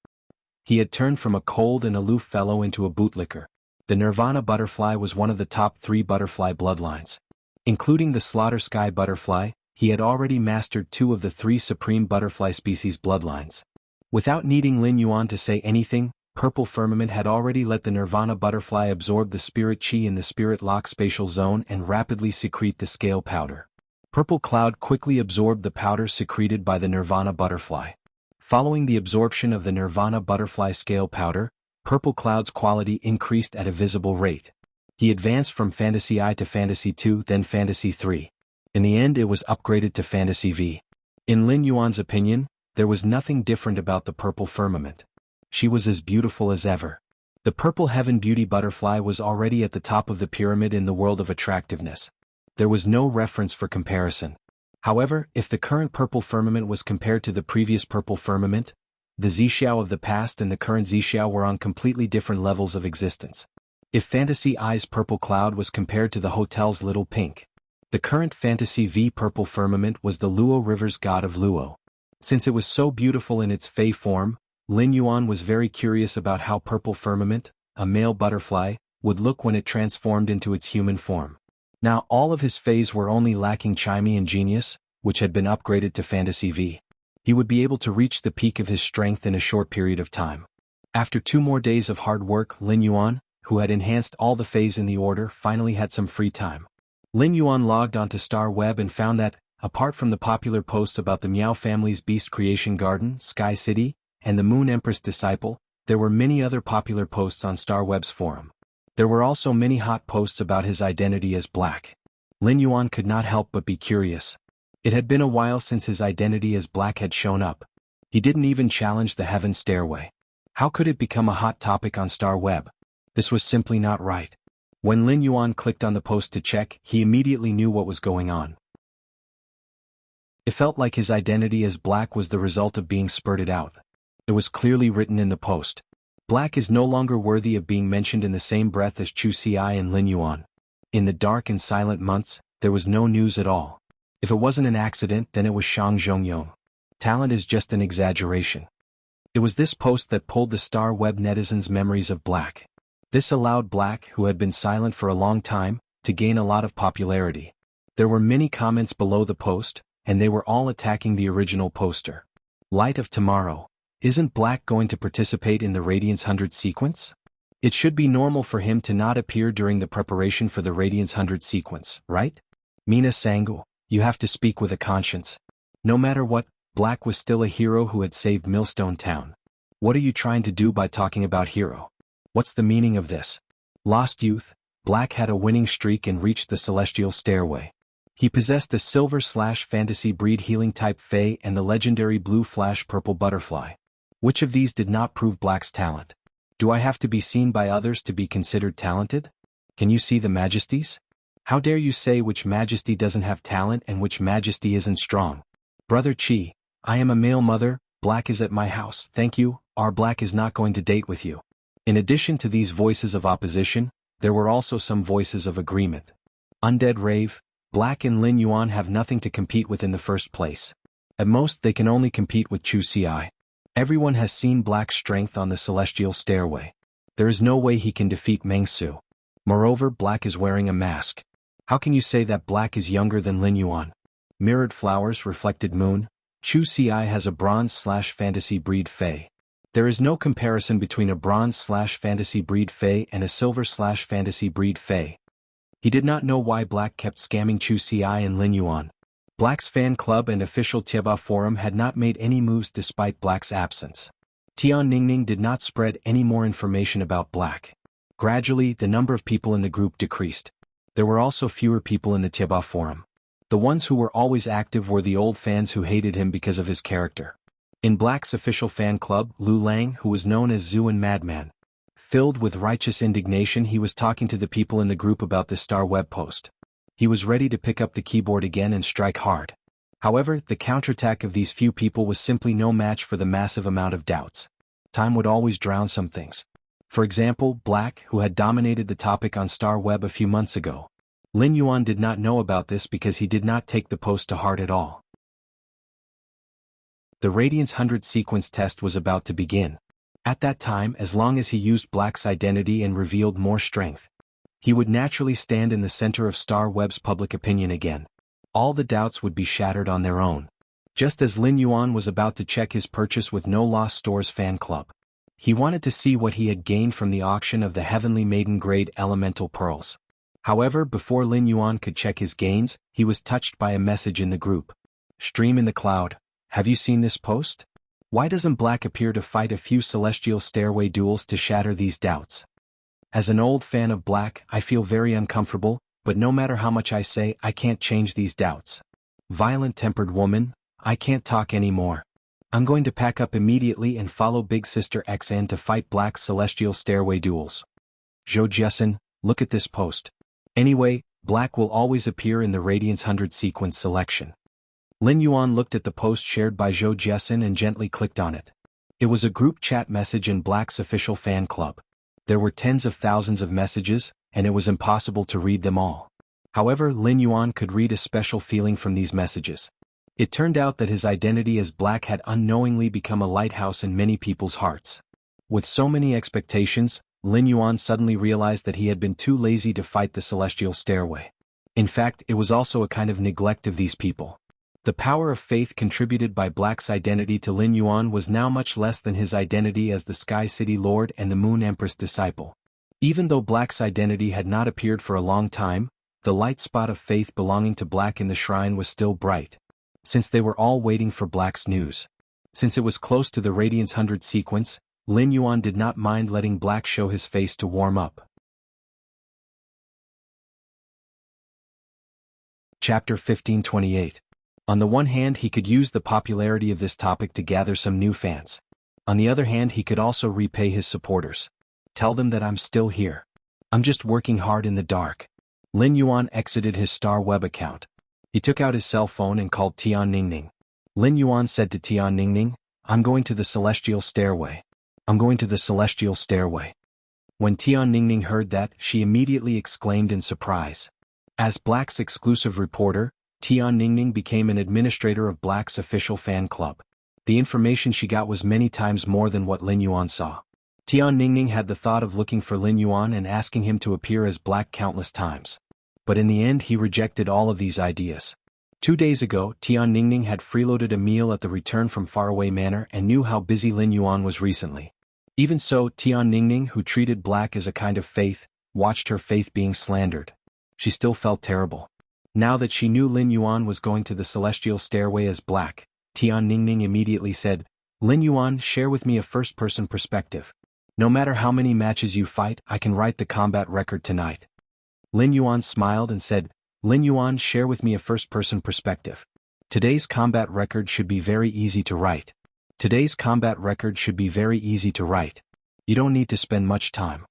He had turned from a cold and aloof fellow into a bootlicker. The Nirvana butterfly was one of the top 3 butterfly bloodlines. Including the Slaughter Sky butterfly, he had already mastered 2 of the 3 supreme butterfly species bloodlines. Without needing Lin Yuan to say anything, Purple Firmament had already let the Nirvana butterfly absorb the spirit chi in the Spirit Lock spatial zone and rapidly secrete the scale powder. Purple Cloud quickly absorbed the powder secreted by the Nirvana butterfly. Following the absorption of the Nirvana butterfly scale powder, Purple Cloud's quality increased at a visible rate. He advanced from Fantasy I to Fantasy II, then Fantasy III. In the end, it was upgraded to Fantasy V. In Lin Yuan's opinion, there was nothing different about the Purple Firmament. She was as beautiful as ever. The Purple Heaven Beauty butterfly was already at the top of the pyramid in the world of attractiveness. There was no reference for comparison. However, if the current Purple Firmament was compared to the previous Purple Firmament, the Zishao of the past and the current Zishao were on completely different levels of existence. If Fantasy I's Purple Cloud was compared to the hotel's Little Pink, the current Fantasy V Purple Firmament was the Luo River's god of Luo. Since it was so beautiful in its Fey form, Lin Yuan was very curious about how Purple Firmament, a male butterfly, would look when it transformed into its human form. Now all of his fays were only lacking Chimey and Genius, which had been upgraded to Fantasy V. He would be able to reach the peak of his strength in a short period of time. After 2 more days of hard work, Lin Yuan, who had enhanced all the fays in the order, finally had some free time. Lin Yuan logged onto Star Web and found that, apart from the popular posts about the Miao family's Beast Creation Garden, Sky City, and the Moon Empress Disciple, there were many other popular posts on Star Web's forum. There were also many hot posts about his identity as Black. Lin Yuan could not help but be curious. It had been a while since his identity as Black had shown up. He didn't even challenge the Heaven Stairway. How could it become a hot topic on Star Web? This was simply not right. When Lin Yuan clicked on the post to check, he immediately knew what was going on. It felt like his identity as Black was the result of being spurted out. It was clearly written in the post. Black is no longer worthy of being mentioned in the same breath as Chu Si and Lin Yuan. In the dark and silent months, there was no news at all. If it wasn't an accident, then it was Shang Zhongyong. Talent is just an exaggeration. It was this post that pulled the Star Web netizens' memories of Black. This allowed Black, who had been silent for a long time, to gain a lot of popularity. There were many comments below the post, and they were all attacking the original poster. Light of tomorrow. Isn't Black going to participate in the Radiance 100 sequence? It should be normal for him to not appear during the preparation for the Radiance 100 sequence, right? Mina Sangu, you have to speak with a conscience. No matter what, Black was still a hero who had saved Millstone Town. What are you trying to do by talking about hero? What's the meaning of this? Lost youth, Black had a winning streak and reached the celestial stairway. He possessed a silver/fantasy breed healing type Fae and the legendary blue/purple butterfly. Which of these did not prove Black's talent? Do I have to be seen by others to be considered talented? Can you see the majesties? How dare you say which majesty doesn't have talent and which majesty isn't strong? Brother Chi, I am a male mother, Black is at my house, thank you, our Black is not going to date with you. In addition to these voices of opposition, there were also some voices of agreement. Undead Rave, Black and Lin Yuan have nothing to compete with in the first place. At most they can only compete with Chu Ci. Everyone has seen Black's strength on the celestial stairway. There is no way he can defeat Meng Su. Moreover, Black is wearing a mask. How can you say that Black is younger than Lin Yuan? Mirrored flowers, reflected moon. Chu Ci has a bronze/fantasy breed Fae. There is no comparison between a bronze/fantasy breed Fae and a silver/fantasy breed Fae. He did not know why Black kept scamming Chu Ci and Lin Yuan. Black's fan club and official Tieba forum had not made any moves despite Black's absence. Tian Ningning did not spread any more information about Black. Gradually, the number of people in the group decreased. There were also fewer people in the Tieba forum. The ones who were always active were the old fans who hated him because of his character. In Black's official fan club, Lu Lang, who was known as Zhu and Madman. Filled with righteous indignation, he was talking to the people in the group about the Star Web post. He was ready to pick up the keyboard again and strike hard. However, the counterattack of these few people was simply no match for the massive amount of doubts. Time would always drown some things. For example, Black, who had dominated the topic on Star Web a few months ago. Lin Yuan did not know about this because he did not take the post to heart at all. The Radiance 100 sequence test was about to begin. At that time, as long as he used Black's identity and revealed more strength, he would naturally stand in the center of Star Web's public opinion again. All the doubts would be shattered on their own. Just as Lin Yuan was about to check his purchase with No Lost Stores fan club. He wanted to see what he had gained from the auction of the Heavenly Maiden grade elemental pearls. However, before Lin Yuan could check his gains, he was touched by a message in the group. Stream in the cloud. Have you seen this post? Why doesn't Black appear to fight a few celestial stairway duels to shatter these doubts? As an old fan of Black, I feel very uncomfortable, but no matter how much I say, I can't change these doubts. Violent-tempered woman, I can't talk anymore. I'm going to pack up immediately and follow Big Sister XN to fight Black's celestial stairway duels. Zhou Jiasen, look at this post. Anyway, Black will always appear in the Radiance 100 sequence selection. Lin Yuan looked at the post shared by Zhou Jiasen and gently clicked on it. It was a group chat message in Black's official fan club. There were tens of thousands of messages, and it was impossible to read them all. However, Lin Yuan could read a special feeling from these messages. It turned out that his identity as Black had unknowingly become a lighthouse in many people's hearts. With so many expectations, Lin Yuan suddenly realized that he had been too lazy to fight the celestial stairway. In fact, it was also a kind of neglect of these people. The power of faith contributed by Black's identity to Lin Yuan was now much less than his identity as the Sky City Lord and the Moon Empress disciple. Even though Black's identity had not appeared for a long time, the light spot of faith belonging to Black in the shrine was still bright. Since they were all waiting for Black's news. Since it was close to the Radiance 100 sequence, Lin Yuan did not mind letting Black show his face to warm up. Chapter 1528. On the one hand, he could use the popularity of this topic to gather some new fans. On the other hand, he could also repay his supporters. Tell them that I'm still here. I'm just working hard in the dark. Lin Yuan exited his Star Web account. He took out his cell phone and called Tian Ningning. Lin Yuan said to Tian Ningning, I'm going to the celestial stairway. I'm going to the celestial stairway. When Tian Ningning heard that, she immediately exclaimed in surprise. As Black's exclusive reporter, Tian Ningning became an administrator of Black's official fan club. The information she got was many times more than what Lin Yuan saw. Tian Ningning had the thought of looking for Lin Yuan and asking him to appear as Black countless times. But in the end he rejected all of these ideas. 2 days ago, Tian Ningning had freeloaded a meal at the return from faraway manor and knew how busy Lin Yuan was recently. Even so, Tian Ningning, who treated black as a kind of faith, watched her faith being slandered. She still felt terrible. Now that she knew Lin Yuan was going to the celestial stairway as black, Tian Ningning immediately said, "Lin Yuan, share with me a first-person perspective. No matter how many matches you fight, I can write the combat record tonight." Lin Yuan smiled and said, "Lin Yuan, share with me a first-person perspective. Today's combat record should be very easy to write. Today's combat record should be very easy to write. You don't need to spend much time."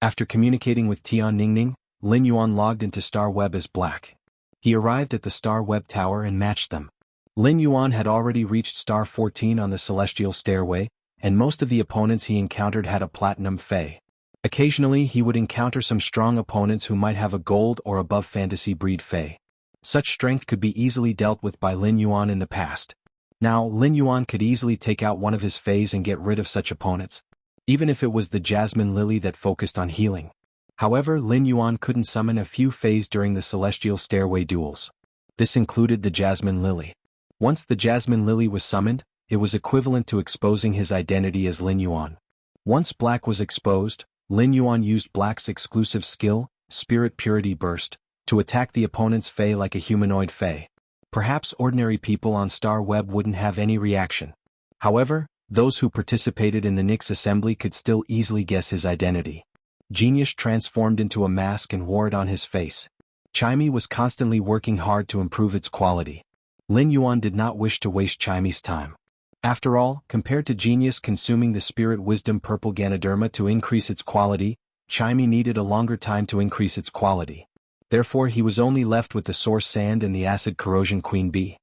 After communicating with Tian Ningning, Lin Yuan logged into Star Web as black. He arrived at the Star Web Tower and matched them. Lin Yuan had already reached Star 14 on the Celestial Stairway, and most of the opponents he encountered had a Platinum Fae. Occasionally he would encounter some strong opponents who might have a Gold or above Fantasy breed Fae. Such strength could be easily dealt with by Lin Yuan in the past. Now, Lin Yuan could easily take out one of his Faes and get rid of such opponents, even if it was the Jasmine Lily that focused on healing. However, Lin Yuan couldn't summon a few Faes during the Celestial Stairway duels. This included the Jasmine Lily. Once the Jasmine Lily was summoned, it was equivalent to exposing his identity as Lin Yuan. Once Black was exposed, Lin Yuan used Black's exclusive skill, Spirit Purity Burst, to attack the opponent's Fae like a humanoid Fae. Perhaps ordinary people on Star Web wouldn't have any reaction. However, those who participated in the Nyx assembly could still easily guess his identity. Genius transformed into a mask and wore it on his face. Chimey was constantly working hard to improve its quality. Lin Yuan did not wish to waste Chimey's time. After all, compared to Genius consuming the Spirit Wisdom Purple Ganoderma to increase its quality, Chimey needed a longer time to increase its quality. Therefore he was only left with the Source Sand and the Acid Corrosion Queen Bee.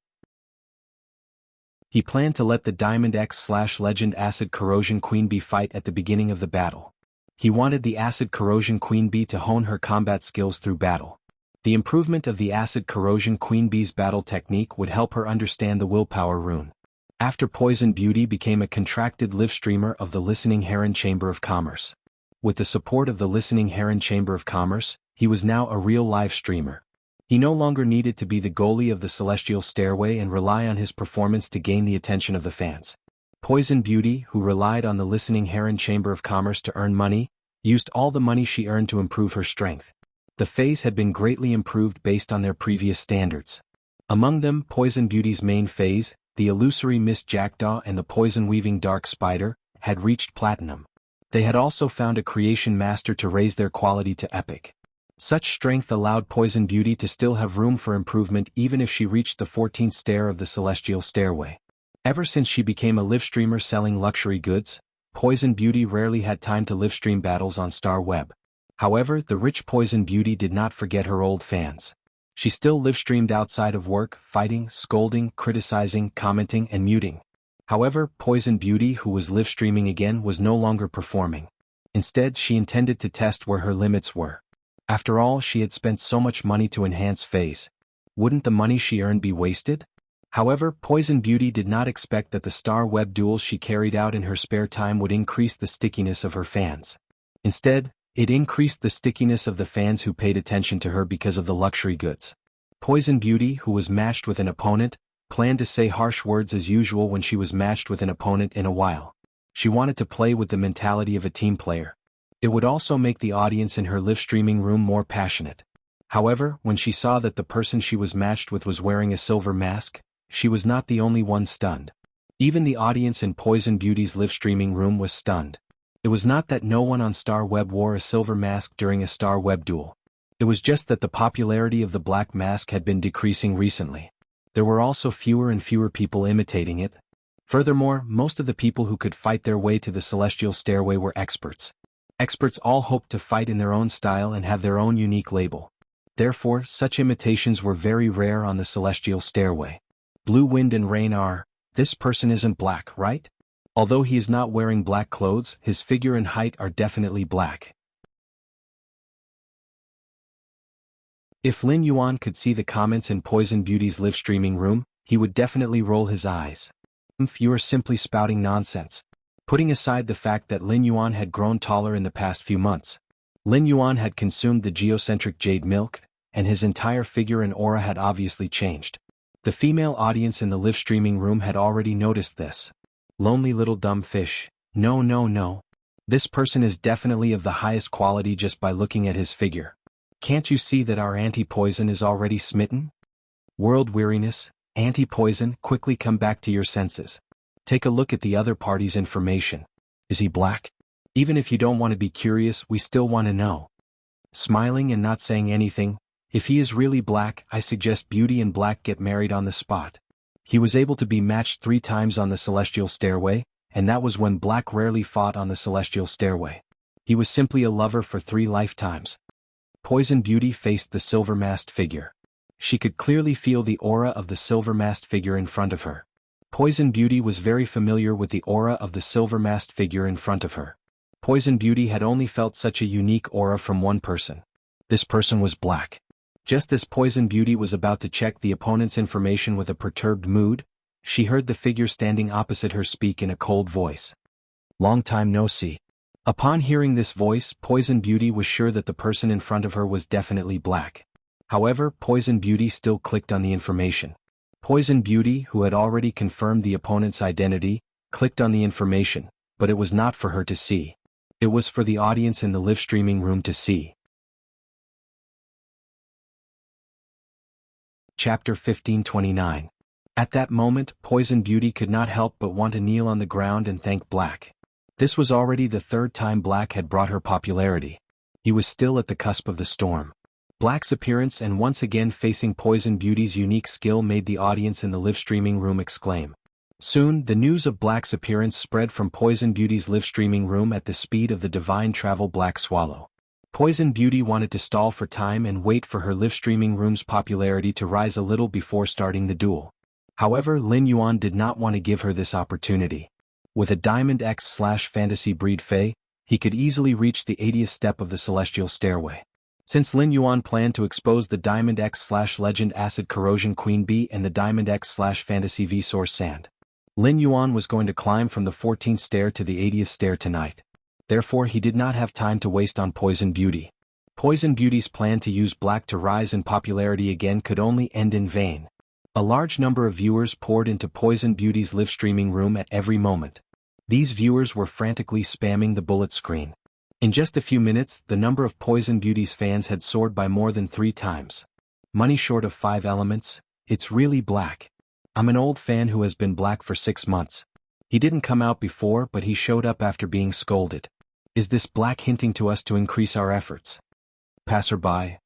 He planned to let the Diamond X/Legend Acid Corrosion Queen Bee fight at the beginning of the battle. He wanted the Acid Corrosion Queen Bee to hone her combat skills through battle. The improvement of the Acid Corrosion Queen Bee's battle technique would help her understand the Willpower Rune. After Poison Beauty became a contracted live streamer of the Listening Heron Chamber of Commerce. With the support of the Listening Heron Chamber of Commerce, he was now a real live streamer. He no longer needed to be the goalie of the Celestial Stairway and rely on his performance to gain the attention of the fans. Poison Beauty, who relied on the Listening Heron Chamber of Commerce to earn money, used all the money she earned to improve her strength. The Faes had been greatly improved based on their previous standards. Among them, Poison Beauty's main Faes, the Illusory Mist Jackdaw and the Poison-Weaving Dark Spider, had reached Platinum. They had also found a Creation Master to raise their quality to Epic. Such strength allowed Poison Beauty to still have room for improvement even if she reached the 14th stair of the Celestial Stairway. Ever since she became a live streamer selling luxury goods, Poison Beauty rarely had time to live stream battles on Star Web. However, the rich Poison Beauty did not forget her old fans. She still live streamed outside of work, fighting, scolding, criticizing, commenting, and muting. However, Poison Beauty, who was live streaming again, was no longer performing. Instead, she intended to test where her limits were. After all, she had spent so much money to enhance Faes. Wouldn't the money she earned be wasted? However, Poison Beauty did not expect that the Star Web duels she carried out in her spare time would increase the stickiness of her fans. Instead, it increased the stickiness of the fans who paid attention to her because of the luxury goods. Poison Beauty, who was matched with an opponent, planned to say harsh words as usual when she was matched with an opponent in a while. She wanted to play with the mentality of a team player. It would also make the audience in her live streaming room more passionate. However, when she saw that the person she was matched with was wearing a silver mask, she was not the only one stunned. Even the audience in Poison Beauty's live streaming room was stunned. It was not that no one on Star Web wore a silver mask during a Star Web duel. It was just that the popularity of the black mask had been decreasing recently. There were also fewer and fewer people imitating it. Furthermore, most of the people who could fight their way to the Celestial Stairway were experts. Experts all hoped to fight in their own style and have their own unique label. Therefore, such imitations were very rare on the Celestial Stairway. Blue Wind and Rain are, "This person isn't black, right? Although he is not wearing black clothes, his figure and height are definitely black." If Lin Yuan could see the comments in Poison Beauty's live streaming room, he would definitely roll his eyes. You are simply spouting nonsense. Putting aside the fact that Lin Yuan had grown taller in the past few months, Lin Yuan had consumed the geocentric jade milk, and his entire figure and aura had obviously changed. The female audience in the live streaming room had already noticed this. Lonely little dumb fish. No, no, no. This person is definitely of the highest quality just by looking at his figure. Can't you see that our anti-poison is already smitten? World weariness, anti-poison, quickly come back to your senses. Take a look at the other party's information. Is he black? Even if you don't want to be curious, we still want to know. Smiling and not saying anything, if he is really black, I suggest Beauty and Black get married on the spot. He was able to be matched 3 times on the celestial stairway, and that was when Black rarely fought on the celestial stairway. He was simply a lover for 3 lifetimes. Poison Beauty faced the silver-masked figure. She could clearly feel the aura of the silver-masked figure in front of her. Poison Beauty was very familiar with the aura of the silver-masked figure in front of her. Poison Beauty had only felt such a unique aura from one person. This person was Black. Just as Poison Beauty was about to check the opponent's information with a perturbed mood, she heard the figure standing opposite her speak in a cold voice. Long time no see. Upon hearing this voice, Poison Beauty was sure that the person in front of her was definitely Black. However, Poison Beauty still clicked on the information. Poison Beauty, who had already confirmed the opponent's identity, clicked on the information, but it was not for her to see. It was for the audience in the live streaming room to see. Chapter 1529. At that moment, Poison Beauty could not help but want to kneel on the ground and thank Black. This was already the 3rd time Black had brought her popularity. He was still at the cusp of the storm. Black's appearance and once again facing Poison Beauty's unique skill made the audience in the live streaming room exclaim. Soon, the news of Black's appearance spread from Poison Beauty's live streaming room at the speed of the divine travel Black Swallow. Poison Beauty wanted to stall for time and wait for her live streaming room's popularity to rise a little before starting the duel. However, Lin Yuan did not want to give her this opportunity. With a Diamond X/Fantasy Breed Fae, he could easily reach the 80th step of the Celestial Stairway. Since Lin Yuan planned to expose the Diamond X/Legend Acid Corrosion Queen Bee and the Diamond X/Fantasy V-Source Sand, Lin Yuan was going to climb from the 14th stair to the 80th stair tonight. Therefore he did not have time to waste on Poison Beauty. Poison Beauty's plan to use Black to rise in popularity again could only end in vain. A large number of viewers poured into Poison Beauty's live streaming room at every moment. These viewers were frantically spamming the bullet screen. In just a few minutes, the number of Poison Beauty's fans had soared by more than 3 times. Money short of 5 elements, it's really Black. I'm an old fan who has been Black for 6 months. He didn't come out before, but he showed up after being scolded. Is this Black hinting to us to increase our efforts? Passerby,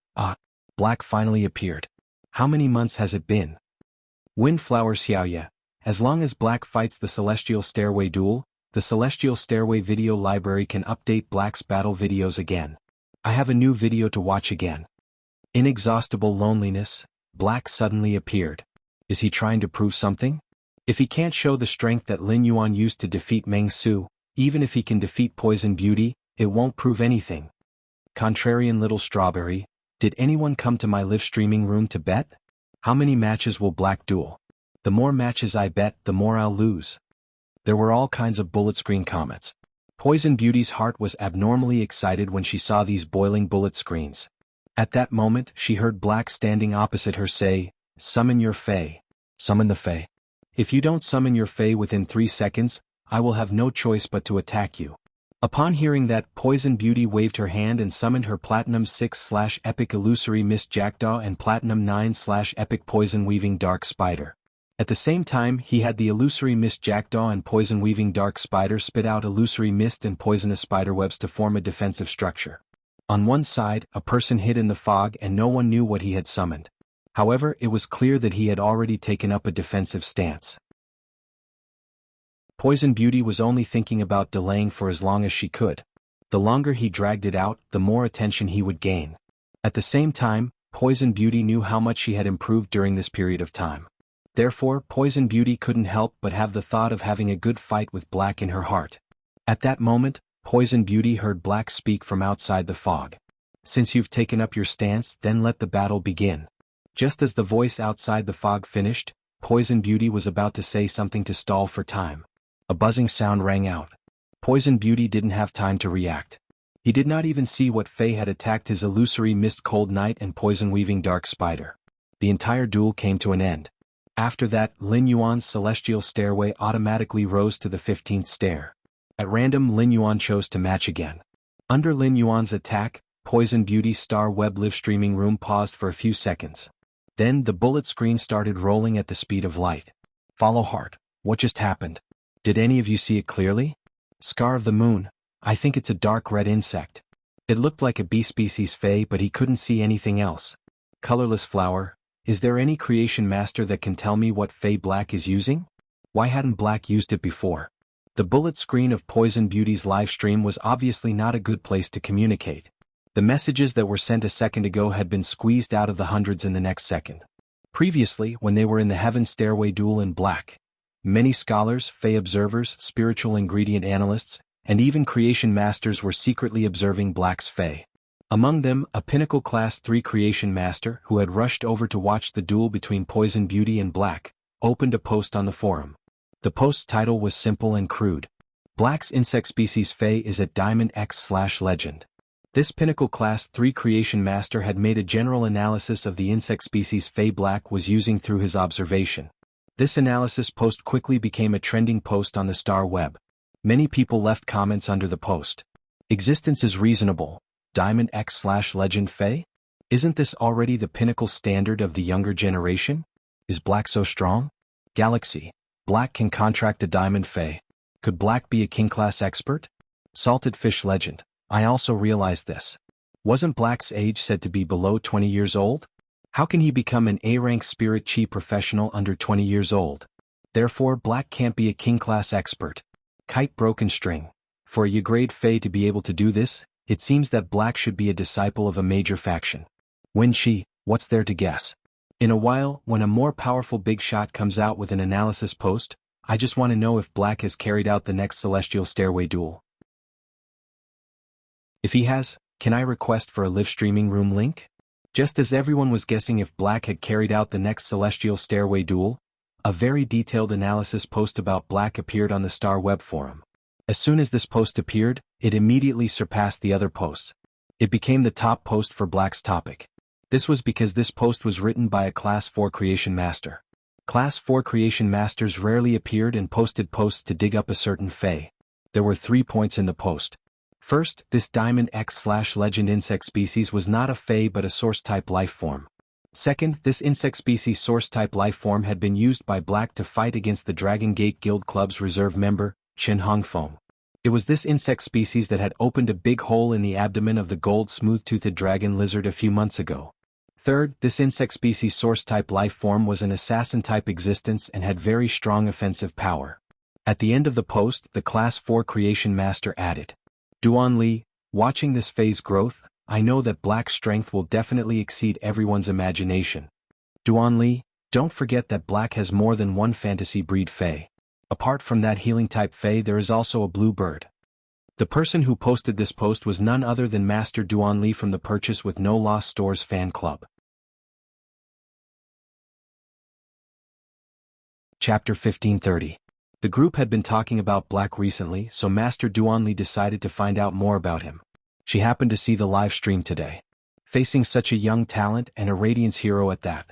Black finally appeared. How many months has it been? Windflower Xiaoya, as long as Black fights the Celestial Stairway duel, the Celestial Stairway video library can update Black's battle videos again. I have a new video to watch again. Inexhaustible loneliness, Black suddenly appeared. Is he trying to prove something? If he can't show the strength that Lin Yuan used to defeat Meng Su, even if he can defeat Poison Beauty, it won't prove anything. Contrarian little strawberry, did anyone come to my live streaming room to bet? How many matches will Black duel? The more matches I bet, the more I'll lose. There were all kinds of bullet screen comments. Poison Beauty's heart was abnormally excited when she saw these boiling bullet screens. At that moment, she heard Black standing opposite her say, "Summon your Fae." Summon the Fae. If you don't summon your Fae within 3 seconds, I will have no choice but to attack you. Upon hearing that, Poison Beauty waved her hand and summoned her Platinum 6/Epic Illusory Mist Jackdaw and Platinum 9/Epic Poison Weaving Dark Spider. At the same time, he had the Illusory Mist Jackdaw and Poison Weaving Dark Spider spit out illusory mist and poisonous spiderwebs to form a defensive structure. On one side, a person hid in the fog and no one knew what he had summoned. However, it was clear that he had already taken up a defensive stance. Poison Beauty was only thinking about delaying for as long as she could. The longer he dragged it out, the more attention he would gain. At the same time, Poison Beauty knew how much she had improved during this period of time. Therefore, Poison Beauty couldn't help but have the thought of having a good fight with Black in her heart. At that moment, Poison Beauty heard Black speak from outside the fog. Since you've taken up your stance, then let the battle begin. Just as the voice outside the fog finished, Poison Beauty was about to say something to stall for time. A buzzing sound rang out. Poison Beauty didn't have time to react. He did not even see what Fae had attacked his Illusory Mist Cold Night and Poison Weaving Dark Spider. The entire duel came to an end. After that, Lin Yuan's celestial stairway automatically rose to the 15th stair. At random, Lin Yuan chose to match again. Under Lin Yuan's attack, Poison Beauty's star web live streaming room paused for a few seconds. Then the bullet screen started rolling at the speed of light. Follow heart. What just happened? Did any of you see it clearly? Scar of the moon. I think it's a dark red insect. It looked like a bee species Fey, but he couldn't see anything else. Colorless flower. Is there any creation master that can tell me what Fey Black is using? Why hadn't Black used it before? The bullet screen of Poison Beauty's live stream was obviously not a good place to communicate. The messages that were sent a second ago had been squeezed out of the hundreds in the next second. Previously, when they were in the Heaven Stairway duel in Black, many scholars, Fey observers, spiritual ingredient analysts, and even creation masters were secretly observing Black's Fey. Among them, a Pinnacle Class 3 creation master who had rushed over to watch the duel between Poison Beauty and Black, opened a post on the forum. The post's title was simple and crude. Black's insect species Fey is at Diamond X/Legend. This Pinnacle Class 3 creation master had made a general analysis of the insect species Fey Black was using through his observation. This analysis post quickly became a trending post on the star web. Many people left comments under the post. Existence is reasonable. Diamond X/Legend Fey? Isn't this already the pinnacle standard of the younger generation? Is Black so strong? Galaxy. Black can contract a Diamond Fey. Could Black be a King Class expert? Salted Fish Legend. I also realized this. Wasn't Black's age said to be below 20 years old? How can he become an A-rank spirit chi professional under 20 years old? Therefore, Black can't be a King Class expert. Kite Broken String. For a Y-grade Fey to be able to do this, it seems that Black should be a disciple of a major faction. Wen Chi, what's there to guess? In a while, when a more powerful big shot comes out with an analysis post, I just want to know if Black has carried out the next Celestial Stairway duel. If he has, can I request for a live streaming room link? Just as everyone was guessing if Black had carried out the next Celestial Stairway duel, a very detailed analysis post about Black appeared on the Star Web forum. As soon as this post appeared, it immediately surpassed the other posts. It became the top post for Black's topic. This was because this post was written by a Class 4 creation master. Class 4 creation masters rarely appeared and posted posts to dig up a certain Fey. There were 3 points in the post. First, this Diamond X/Legend insect species was not a Fey but a source-type life form. Second, this insect species source-type life form had been used by Black to fight against the Dragon Gate Guild Club's reserve member, Chen Hongfeng. It was this insect species that had opened a big hole in the abdomen of the gold smooth-toothed dragon lizard a few months ago. Third, this insect species source-type life form was an assassin-type existence and had very strong offensive power. At the end of the post, the Class 4 creation master added, Duan Li, watching this Fey's growth, I know that Black's strength will definitely exceed everyone's imagination. Duan Li, don't forget that Black has more than one fantasy breed Fey. Apart from that healing-type Fey, there is also a blue bird. The person who posted this post was none other than Master Duan Li from the Purchase with No Loss Stores fan club. Chapter 1530. The group had been talking about Black recently, so Master Duan Li decided to find out more about him. She happened to see the live stream today. Facing such a young talent and a Radiance hero at that,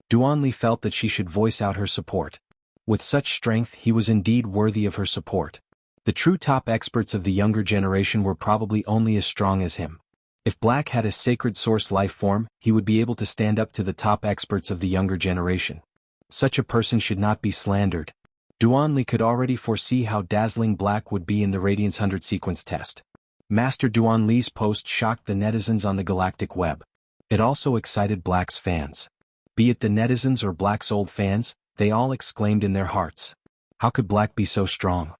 Duan Li felt that she should voice out her support. With such strength, he was indeed worthy of her support. The true top experts of the younger generation were probably only as strong as him. If Black had a sacred source life form, he would be able to stand up to the top experts of the younger generation. Such a person should not be slandered. Duan Li could already foresee how dazzling Black would be in the Radiance 100 sequence test. Master Duan Li's post shocked the netizens on the galactic web. It also excited Black's fans. Be it the netizens or Black's old fans, they all exclaimed in their hearts. How could Black be so strong?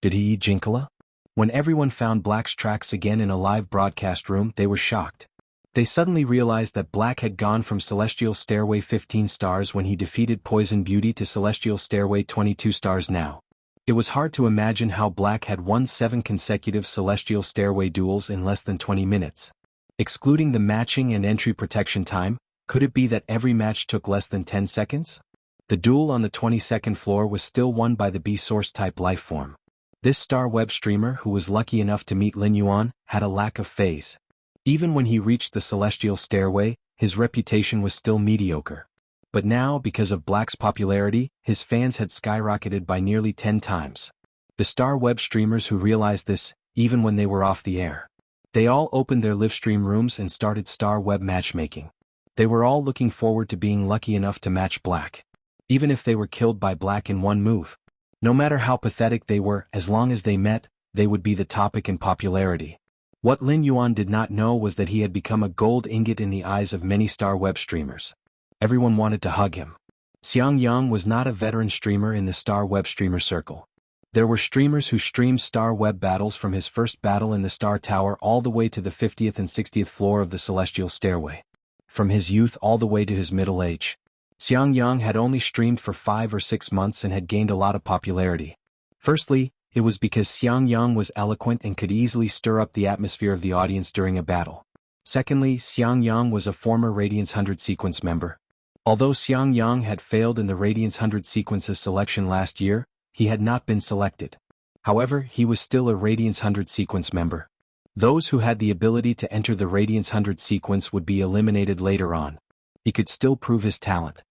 Did he eat Jinkala? When everyone found Black's tracks again in a live broadcast room, they were shocked. They suddenly realized that Black had gone from Celestial Stairway 15 stars when he defeated Poison Beauty to Celestial Stairway 22 stars now. It was hard to imagine how Black had won 7 consecutive Celestial Stairway duels in less than 20 minutes. Excluding the matching and entry protection time, could it be that every match took less than 10 seconds? The duel on the 22nd floor was still won by the B-Source type life form. This star web streamer who was lucky enough to meet Lin Yuan had a lack of phase. Even when he reached the Celestial Stairway, his reputation was still mediocre. But now, because of Black's popularity, his fans had skyrocketed by nearly 10 times. The star web streamers who realized this, even when they were off the air. They all opened their livestream rooms and started star web matchmaking. They were all looking forward to being lucky enough to match Black. Even if they were killed by Black in one move. No matter how pathetic they were, as long as they met, they would be the topic in popularity. What Lin Yuan did not know was that he had become a gold ingot in the eyes of many star web streamers. Everyone wanted to hug him. Xiang Yang was not a veteran streamer in the star web streamer circle. There were streamers who streamed star web battles from his first battle in the Star Tower all the way to the 50th and 60th floor of the Celestial Stairway. From his youth all the way to his middle age. Xiang Yang had only streamed for 5 or 6 months and had gained a lot of popularity. Firstly, it was because Xiang Yang was eloquent and could easily stir up the atmosphere of the audience during a battle. Secondly, Xiang Yang was a former Radiance 100 sequence member. Although Xiang Yang had failed in the Radiance 100 sequences selection last year, he had not been selected. However, he was still a Radiance 100 sequence member. Those who had the ability to enter the Radiance 100 sequence would be eliminated later on. He could still prove his talent.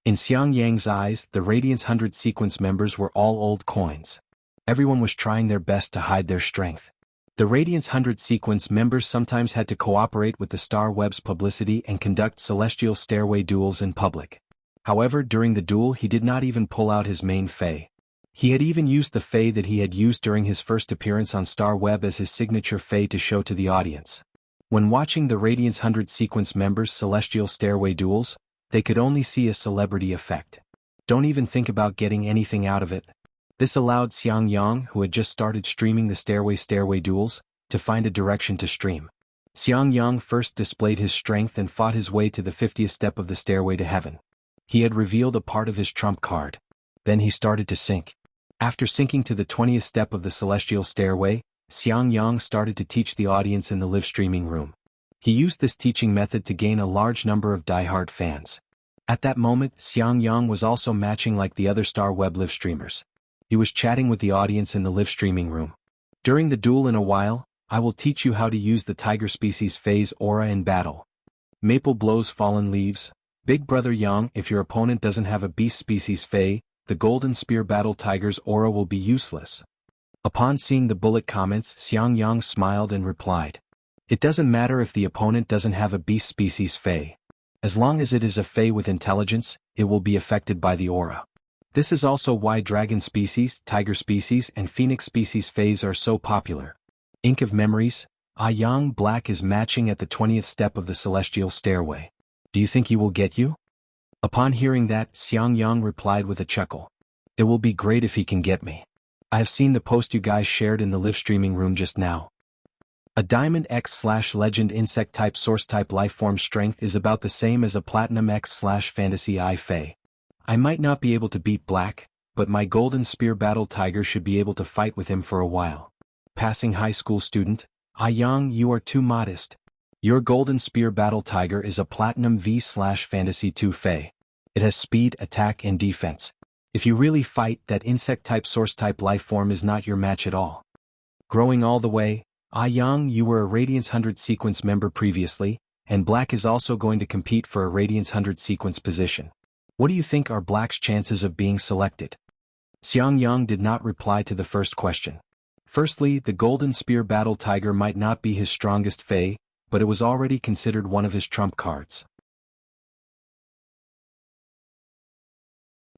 In Xiang Yang's eyes, the Radiance 100 sequence members were all old coins. Everyone was trying their best to hide their strength. The Radiance 100 sequence members sometimes had to cooperate with the Star Web's publicity and conduct Celestial Stairway duels in public. However, during the duel he did not even pull out his main Fei. He had even used the Fei that he had used during his first appearance on Star Web as his signature Fei to show to the audience. When watching the Radiance 100 sequence members' Celestial Stairway duels, they could only see a celebrity effect. Don't even think about getting anything out of it. This allowed Xiang Yang, who had just started streaming the Stairway duels, to find a direction to stream. Xiang Yang first displayed his strength and fought his way to the 50th step of the Stairway to Heaven. He had revealed a part of his trump card. Then he started to sink. After sinking to the 20th step of the Celestial Stairway, Xiang Yang started to teach the audience in the live streaming room. He used this teaching method to gain a large number of die-hard fans. At that moment, Xiang Yang was also matching like the other Star Web live streamers. He was chatting with the audience in the live streaming room. During the duel in a while, I will teach you how to use the Tiger Species Phase aura in battle. Maple blows fallen leaves. Big Brother Yang, if your opponent doesn't have a Beast Species Fei, the Golden Spear Battle Tiger's aura will be useless. Upon seeing the bullet comments, Xiang Yang smiled and replied. It doesn't matter if the opponent doesn't have a Beast Species Fei. As long as it is a Fei with intelligence, it will be affected by the aura. This is also why Dragon Species, Tiger Species, and Phoenix Species Feis are so popular. Ink of Memories, Yang Black is matching at the 20th step of the Celestial Stairway. Do you think he will get you? Upon hearing that, Xiang Yang replied with a chuckle. It will be great if he can get me. I have seen the post you guys shared in the live streaming room just now. A Diamond X/Legend Insect Type Source Type Lifeform strength is about the same as a Platinum X/Fantasy I Fei. I might not be able to beat Black, but my Golden Spear Battle Tiger should be able to fight with him for a while. Passing high school student, Yang, you are too modest. Your Golden Spear Battle Tiger is a Platinum V/Fantasy 2 Fei. It has speed, attack, and defense. If you really fight, that Insect Type Source Type Lifeform is not your match at all. Growing all the way, Yang, you were a Radiance 100 sequence member previously, and Black is also going to compete for a Radiance 100 sequence position. What do you think are Black's chances of being selected? Xiang Yang did not reply to the first question. Firstly, the Golden Spear Battle Tiger might not be his strongest Fei, but it was already considered one of his trump cards.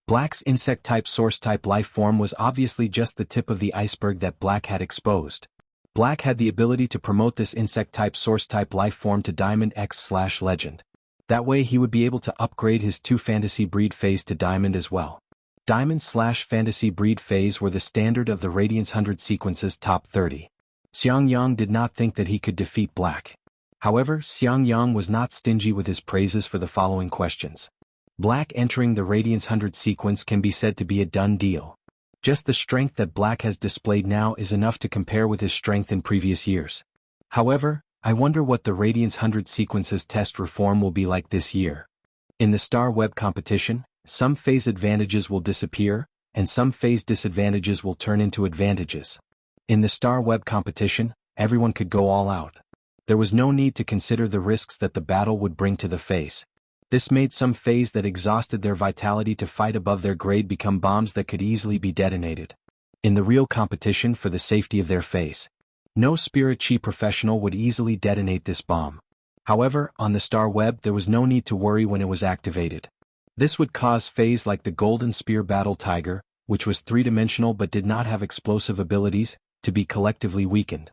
Black's Insect-type Source-type Lifeform was obviously just the tip of the iceberg that Black had exposed. Black had the ability to promote this Insect-type Source-type Lifeform to Diamond X/Legend. That way he would be able to upgrade his 2 Fantasy Breed Feis to Diamond as well. Diamond/Fantasy Breed Feis were the standard of the Radiance 100 sequence's top 30. Xiang Yang did not think that he could defeat Black. However, Xiang Yang was not stingy with his praises for the following questions. Black entering the Radiance 100 sequence can be said to be a done deal. Just the strength that Black has displayed now is enough to compare with his strength in previous years. However, I wonder what the Radiance 100 sequence's test reform will be like this year. In the Star Web competition, some phase advantages will disappear, and some phase disadvantages will turn into advantages. In the Star Web competition, everyone could go all out. There was no need to consider the risks that the battle would bring to the phase. This made some Fays that exhausted their vitality to fight above their grade become bombs that could easily be detonated. In the real competition for the safety of their Fays, no spirit chi professional would easily detonate this bomb. However, on the star web there was no need to worry when it was activated. This would cause Fays like the Golden Spear Battle Tiger, which was three-dimensional but did not have explosive abilities, to be collectively weakened.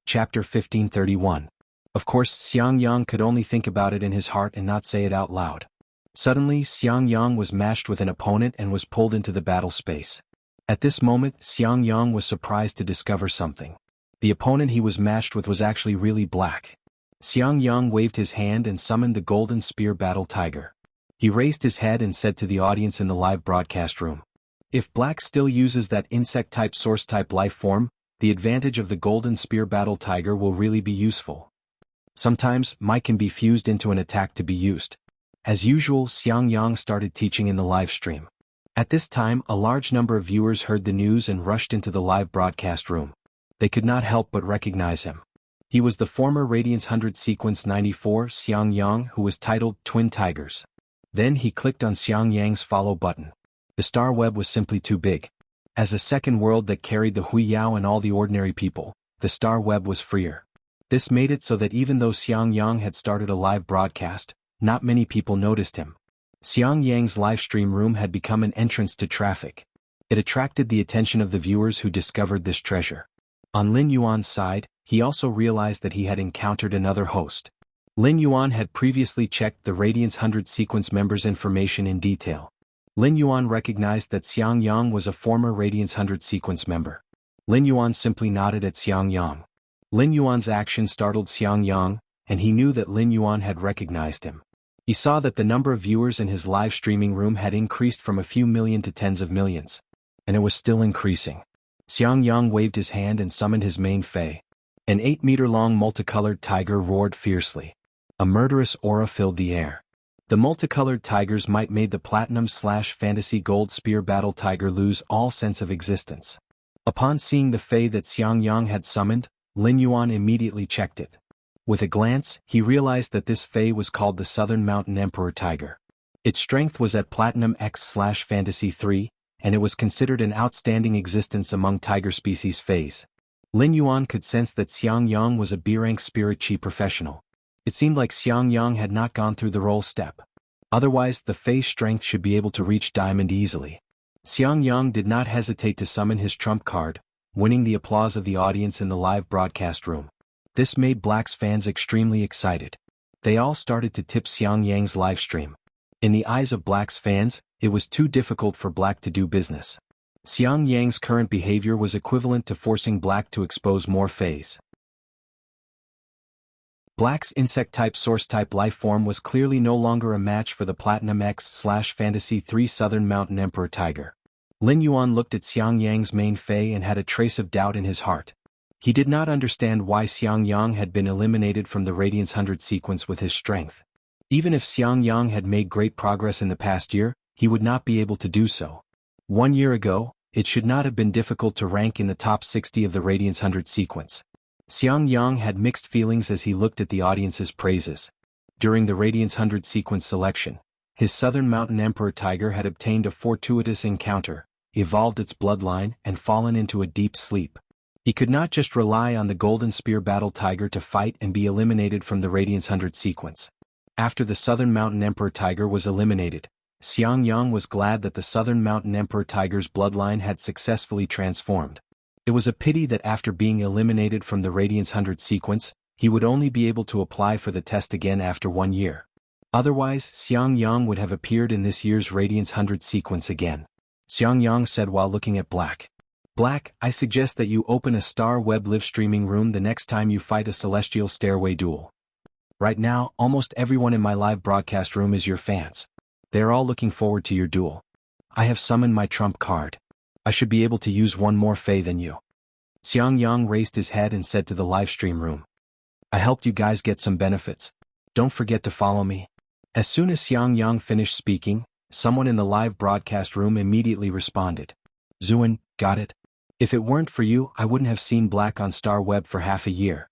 Chapter 1531. Of course, Xiang Yang could only think about it in his heart and not say it out loud. Suddenly, Xiang Yang was matched with an opponent and was pulled into the battle space. At this moment, Xiang Yang was surprised to discover something. The opponent he was matched with was actually really black. Xiang Yang waved his hand and summoned the Golden Spear Battle Tiger. He raised his head and said to the audience in the live broadcast room, "If black still uses that insect-type source-type life form, the advantage of the Golden Spear Battle Tiger will really be useful. Sometimes, might can be fused into an attack to be used." As usual, Xiang Yang started teaching in the live stream. At this time, a large number of viewers heard the news and rushed into the live broadcast room. They could not help but recognize him. He was the former Radiance 100 Sequence 94 Xiang Yang who was titled Twin Tigers. Then he clicked on Xiang Yang's follow button. The star web was simply too big. As a second world that carried the Hui Yao and all the ordinary people, the star web was freer. This made it so that even though Xiang Yang had started a live broadcast, not many people noticed him. Xiang Yang's livestream room had become an entrance to traffic. It attracted the attention of the viewers who discovered this treasure. On Lin Yuan's side, he also realized that he had encountered another host. Lin Yuan had previously checked the Radiance 100 Sequence members' information in detail. Lin Yuan recognized that Xiang Yang was a former Radiance 100 Sequence member. Lin Yuan simply nodded at Xiang Yang. Lin Yuan's action startled Xiang Yang, and he knew that Lin Yuan had recognized him. He saw that the number of viewers in his live streaming room had increased from a few million to tens of millions. And it was still increasing. Xiang Yang waved his hand and summoned his main Fei. An 8-meter-long multicolored tiger roared fiercely. A murderous aura filled the air. The multicolored tiger's might made the Platinum/Fantasy Gold Spear Battle Tiger lose all sense of existence. Upon seeing the Fei that Xiang Yang had summoned, Lin Yuan immediately checked it. With a glance, he realized that this Fei was called the Southern Mountain Emperor Tiger. Its strength was at Platinum X/Fantasy 3, and it was considered an outstanding existence among tiger species Feis. Lin Yuan could sense that Xiang Yang was a B-rank spirit chi professional. It seemed like Xiang Yang had not gone through the roll step. Otherwise, the Fei's strength should be able to reach Diamond easily. Xiang Yang did not hesitate to summon his trump card, winning the applause of the audience in the live broadcast room. This made Black's fans extremely excited. They all started to tip Xiang Yang's livestream. In the eyes of Black's fans, it was too difficult for Black to do business. Xiang Yang's current behavior was equivalent to forcing Black to expose more Feis. Black's insect-type source-type life form was clearly no longer a match for the Platinum X/Fantasy 3 Southern Mountain Emperor Tiger. Lin Yuan looked at Xiang Yang's main Fei and had a trace of doubt in his heart. He did not understand why Xiang Yang had been eliminated from the Radiance 100 sequence with his strength. Even if Xiang Yang had made great progress in the past year, he would not be able to do so. 1 year ago, it should not have been difficult to rank in the top 60 of the Radiance 100 sequence. Xiang Yang had mixed feelings as he looked at the audience's praises. During the Radiance 100 sequence selection, his Southern Mountain Emperor Tiger had obtained a fortuitous encounter, evolved its bloodline, and fallen into a deep sleep. He could not just rely on the Golden Spear Battle Tiger to fight and be eliminated from the Radiance 100 sequence. After the Southern Mountain Emperor Tiger was eliminated, Xiang Yang was glad that the Southern Mountain Emperor Tiger's bloodline had successfully transformed. It was a pity that after being eliminated from the Radiance 100 sequence, he would only be able to apply for the test again after 1 year. Otherwise, Xiang Yang would have appeared in this year's Radiance 100 sequence again. Xiang Yang said while looking at Black. Black, I suggest that you open a Star Web live streaming room the next time you fight a Celestial Stairway duel. Right now, almost everyone in my live broadcast room is your fans. They are all looking forward to your duel. I have summoned my trump card. I should be able to use one more Fei than you. Xiang Yang raised his head and said to the livestream room. I helped you guys get some benefits. Don't forget to follow me. As soon as Xiang Yang finished speaking, someone in the live broadcast room immediately responded. Zuan, got it? If it weren't for you, I wouldn't have seen Black on Star Web for half a year.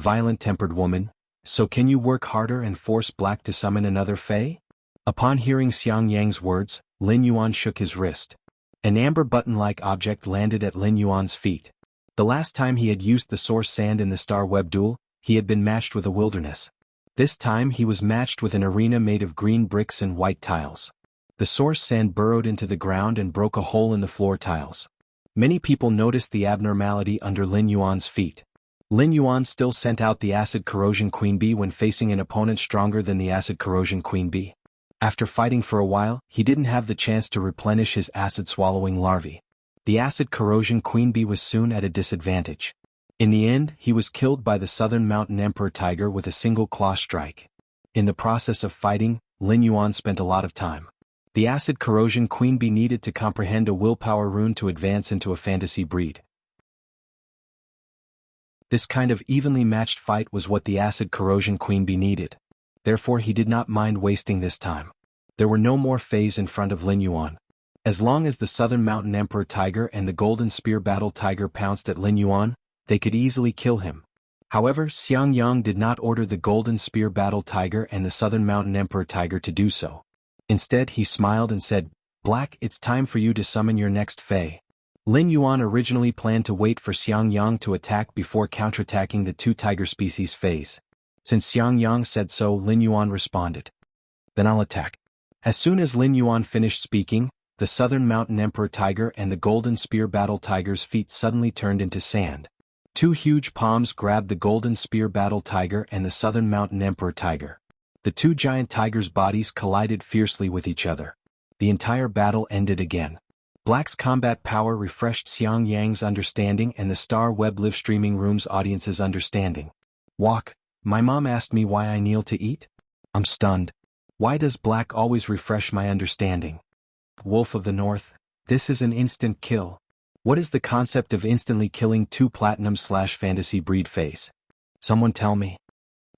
violent-tempered woman, so can you work harder and force Black to summon another Fae? Upon hearing Xiang Yang's words, Lin Yuan shook his wrist. An amber button-like object landed at Lin Yuan's feet. The last time he had used the source sand in the Star Web duel, he had been matched with a wilderness. This time he was matched with an arena made of green bricks and white tiles. The source sand burrowed into the ground and broke a hole in the floor tiles. Many people noticed the abnormality under Lin Yuan's feet. Lin Yuan still sent out the Acid Corrosion Queen Bee when facing an opponent stronger than the Acid Corrosion Queen Bee. After fighting for a while, he didn't have the chance to replenish his acid-swallowing larvae. The Acid Corrosion Queen Bee was soon at a disadvantage. In the end, he was killed by the Southern Mountain Emperor Tiger with a single claw strike. In the process of fighting, Lin Yuan spent a lot of time. The Acid Corrosion Queen Bee needed to comprehend a willpower rune to advance into a fantasy breed. This kind of evenly matched fight was what the Acid Corrosion Queen Bee needed. Therefore he did not mind wasting this time. There were no more Faes in front of Lin Yuan. As long as the Southern Mountain Emperor Tiger and the Golden Spear Battle Tiger pounced at Lin Yuan, they could easily kill him. However, Xiang Yang did not order the Golden Spear Battle Tiger and the Southern Mountain Emperor Tiger to do so. Instead he smiled and said, "Black, it's time for you to summon your next Fae." Lin Yuan originally planned to wait for Xiang Yang to attack before counterattacking the two tiger species Faes. Since Xiang Yang said so, Lin Yuan responded, "Then I'll attack." As soon as Lin Yuan finished speaking, the Southern Mountain Emperor Tiger and the Golden Spear Battle Tiger's feet suddenly turned into sand. Two huge palms grabbed the Golden Spear Battle Tiger and the Southern Mountain Emperor Tiger. The two giant tigers' bodies collided fiercely with each other. The entire battle ended again. Black's combat power refreshed Xiang Yang's understanding and the Star Web live streaming room's audience's understanding. Walk, my mom asked me why I kneel to eat? I'm stunned. Why does Black always refresh my understanding? Wolf of the North, this is an instant kill. What is the concept of instantly killing two platinum/fantasy breed Faes? Someone tell me.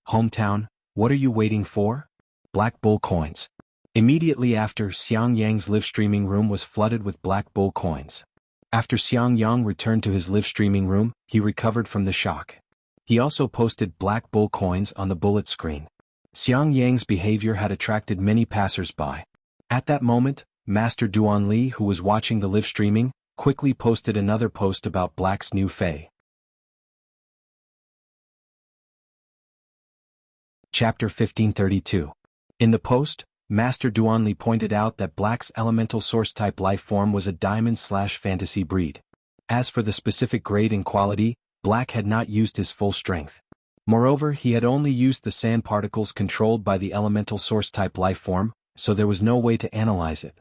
Hometown, what are you waiting for? Black Bull coins. Immediately after, Xiang Yang's live streaming room was flooded with Black Bull coins. After Xiang Yang returned to his live streaming room, he recovered from the shock. He also posted Black Bull coins on the bullet screen. Xiang Yang's behavior had attracted many passers-by. At that moment, Master Duan Li, who was watching the live streaming, quickly posted another post about Black's new Fae. Chapter 1532. In the post, Master Duan Li pointed out that Black's elemental source type life form was a diamond/fantasy breed. As for the specific grade and quality, Black had not used his full strength. Moreover, he had only used the sand particles controlled by the elemental source type life form, so there was no way to analyze it.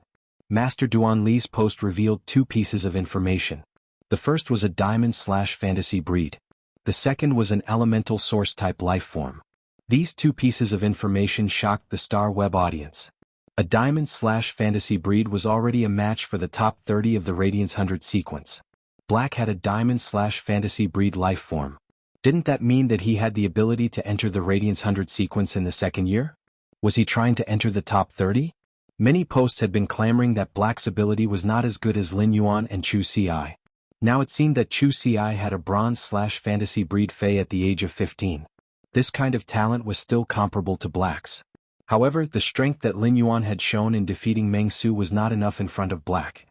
Master Duan Li's post revealed two pieces of information. The first was a diamond/fantasy breed. The second was an elemental source type life form. These two pieces of information shocked the Star Web audience. A diamond/fantasy breed was already a match for the top 30 of the Radiance 100 sequence. Black had a diamond/fantasy breed life form. Didn't that mean that he had the ability to enter the Radiance 100 sequence in the second year? Was he trying to enter the top 30? Many posts had been clamoring that Black's ability was not as good as Lin Yuan and Chu Ci. Now it seemed that Chu Ci had a bronze/fantasy breed Fae at the age of 15. This kind of talent was still comparable to Black's. However, the strength that Lin Yuan had shown in defeating Meng Su was not enough in front of Black.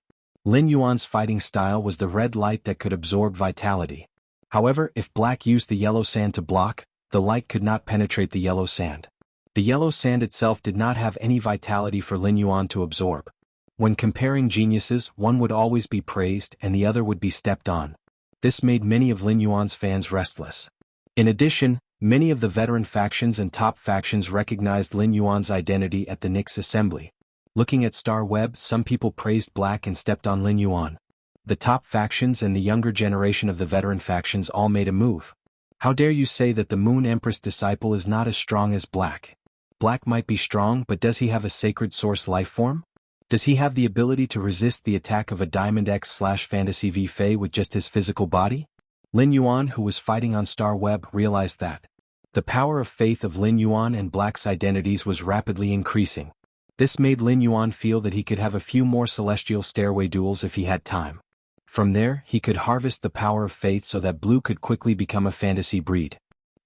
Lin Yuan's fighting style was the red light that could absorb vitality. However, if Black used the yellow sand to block, the light could not penetrate the yellow sand. The yellow sand itself did not have any vitality for Lin Yuan to absorb. When comparing geniuses, one would always be praised and the other would be stepped on. This made many of Lin Yuan's fans restless. In addition, many of the veteran factions and top factions recognized Lin Yuan's identity at the Nyx assembly. Looking at Star Web, some people praised Black and stepped on Lin Yuan. The top factions and the younger generation of the veteran factions all made a move. How dare you say that the Moon Empress disciple is not as strong as Black? Black might be strong, but does he have a sacred source life form? Does he have the ability to resist the attack of a Diamond X/Fantasy V Fae with just his physical body? Lin Yuan, who was fighting on Star Web, realized that the power of faith of Lin Yuan and Black's identities was rapidly increasing. This made Lin Yuan feel that he could have a few more celestial stairway duels if he had time. From there, he could harvest the power of faith so that Blue could quickly become a fantasy breed.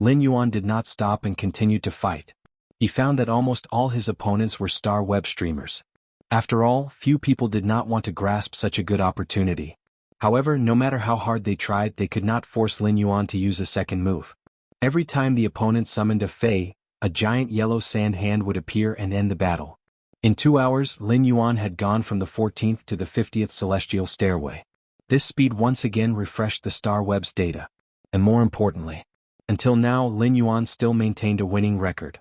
Lin Yuan did not stop and continued to fight. He found that almost all his opponents were star web streamers. After all, few people did not want to grasp such a good opportunity. However, no matter how hard they tried, they could not force Lin Yuan to use a second move. Every time the opponent summoned a fei, a giant yellow sand hand would appear and end the battle. In 2 hours, Lin Yuan had gone from the 14th to the 50th celestial stairway. This speed once again refreshed the star web's data. And more importantly, until now Lin Yuan still maintained a winning record.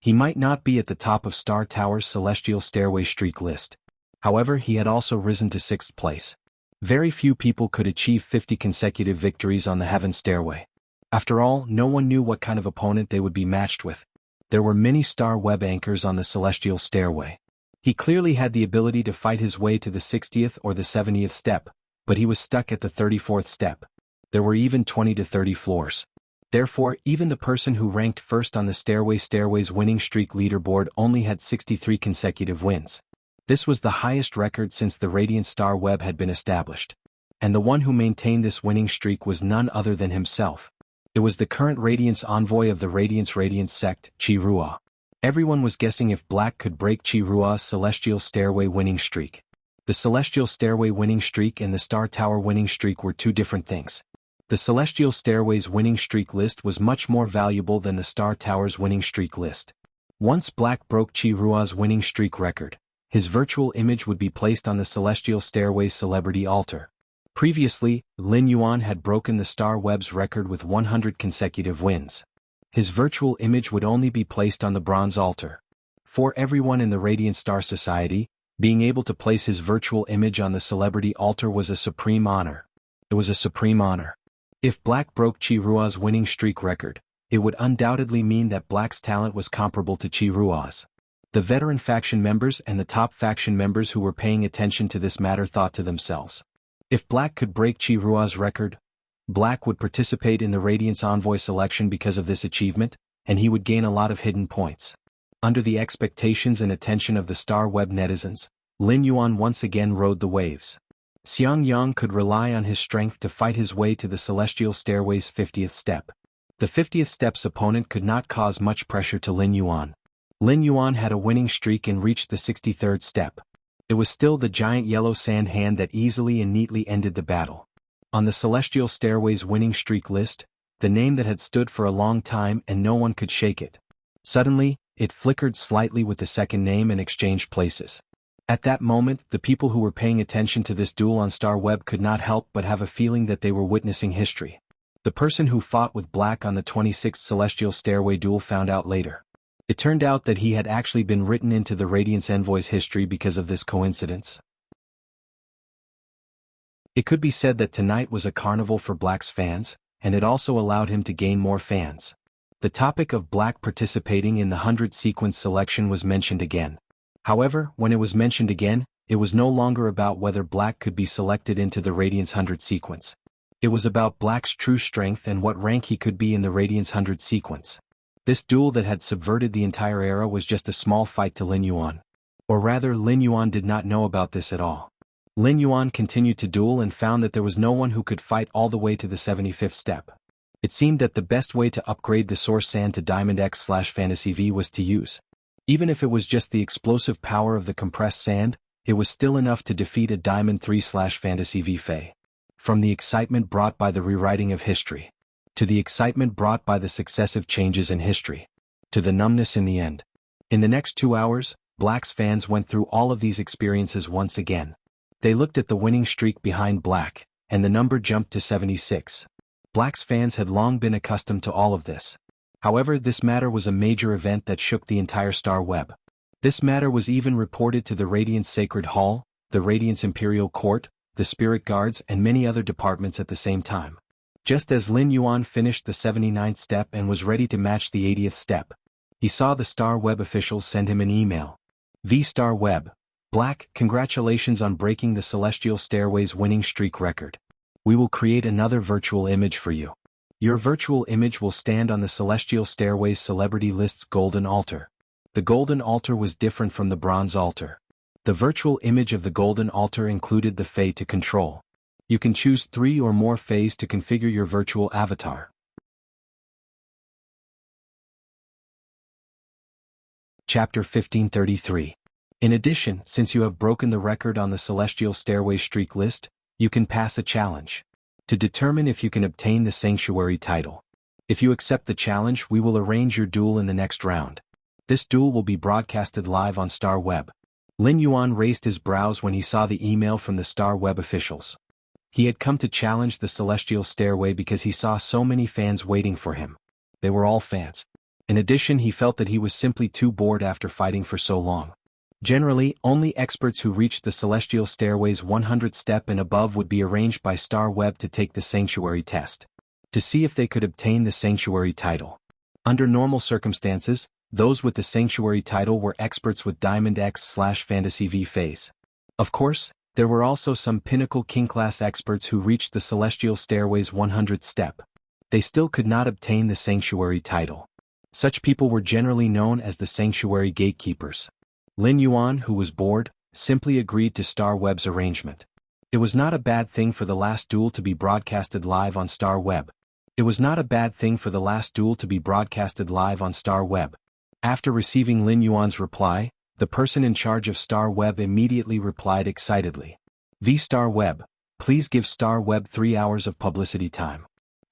He might not be at the top of Star Tower's celestial stairway streak list. However, he had also risen to 6th place. Very few people could achieve 50 consecutive victories on the Heaven Stairway. After all, no one knew what kind of opponent they would be matched with. There were many star web anchors on the Celestial Stairway. He clearly had the ability to fight his way to the 60th or the 70th step, but he was stuck at the 34th step. There were even 20 to 30 floors. Therefore, even the person who ranked first on the Stairway's winning streak leaderboard only had 63 consecutive wins. This was the highest record since the Radiant Star Web had been established. And the one who maintained this winning streak was none other than himself. It was the current Radiance envoy of the Radiance sect, Qi Ruo. Everyone was guessing if Black could break Qi Ruo's Celestial Stairway winning streak. The Celestial Stairway winning streak and the Star Tower winning streak were two different things. The Celestial Stairway's winning streak list was much more valuable than the Star Tower's winning streak list. Once Black broke Qi Ruo's winning streak record, his virtual image would be placed on the Celestial Stairway's celebrity altar. Previously, Lin Yuan had broken the Star Web's record with 100 consecutive wins. His virtual image would only be placed on the bronze altar. For everyone in the Radiant Star Society, being able to place his virtual image on the celebrity altar was a supreme honor. It was a supreme honor. If Black broke Qi Ruo's winning streak record, it would undoubtedly mean that Black's talent was comparable to Qi Ruo's. The veteran faction members and the top faction members who were paying attention to this matter thought to themselves, if Black could break Qi Ruo's record, Black would participate in the Radiance Envoy selection because of this achievement, and he would gain a lot of hidden points. Under the expectations and attention of the Star Web netizens, Lin Yuan once again rode the waves. Xiang Yang could rely on his strength to fight his way to the Celestial Stairway's 50th step. The 50th step's opponent could not cause much pressure to Lin Yuan. Lin Yuan had a winning streak and reached the 63rd step. It was still the giant yellow sand hand that easily and neatly ended the battle. On the Celestial Stairway's winning streak list, the name that had stood for a long time and no one could shake it. Suddenly, it flickered slightly with the second name and exchanged places. At that moment, the people who were paying attention to this duel on Star Web could not help but have a feeling that they were witnessing history. The person who fought with Black on the 26th Celestial Stairway duel found out later. It turned out that he had actually been written into the Radiance Envoy's history because of this coincidence. It could be said that tonight was a carnival for Black's fans, and it also allowed him to gain more fans. The topic of Black participating in the 100 sequence selection was mentioned again. However, when it was mentioned again, it was no longer about whether Black could be selected into the Radiance 100 sequence. It was about Black's true strength and what rank he could be in the Radiance 100 sequence. This duel that had subverted the entire era was just a small fight to Lin Yuan. Or rather, Lin Yuan did not know about this at all. Lin Yuan continued to duel and found that there was no one who could fight all the way to the 75th step. It seemed that the best way to upgrade the Source Sand to Diamond X/Fantasy V was to use. Even if it was just the explosive power of the compressed sand, it was still enough to defeat a Diamond 3/Fantasy V Fei. From the excitement brought by the rewriting of history, to the excitement brought by the successive changes in history, to the numbness in the end. In the next 2 hours, Black's fans went through all of these experiences once again. They looked at the winning streak behind Black, and the number jumped to 76. Black's fans had long been accustomed to all of this. However, this matter was a major event that shook the entire Star Web. This matter was even reported to the Radiance Sacred Hall, the Radiance Imperial Court, the Spirit Guards, and many other departments at the same time. Just as Lin Yuan finished the 79th step and was ready to match the 80th step, he saw the Star Web officials send him an email. V-Star Web. Black, congratulations on breaking the Celestial Stairway's winning streak record. We will create another virtual image for you. Your virtual image will stand on the Celestial Stairway's celebrity list's golden altar. The golden altar was different from the bronze altar. The virtual image of the golden altar included the Fei to control. You can choose 3 or more phases to configure your virtual avatar. Chapter 1533. In addition, since you have broken the record on the Celestial Stairway streak list, you can pass a challenge to determine if you can obtain the Sanctuary title. If you accept the challenge, we will arrange your duel in the next round. This duel will be broadcasted live on Star Web. Lin Yuan raised his brows when he saw the email from the Star Web officials. He had come to challenge the Celestial Stairway because he saw so many fans waiting for him. They were all fans. In addition, he felt that he was simply too bored after fighting for so long. Generally, only experts who reached the Celestial Stairway's 100th step and above would be arranged by Star Web to take the Sanctuary test, to see if they could obtain the Sanctuary title. Under normal circumstances, those with the Sanctuary title were experts with Diamond X/Fantasy V phase. Of course, there were also some Pinnacle King-class experts who reached the Celestial Stairway's 100th step. They still could not obtain the Sanctuary title. Such people were generally known as the Sanctuary Gatekeepers. Lin Yuan, who was bored, simply agreed to Star Web's arrangement. It was not a bad thing for the last duel to be broadcasted live on Star Web. After receiving Lin Yuan's reply, the person in charge of Star Web immediately replied excitedly. Star Web, please give Star Web 3 hours of publicity time.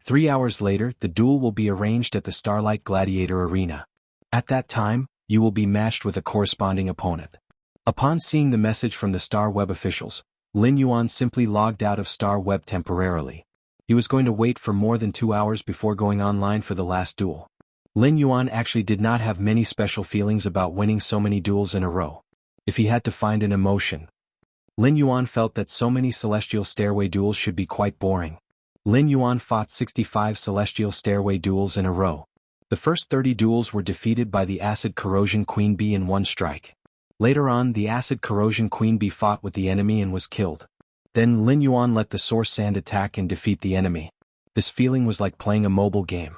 3 hours later, the duel will be arranged at the Starlight Gladiator Arena. At that time, you will be matched with a corresponding opponent. Upon seeing the message from the Star Web officials, Lin Yuan simply logged out of Star Web temporarily. He was going to wait for more than 2 hours before going online for the last duel. Lin Yuan actually did not have many special feelings about winning so many duels in a row. If he had to find an emotion, Lin Yuan felt that so many Celestial Stairway duels should be quite boring. Lin Yuan fought 65 Celestial Stairway duels in a row. The first 30 duels were defeated by the Acid Corrosion Queen Bee in one strike. Later on, the Acid Corrosion Queen Bee fought with the enemy and was killed. Then Lin Yuan let the Source Sand attack and defeat the enemy. This feeling was like playing a mobile game.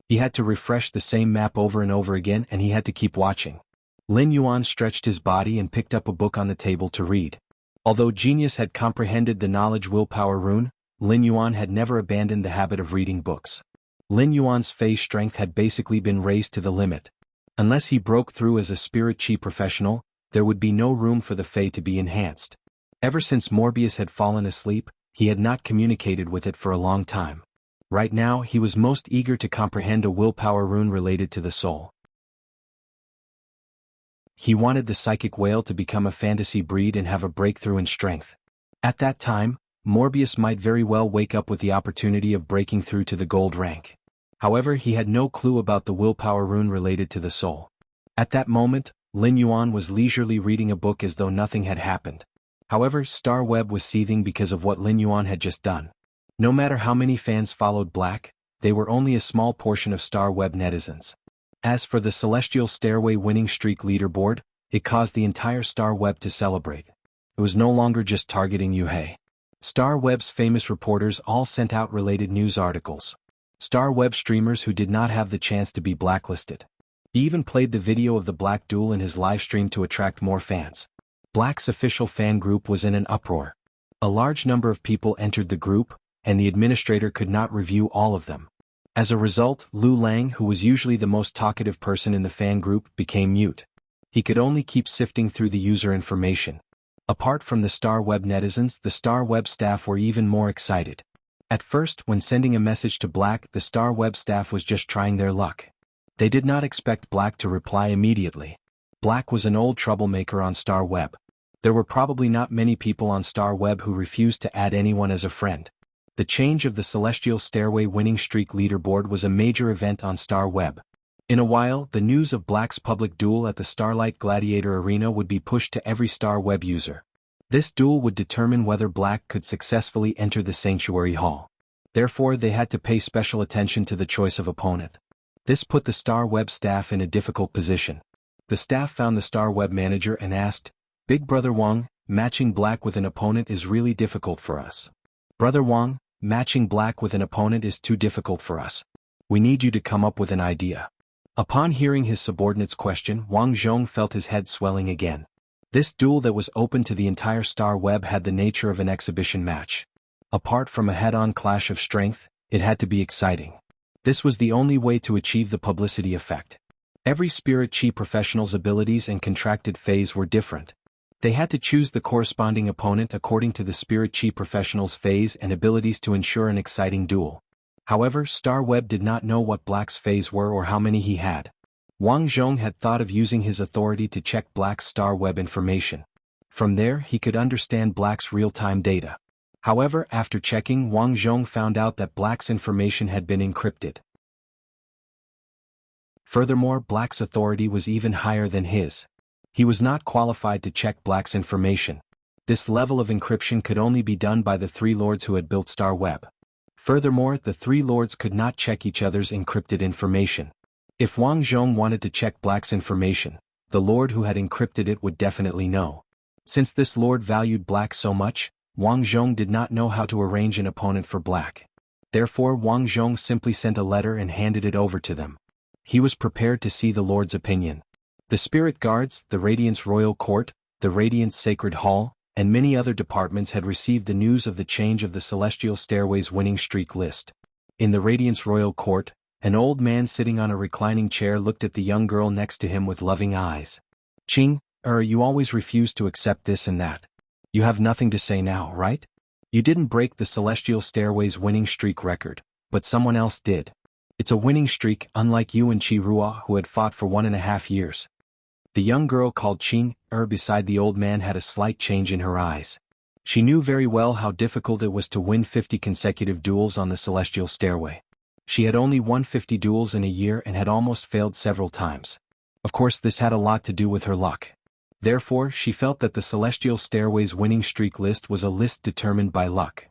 He had to refresh the same map over and over again, and he had to keep watching. Lin Yuan stretched his body and picked up a book on the table to read. Although Genius had comprehended the knowledge willpower rune, Lin Yuan had never abandoned the habit of reading books. Lin Yuan's phase strength had basically been raised to the limit. Unless he broke through as a spirit chi professional, there would be no room for the Fae to be enhanced. Ever since Morbius had fallen asleep, he had not communicated with it for a long time. Right now, he was most eager to comprehend a willpower rune related to the soul. He wanted the psychic whale to become a fantasy breed and have a breakthrough in strength. At that time, Morbius might very well wake up with the opportunity of breaking through to the gold rank. However, he had no clue about the willpower rune related to the soul. At that moment, Lin Yuan was leisurely reading a book as though nothing had happened. However, Star Web was seething because of what Lin Yuan had just done. No matter how many fans followed Black, they were only a small portion of Star Web netizens. As for the Celestial Stairway winning streak leaderboard, it caused the entire Star Web to celebrate. It was no longer just targeting Yuhei. Star Web's famous reporters all sent out related news articles. Star Web streamers who did not have the chance to be blacklisted. He even played the video of the Black duel in his live stream to attract more fans. Black's official fan group was in an uproar. A large number of people entered the group, and the administrator could not review all of them. As a result, Lu Lang, who was usually the most talkative person in the fan group, became mute. He could only keep sifting through the user information. Apart from the Star Web netizens, the Star Web staff were even more excited. At first, when sending a message to Black, the Star Web staff was just trying their luck. They did not expect Black to reply immediately. Black was an old troublemaker on Star Web. There were probably not many people on Star Web who refused to add anyone as a friend. The change of the Celestial Stairway winning streak leaderboard was a major event on Star Web. In a while, the news of Black's public duel at the Starlight Gladiator Arena would be pushed to every Star Web user. This duel would determine whether Black could successfully enter the Sanctuary Hall. Therefore, they had to pay special attention to the choice of opponent. This put the Star Web staff in a difficult position. The staff found the Star Web manager and asked, "Big Brother Wang, matching Black with an opponent is really difficult for us. Brother Wang, matching Black with an opponent is too difficult for us. We need you to come up with an idea." Upon hearing his subordinate's question, Wang Zhong felt his head swelling again. This duel that was open to the entire Star Web had the nature of an exhibition match. Apart from a head-on clash of strength, it had to be exciting. This was the only way to achieve the publicity effect. Every spirit chi professional's abilities and contracted phase were different. They had to choose the corresponding opponent according to the spirit chi professional's phase and abilities to ensure an exciting duel. However, Star Web did not know what Black's phase were or how many he had. Wang Zhong had thought of using his authority to check Black's Star Web information. From there, he could understand Black's real-time data. However, after checking, Wang Zhong found out that Black's information had been encrypted. Furthermore, Black's authority was even higher than his. He was not qualified to check Black's information. This level of encryption could only be done by the three lords who had built Star Web. Furthermore, the three lords could not check each other's encrypted information. If Wang Zhong wanted to check Black's information, the lord who had encrypted it would definitely know. Since this lord valued Black so much, Wang Zhong did not know how to arrange an opponent for Black. Therefore, Wang Zhong simply sent a letter and handed it over to them. He was prepared to see the lord's opinion. The Spirit Guards, the Radiance Royal Court, the Radiance Sacred Hall, and many other departments had received the news of the change of the Celestial Stairway's winning streak list. In the Radiance Royal Court, an old man sitting on a reclining chair looked at the young girl next to him with loving eyes. "Qing, you always refuse to accept this and that. You have nothing to say now, right? You didn't break the Celestial Stairway's winning streak record, but someone else did. It's a winning streak, unlike you and Qi Ruo, who had fought for 1.5 years. The young girl called Qing beside the old man had a slight change in her eyes. She knew very well how difficult it was to win 50 consecutive duels on the Celestial Stairway. She had only won 50 duels in a year and had almost failed several times. Of course, this had a lot to do with her luck. Therefore, she felt that the Celestial Stairway's winning streak list was a list determined by luck.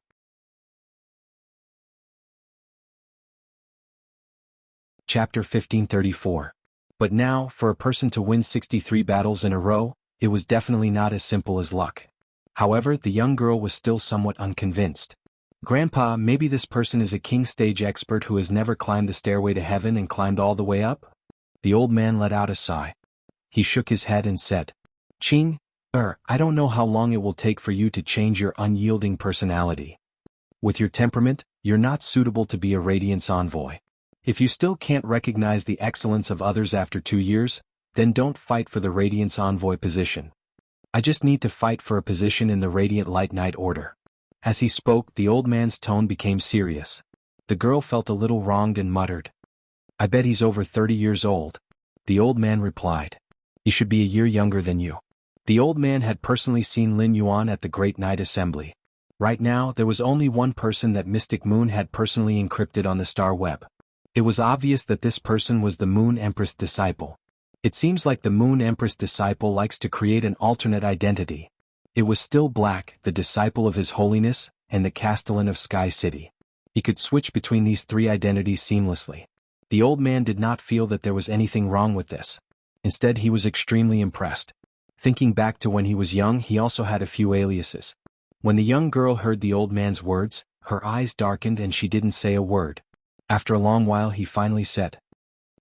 Chapter 1534. But now, for a person to win 63 battles in a row, it was definitely not as simple as luck. However, the young girl was still somewhat unconvinced. "Grandpa, maybe this person is a king stage expert who has never climbed the stairway to heaven and climbed all the way up?" The old man let out a sigh. He shook his head and said, "Qing, I don't know how long it will take for you to change your unyielding personality. With your temperament, you're not suitable to be a Radiance Envoy. If you still can't recognize the excellence of others after 2 years, then don't fight for the Radiance Envoy position. I just need to fight for a position in the Radiant Light Knight Order." As he spoke, the old man's tone became serious. The girl felt a little wronged and muttered, "I bet he's over 30 years old." The old man replied, "He should be a year younger than you." The old man had personally seen Lin Yuan at the Great Night Assembly. Right now, there was only one person that Mystic Moon had personally encrypted on the Star Web. It was obvious that this person was the Moon Empress disciple. It seems like the Moon Empress disciple likes to create an alternate identity. It was still Black, the disciple of His Holiness, and the Castellan of Sky City. He could switch between these three identities seamlessly. The old man did not feel that there was anything wrong with this. Instead, he was extremely impressed. Thinking back to when he was young, he also had a few aliases. When the young girl heard the old man's words, her eyes darkened and she didn't say a word. After a long while, he finally said,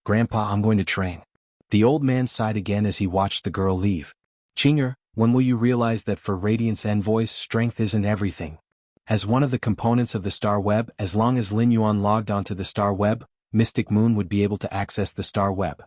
"Grandpa, I'm going to train." The old man sighed again as he watched the girl leave. "Qinger, when will you realize that for Radiance Envoys, strength isn't everything? As one of the components of the Star Web, as long as Lin Yuan logged onto the Star Web, Mystic Moon would be able to access the Star Web."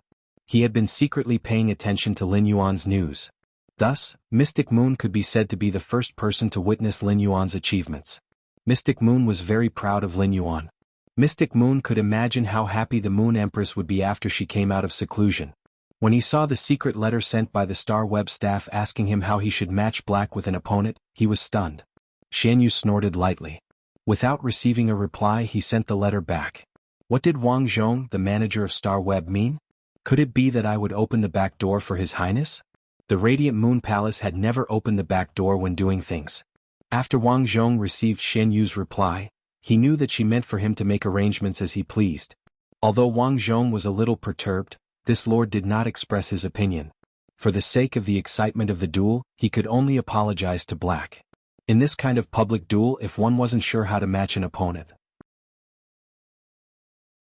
He had been secretly paying attention to Lin Yuan's news. Thus, Mystic Moon could be said to be the first person to witness Lin Yuan's achievements. Mystic Moon was very proud of Lin Yuan. Mystic Moon could imagine how happy the Moon Empress would be after she came out of seclusion. When he saw the secret letter sent by the Star Web staff asking him how he should match Black with an opponent, he was stunned. Xian Yu snorted lightly. Without receiving a reply, he sent the letter back. What did Wang Zhong, the manager of Star Web, mean? Could it be that I would open the back door for His Highness? The Radiant Moon Palace had never opened the back door when doing things. After Wang Zhong received Xian Yu's reply, he knew that she meant for him to make arrangements as he pleased. Although Wang Zhong was a little perturbed, this lord did not express his opinion. For the sake of the excitement of the duel, he could only apologize to Black. In this kind of public duel, if one wasn't sure how to match an opponent.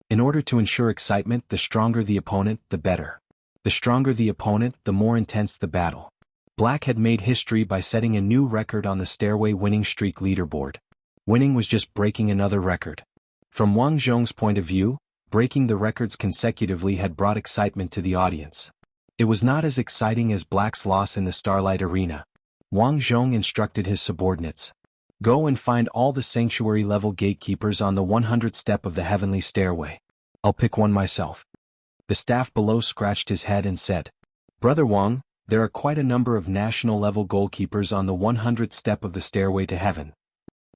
In order to ensure excitement, the stronger the opponent, the better. The stronger the opponent, the more intense the battle. Black had made history by setting a new record on the Stairway winning streak leaderboard. Winning was just breaking another record. From Wang Zhong's point of view, breaking the records consecutively had brought excitement to the audience. It was not as exciting as Black's loss in the Starlight Arena. Wang Zhong instructed his subordinates. Go and find all the sanctuary-level gatekeepers on the 100th step of the heavenly stairway. I'll pick one myself. The staff below scratched his head and said, Brother Wang, there are quite a number of national-level goalkeepers on the 100th step of the stairway to heaven.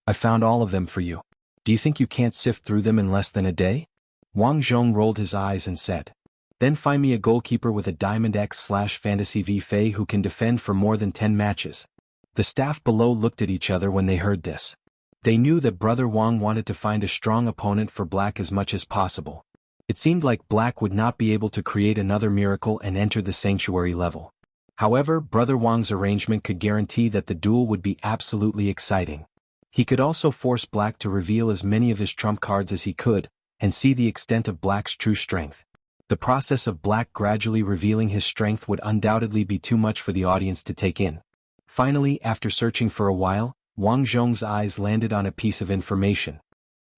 I found all of them for you. Do you think you can't sift through them in less than a day? Wang Zhong rolled his eyes and said, Then find me a goalkeeper with a Diamond X/Fantasy V Fei who can defend for more than 10 matches. The staff below looked at each other when they heard this. They knew that Brother Wang wanted to find a strong opponent for Black as much as possible. It seemed like Black would not be able to create another miracle and enter the sanctuary level. However, Brother Wang's arrangement could guarantee that the duel would be absolutely exciting. He could also force Black to reveal as many of his trump cards as he could, and see the extent of Black's true strength. The process of Black gradually revealing his strength would undoubtedly be too much for the audience to take in. Finally, after searching for a while, Wang Zhong's eyes landed on a piece of information.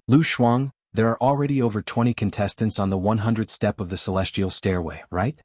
Lu Shuang, there are already over 20 contestants on the 100th step of the Celestial Stairway, right?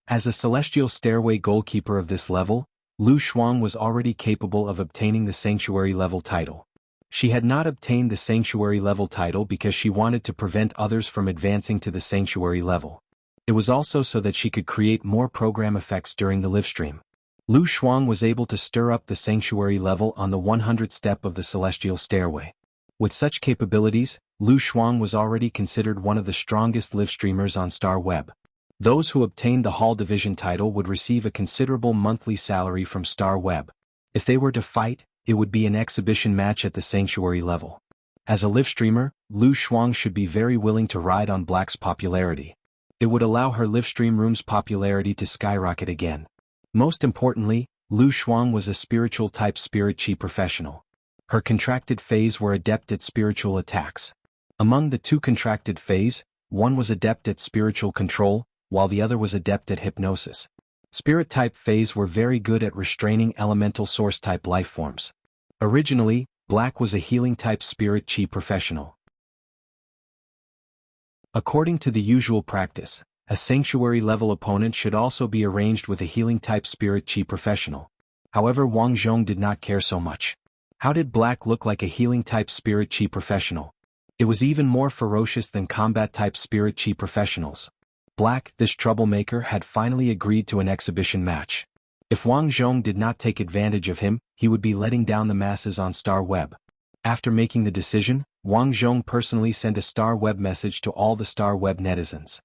As a Celestial Stairway goalkeeper of this level, Lu Shuang was already capable of obtaining the Sanctuary level title. She had not obtained the Sanctuary level title because she wanted to prevent others from advancing to the Sanctuary level. It was also so that she could create more program effects during the livestream. Lu Shuang was able to stir up the Sanctuary level on the 100th step of the Celestial Stairway. With such capabilities, Lu Shuang was already considered one of the strongest livestreamers on Star Web. Those who obtained the Hall Division title would receive a considerable monthly salary from Star Web. If they were to fight, it would be an exhibition match at the Sanctuary level. As a livestreamer, Lu Shuang should be very willing to ride on Black's popularity. It would allow her livestream room's popularity to skyrocket again. Most importantly, Lu Shuang was a spiritual type spirit chi professional. Her contracted phase were adept at spiritual attacks. Among the two contracted phase, one was adept at spiritual control, while the other was adept at hypnosis. Spirit type phase were very good at restraining elemental source type life forms. Originally, Black was a healing type spirit chi professional. According to the usual practice, a sanctuary level opponent should also be arranged with a healing type spirit chi professional. However, Wang Zhong did not care so much. How did Black look like a healing type spirit chi professional? It was even more ferocious than combat type spirit chi professionals. Black, this troublemaker, had finally agreed to an exhibition match. If Wang Zhong did not take advantage of him, he would be letting down the masses on Star Web. After making the decision, Wang Zhong personally sent a Star Web message to all the Star Web netizens.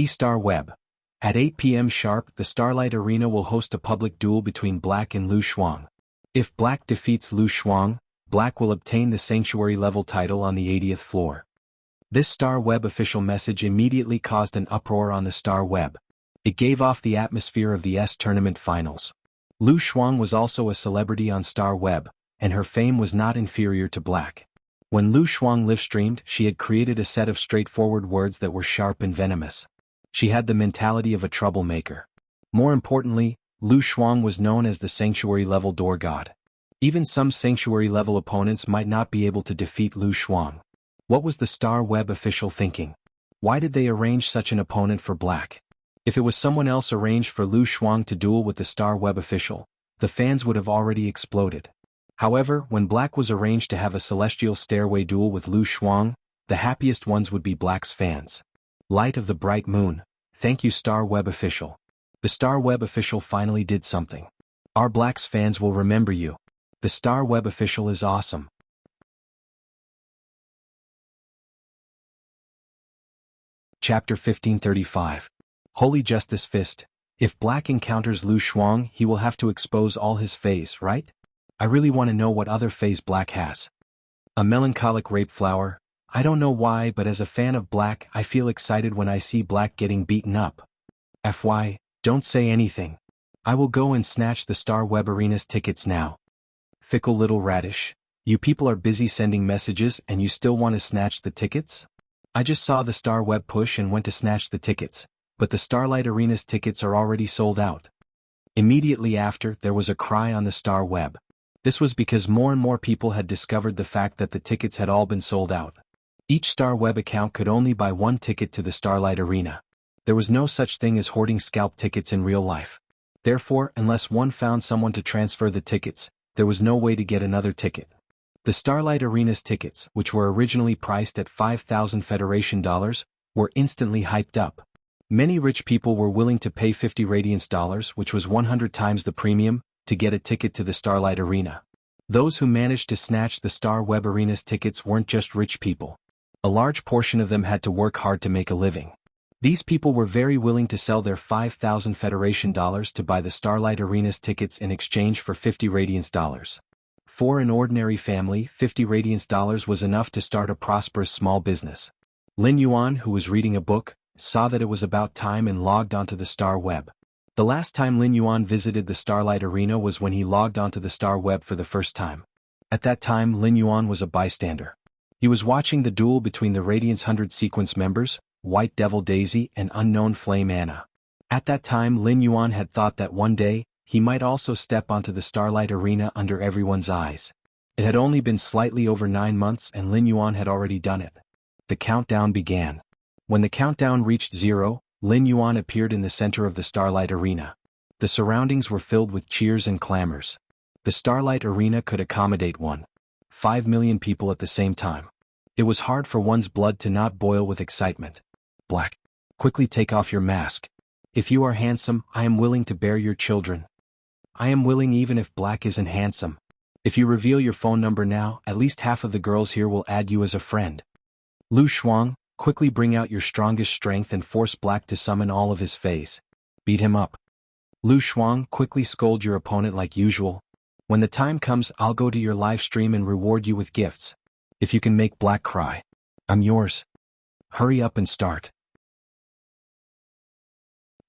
Star Web. At 8 p.m. sharp, the Starlight Arena will host a public duel between Black and Lu Shuang. If Black defeats Lu Shuang, Black will obtain the Sanctuary level title on the 80th floor. This Star Web official message immediately caused an uproar on the Star Web. It gave off the atmosphere of the tournament finals. Lu Shuang was also a celebrity on Star Web, and her fame was not inferior to Black. When Lu Shuang livestreamed, she had created a set of straightforward words that were sharp and venomous. She had the mentality of a troublemaker. More importantly, Lu Shuang was known as the Sanctuary level door god. Even some Sanctuary level opponents might not be able to defeat Lu Shuang. What was the Star Web official thinking? Why did they arrange such an opponent for Black? If it was someone else arranged for Lu Shuang to duel with the Star Web official, the fans would have already exploded. However, when Black was arranged to have a Celestial Stairway duel with Lu Shuang, the happiest ones would be Black's fans. Light of the bright moon. Thank you, Star Web official. The Star Web official finally did something. Our Black's fans will remember you. The Star Web official is awesome. Chapter 1535. Holy Justice Fist. If Black encounters Lu Shuang, he will have to expose all his phase, right? I really want to know what other phase Black has. A melancholic rape flower. I don't know why, but as a fan of Black, I feel excited when I see Black getting beaten up. FY, don't say anything. I will go and snatch the Star Web Arena's tickets now. Fickle little radish. You people are busy sending messages and you still want to snatch the tickets? I just saw the Star Web push and went to snatch the tickets, but the Starlight Arena's tickets are already sold out. Immediately after, there was a cry on the Star Web. This was because more and more people had discovered the fact that the tickets had all been sold out. Each Star Web account could only buy one ticket to the Starlight Arena. There was no such thing as hoarding scalp tickets in real life. Therefore, unless one found someone to transfer the tickets, there was no way to get another ticket. The Starlight Arena's tickets, which were originally priced at 5,000 Federation dollars, were instantly hyped up. Many rich people were willing to pay 50 Radiance dollars, which was 100 times the premium, to get a ticket to the Starlight Arena. Those who managed to snatch the Star Web Arena's tickets weren't just rich people. A large portion of them had to work hard to make a living. These people were very willing to sell their 5,000 Federation dollars to buy the Starlight Arena's tickets in exchange for 50 Radiance dollars. For an ordinary family, 50 Radiance dollars was enough to start a prosperous small business. Lin Yuan, who was reading a book, saw that it was about time and logged onto the Star Web. The last time Lin Yuan visited the Starlight Arena was when he logged onto the Star Web for the first time. At that time, Lin Yuan was a bystander. He was watching the duel between the Radiance 100 sequence members, White Devil Daisy and Unknown Flame Anna. At that time, Lin Yuan had thought that one day, he might also step onto the Starlight Arena under everyone's eyes. It had only been slightly over 9 months and Lin Yuan had already done it. The countdown began. When the countdown reached 0, Lin Yuan appeared in the center of the Starlight Arena. The surroundings were filled with cheers and clamors. The Starlight Arena could accommodate 1.5 million people at the same time. It was hard for one's blood to not boil with excitement. Black. Quickly take off your mask. If you are handsome, I am willing to bear your children. I am willing even if Black isn't handsome. If you reveal your phone number now, at least half of the girls here will add you as a friend. Lu Shuang, quickly bring out your strongest strength and force Black to summon all of his fays. Beat him up. Lu Shuang, quickly scold your opponent like usual. When the time comes, I'll go to your live stream and reward you with gifts. If you can make Black cry, I'm yours. Hurry up and start.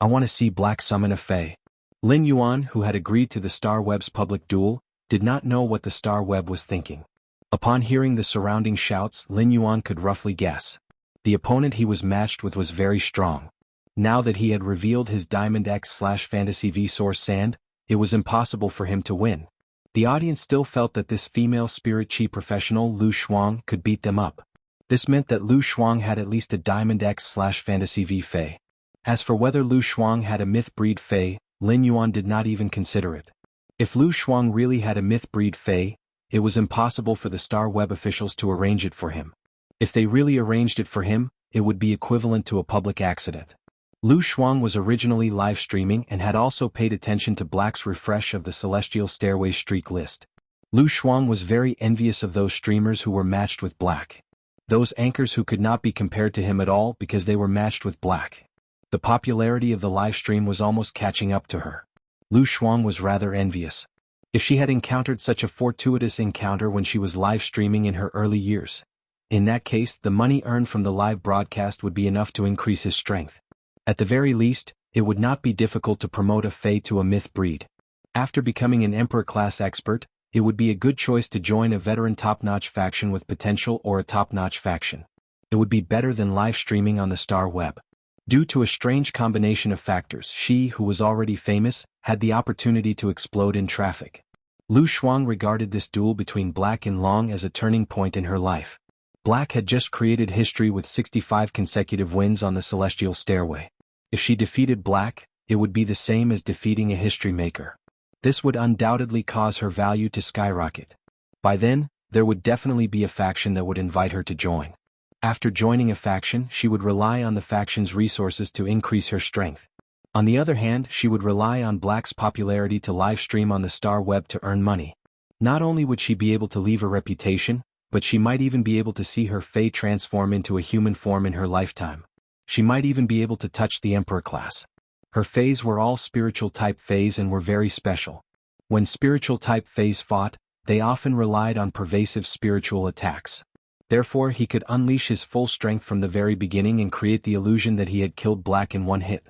I want to see Black summon a Fey. Lin Yuan, who had agreed to the Star Web's public duel, did not know what the Star Web was thinking. Upon hearing the surrounding shouts, Lin Yuan could roughly guess. The opponent he was matched with was very strong. Now that he had revealed his Diamond X/Fantasy V Source Sand, it was impossible for him to win. The audience still felt that this female spirit chi professional Lu Shuang could beat them up. This meant that Lu Shuang had at least a Diamond X/Fantasy V Fey. As for whether Lu Shuang had a myth breed Fey, Lin Yuan did not even consider it. If Lu Shuang really had a myth breed Fey, it was impossible for the Star Web officials to arrange it for him. If they really arranged it for him, it would be equivalent to a public accident. Lu Shuang was originally live streaming and had also paid attention to Black's refresh of the Celestial Stairway streak list. Lu Shuang was very envious of those streamers who were matched with Black. Those anchors who could not be compared to him at all because they were matched with Black. The popularity of the live stream was almost catching up to her. Lu Shuang was rather envious. If she had encountered such a fortuitous encounter when she was live streaming in her early years, in that case the money earned from the live broadcast would be enough to increase his strength. At the very least, it would not be difficult to promote a Fey to a myth breed. After becoming an Emperor-class expert, it would be a good choice to join a veteran top-notch faction with potential or a top-notch faction. It would be better than live streaming on the Star Web. Due to a strange combination of factors, she, who was already famous, had the opportunity to explode in traffic. Lu Shuang regarded this duel between Black and Long as a turning point in her life. Black had just created history with 65 consecutive wins on the Celestial Stairway. If she defeated Black, it would be the same as defeating a history maker. This would undoubtedly cause her value to skyrocket. By then, there would definitely be a faction that would invite her to join. After joining a faction, she would rely on the faction's resources to increase her strength. On the other hand, she would rely on Black's popularity to live stream on the Star Web to earn money. Not only would she be able to leave a reputation, but she might even be able to see her Fey transform into a human form in her lifetime. She might even be able to touch the Emperor class. Her Feys were all spiritual type Feys and were very special. When spiritual type Feys fought, they often relied on pervasive spiritual attacks. Therefore, he could unleash his full strength from the very beginning and create the illusion that he had killed Black in one hit.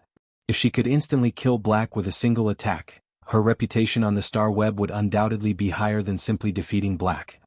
If she could instantly kill Black with a single attack, her reputation on the Star Web would undoubtedly be higher than simply defeating Black.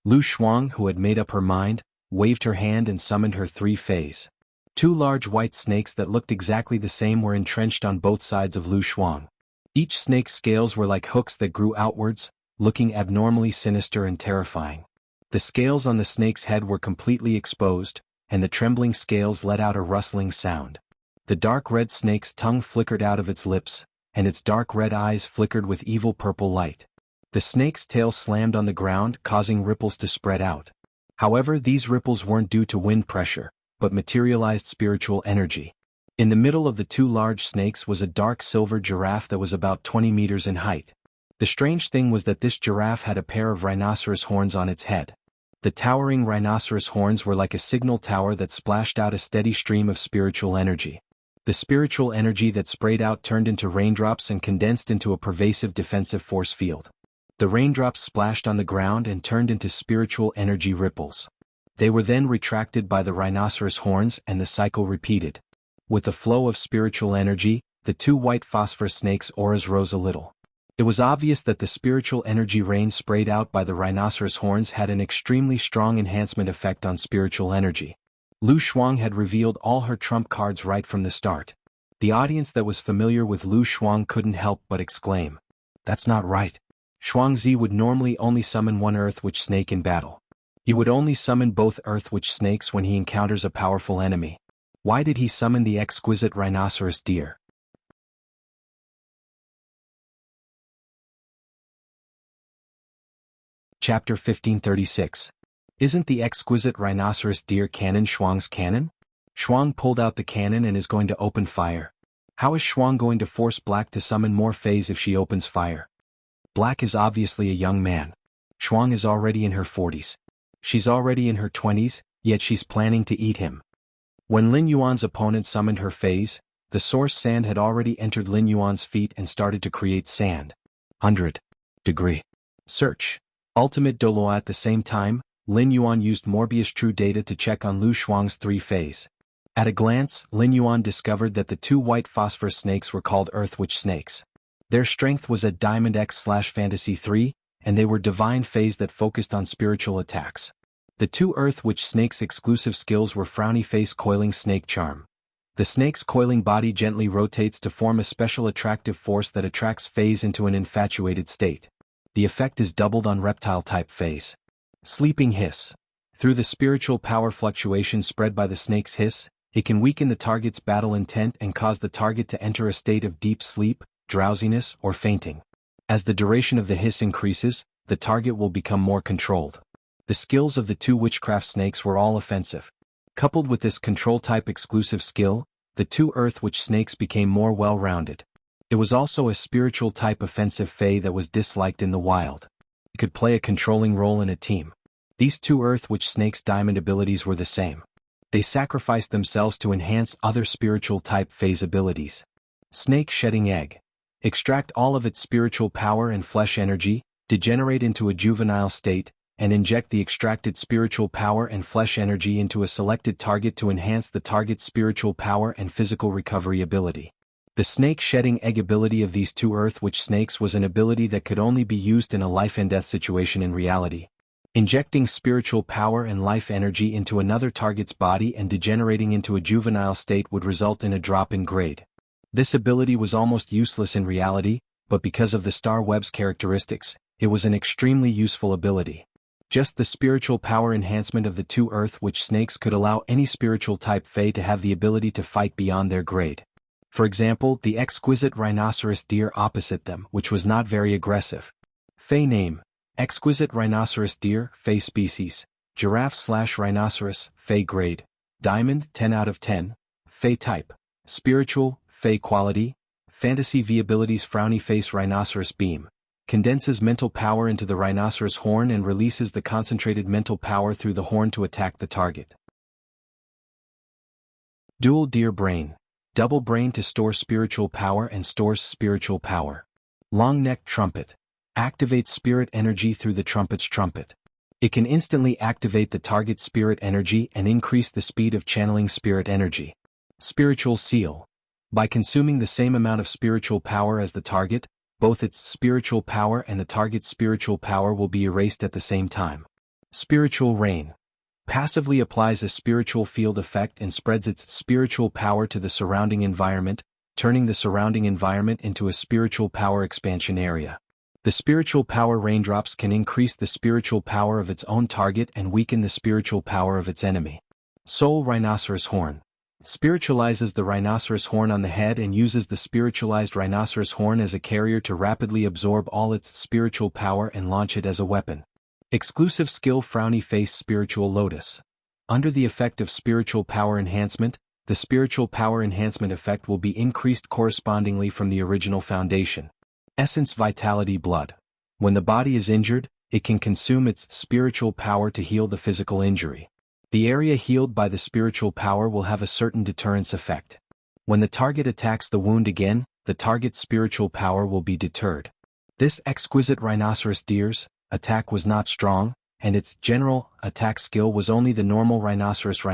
Lu Shuang, who had made up her mind, waved her hand and summoned her 3 Feys. 2 large white snakes that looked exactly the same were entrenched on both sides of Lu Shuang. Each snake's scales were like hooks that grew outwards, looking abnormally sinister and terrifying. The scales on the snake's head were completely exposed, and the trembling scales let out a rustling sound. The dark red snake's tongue flickered out of its lips, and its dark red eyes flickered with evil purple light. The snake's tail slammed on the ground, causing ripples to spread out. However, these ripples weren't due to wind pressure, but materialized spiritual energy. In the middle of the two large snakes was a dark silver giraffe that was about 20 meters in height. The strange thing was that this giraffe had a pair of rhinoceros horns on its head. The towering rhinoceros horns were like a signal tower that splashed out a steady stream of spiritual energy. The spiritual energy that sprayed out turned into raindrops and condensed into a pervasive defensive force field. The raindrops splashed on the ground and turned into spiritual energy ripples. They were then retracted by the rhinoceros horns and the cycle repeated. With the flow of spiritual energy, the two white phosphor snakes' auras rose a little. It was obvious that the spiritual energy rain sprayed out by the rhinoceros horns had an extremely strong enhancement effect on spiritual energy. Lu Shuang had revealed all her trump cards right from the start. The audience that was familiar with Lu Shuang couldn't help but exclaim, "That's not right. Shuangzi would normally only summon one Earth Witch snake in battle. He would only summon both Earth Witch snakes when he encounters a powerful enemy. Why did he summon the exquisite rhinoceros deer?" Chapter 1536. Isn't the exquisite rhinoceros deer cannon Shuang's cannon? Shuang pulled out the cannon and is going to open fire. How is Shuang going to force Black to summon more phase if she opens fire? Black is obviously a young man. Shuang is already in her 40s. She's already in her 20s, yet she's planning to eat him. When Lin Yuan's opponent summoned her phase, the source sand had already entered Lin Yuan's feet and started to create sand. 100-degree search. Ultimate Doloa. At the same time, Lin Yuan used Morbius True Data to check on Lu Shuang's 3 phase. At a glance, Lin Yuan discovered that the two white phosphor snakes were called Earth Witch snakes. Their strength was at Diamond X/Fantasy 3, and they were divine phase that focused on spiritual attacks. The two Earth Witch snakes' exclusive skills were Frowny Face Coiling Snake Charm. The snake's coiling body gently rotates to form a special attractive force that attracts phase into an infatuated state. The effect is doubled on reptile-type phase. Sleeping Hiss. Through the spiritual power fluctuation spread by the snake's hiss, it can weaken the target's battle intent and cause the target to enter a state of deep sleep, drowsiness, or fainting. As the duration of the hiss increases, the target will become more controlled. The skills of the two witchcraft snakes were all offensive. Coupled with this control-type exclusive skill, the two Earth Witch snakes became more well-rounded. It was also a spiritual-type offensive fae that was disliked in the wild. It could play a controlling role in a team. These two Earth Witch snakes' diamond abilities were the same. They sacrificed themselves to enhance other spiritual-type phase abilities. Snake Shedding Egg. Extract all of its spiritual power and flesh energy, degenerate into a juvenile state, and inject the extracted spiritual power and flesh energy into a selected target to enhance the target's spiritual power and physical recovery ability. The snake shedding egg ability of these two Earth Witch snakes was an ability that could only be used in a life-and-death situation in reality. Injecting spiritual power and life energy into another target's body and degenerating into a juvenile state would result in a drop in grade. This ability was almost useless in reality, but because of the Star Web's characteristics, it was an extremely useful ability. Just the spiritual power enhancement of the two Earth Witch snakes could allow any spiritual-type fae to have the ability to fight beyond their grade. For example, the exquisite rhinoceros deer opposite them, which was not very aggressive. Fae name: exquisite rhinoceros deer, Fae species, giraffe/rhinoceros, Fae grade, diamond 10 out of 10, Fae type, spiritual, Fae quality, fantasy V abilities. Frowny Face Rhinoceros Beam condenses mental power into the rhinoceros horn and releases the concentrated mental power through the horn to attack the target. Dual Deer Brain. Double brain to store spiritual power and stores spiritual power. Long Neck Trumpet. Activates spirit energy through the trumpet's trumpet. It can instantly activate the target's spirit energy and increase the speed of channeling spirit energy. Spiritual Seal. By consuming the same amount of spiritual power as the target, both its spiritual power and the target's spiritual power will be erased at the same time. Spiritual Rain. Passively applies a spiritual field effect and spreads its spiritual power to the surrounding environment, turning the surrounding environment into a spiritual power expansion area. The spiritual power raindrops can increase the spiritual power of its own target and weaken the spiritual power of its enemy. Soul Rhinoceros Horn spiritualizes the rhinoceros horn on the head and uses the spiritualized rhinoceros horn as a carrier to rapidly absorb all its spiritual power and launch it as a weapon. Exclusive skill Frowny Face Spiritual Lotus. Under the effect of spiritual power enhancement, the spiritual power enhancement effect will be increased correspondingly from the original foundation. Essence Vitality Blood. When the body is injured, it can consume its spiritual power to heal the physical injury. The area healed by the spiritual power will have a certain deterrence effect. When the target attacks the wound again, the target's spiritual power will be deterred. This exquisite rhinoceros deer's attack was not strong, and its general attack skill was only the normal rhinoceros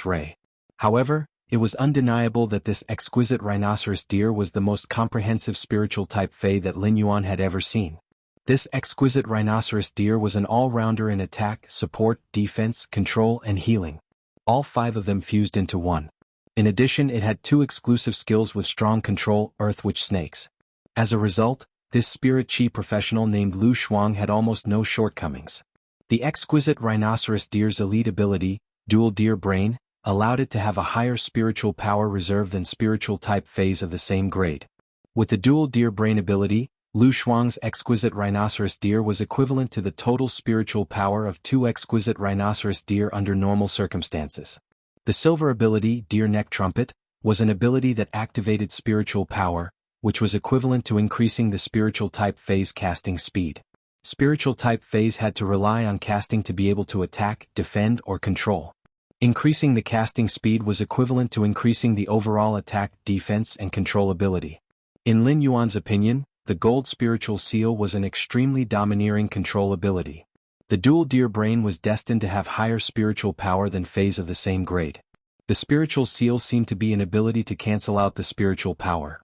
ray. However, it was undeniable that this exquisite rhinoceros deer was the most comprehensive spiritual type Fae that Lin Yuan had ever seen. This exquisite rhinoceros deer was an all-rounder in attack, support, defense, control, and healing. All 5 of them fused into one. In addition, it had 2 exclusive skills with strong control, Earth Witch Snakes. As a result, this spirit chi professional named Lu Shuang had almost no shortcomings. The exquisite rhinoceros deer's elite ability, Dual Deer Brain, allowed it to have a higher spiritual power reserve than spiritual type Faes of the same grade. With the Dual Deer Brain ability, Lu Shuang's exquisite rhinoceros deer was equivalent to the total spiritual power of 2 exquisite rhinoceros deer under normal circumstances. The silver ability, Deer Neck Trumpet, was an ability that activated spiritual power, which was equivalent to increasing the spiritual type Fae's casting speed. Spiritual type Faes had to rely on casting to be able to attack, defend, or control. Increasing the casting speed was equivalent to increasing the overall attack, defense, and control ability. In Lin Yuan's opinion, the gold spiritual seal was an extremely domineering control ability. The Dual Deer Brain was destined to have higher spiritual power than Faes of the same grade. The spiritual seal seemed to be an ability to cancel out the spiritual power.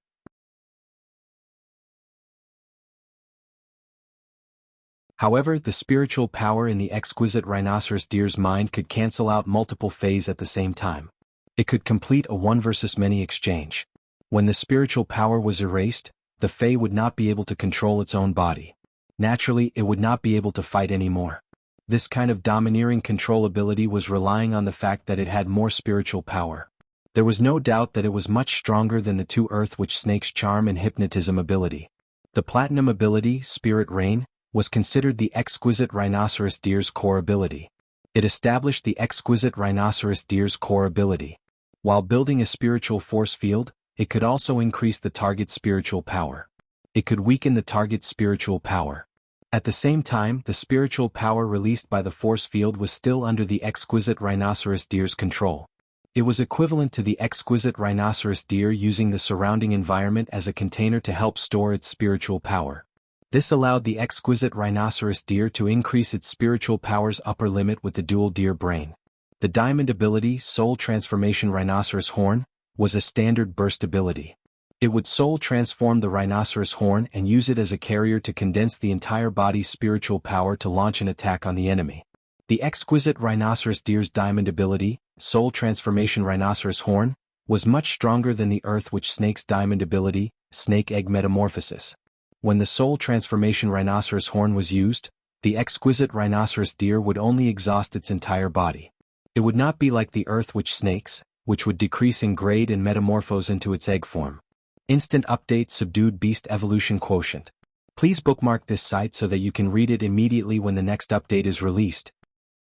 However, the spiritual power in the exquisite rhinoceros deer's mind could cancel out multiple Faes at the same time. It could complete a one versus many exchange. When the spiritual power was erased, the Fae would not be able to control its own body. Naturally, it would not be able to fight anymore. This kind of domineering control ability was relying on the fact that it had more spiritual power. There was no doubt that it was much stronger than the 2 Earth Witch Snake's charm and hypnotism ability. The platinum ability, Spirit Rain, was considered the exquisite rhinoceros deer's core ability. It established the exquisite rhinoceros deer's core ability. While building a spiritual force field, it could also increase the target's spiritual power. It could weaken the target's spiritual power. At the same time, the spiritual power released by the force field was still under the exquisite rhinoceros deer's control. It was equivalent to the exquisite rhinoceros deer using the surrounding environment as a container to help store its spiritual power. This allowed the exquisite rhinoceros deer to increase its spiritual power's upper limit with the Dual Deer Brain. The diamond ability, Soul Transformation Rhinoceros Horn, was a standard burst ability. It would soul transform the rhinoceros horn and use it as a carrier to condense the entire body's spiritual power to launch an attack on the enemy. The exquisite rhinoceros deer's diamond ability, Soul Transformation Rhinoceros Horn, was much stronger than the Earth Witch Snake's diamond ability, Snake Egg Metamorphosis. When the Soul Transformation Rhinoceros Horn was used, the exquisite rhinoceros deer would only exhaust its entire body. It would not be like the Earth Witch Snakes, which would decrease in grade and metamorphose into its egg form. Instant Update Subdued Beast Evolution Quotient. Please bookmark this site so that you can read it immediately when the next update is released.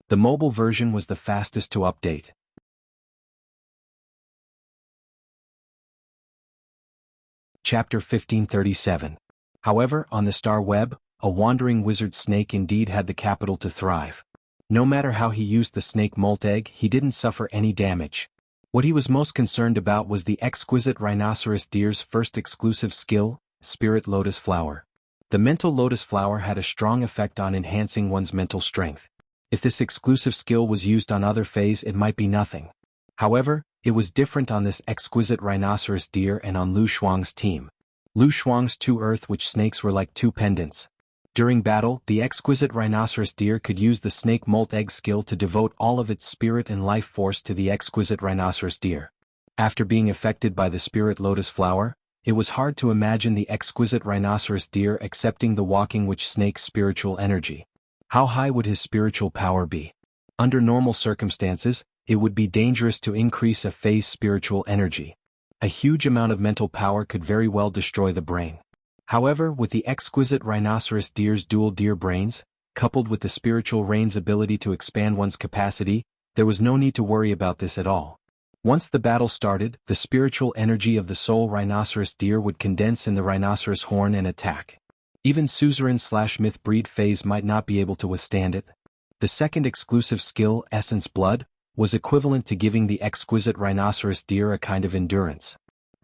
The mobile version was the fastest to update. Chapter 1537. However, on the Star Web, a wandering wizard snake indeed had the capital to thrive. No matter how he used the snake molt egg, he didn't suffer any damage. What he was most concerned about was the exquisite rhinoceros deer's first exclusive skill, Spirit Lotus Flower. The mental lotus flower had a strong effect on enhancing one's mental strength. If this exclusive skill was used on other Faes, it might be nothing. However, it was different on this exquisite rhinoceros deer and on Lu Shuang's team. Lu Shuang's 2 Earth Witch Snakes were like 2 pendants. During battle, the exquisite rhinoceros deer could use the snake molt egg skill to devote all of its spirit and life force to the exquisite rhinoceros deer. After being affected by the spirit lotus flower, it was hard to imagine the exquisite rhinoceros deer accepting the walking witch snake's spiritual energy. How high would his spiritual power be? Under normal circumstances, it would be dangerous to increase a fae's spiritual energy. A huge amount of mental power could very well destroy the brain. However, with the exquisite rhinoceros deer's dual deer brains, coupled with the spiritual rain's ability to expand one's capacity, there was no need to worry about this at all. Once the battle started, the spiritual energy of the soul rhinoceros deer would condense in the rhinoceros horn and attack. Even suzerain/myth breed faes might not be able to withstand it. The second exclusive skill, Essence Blood, was equivalent to giving the exquisite rhinoceros deer a kind of endurance.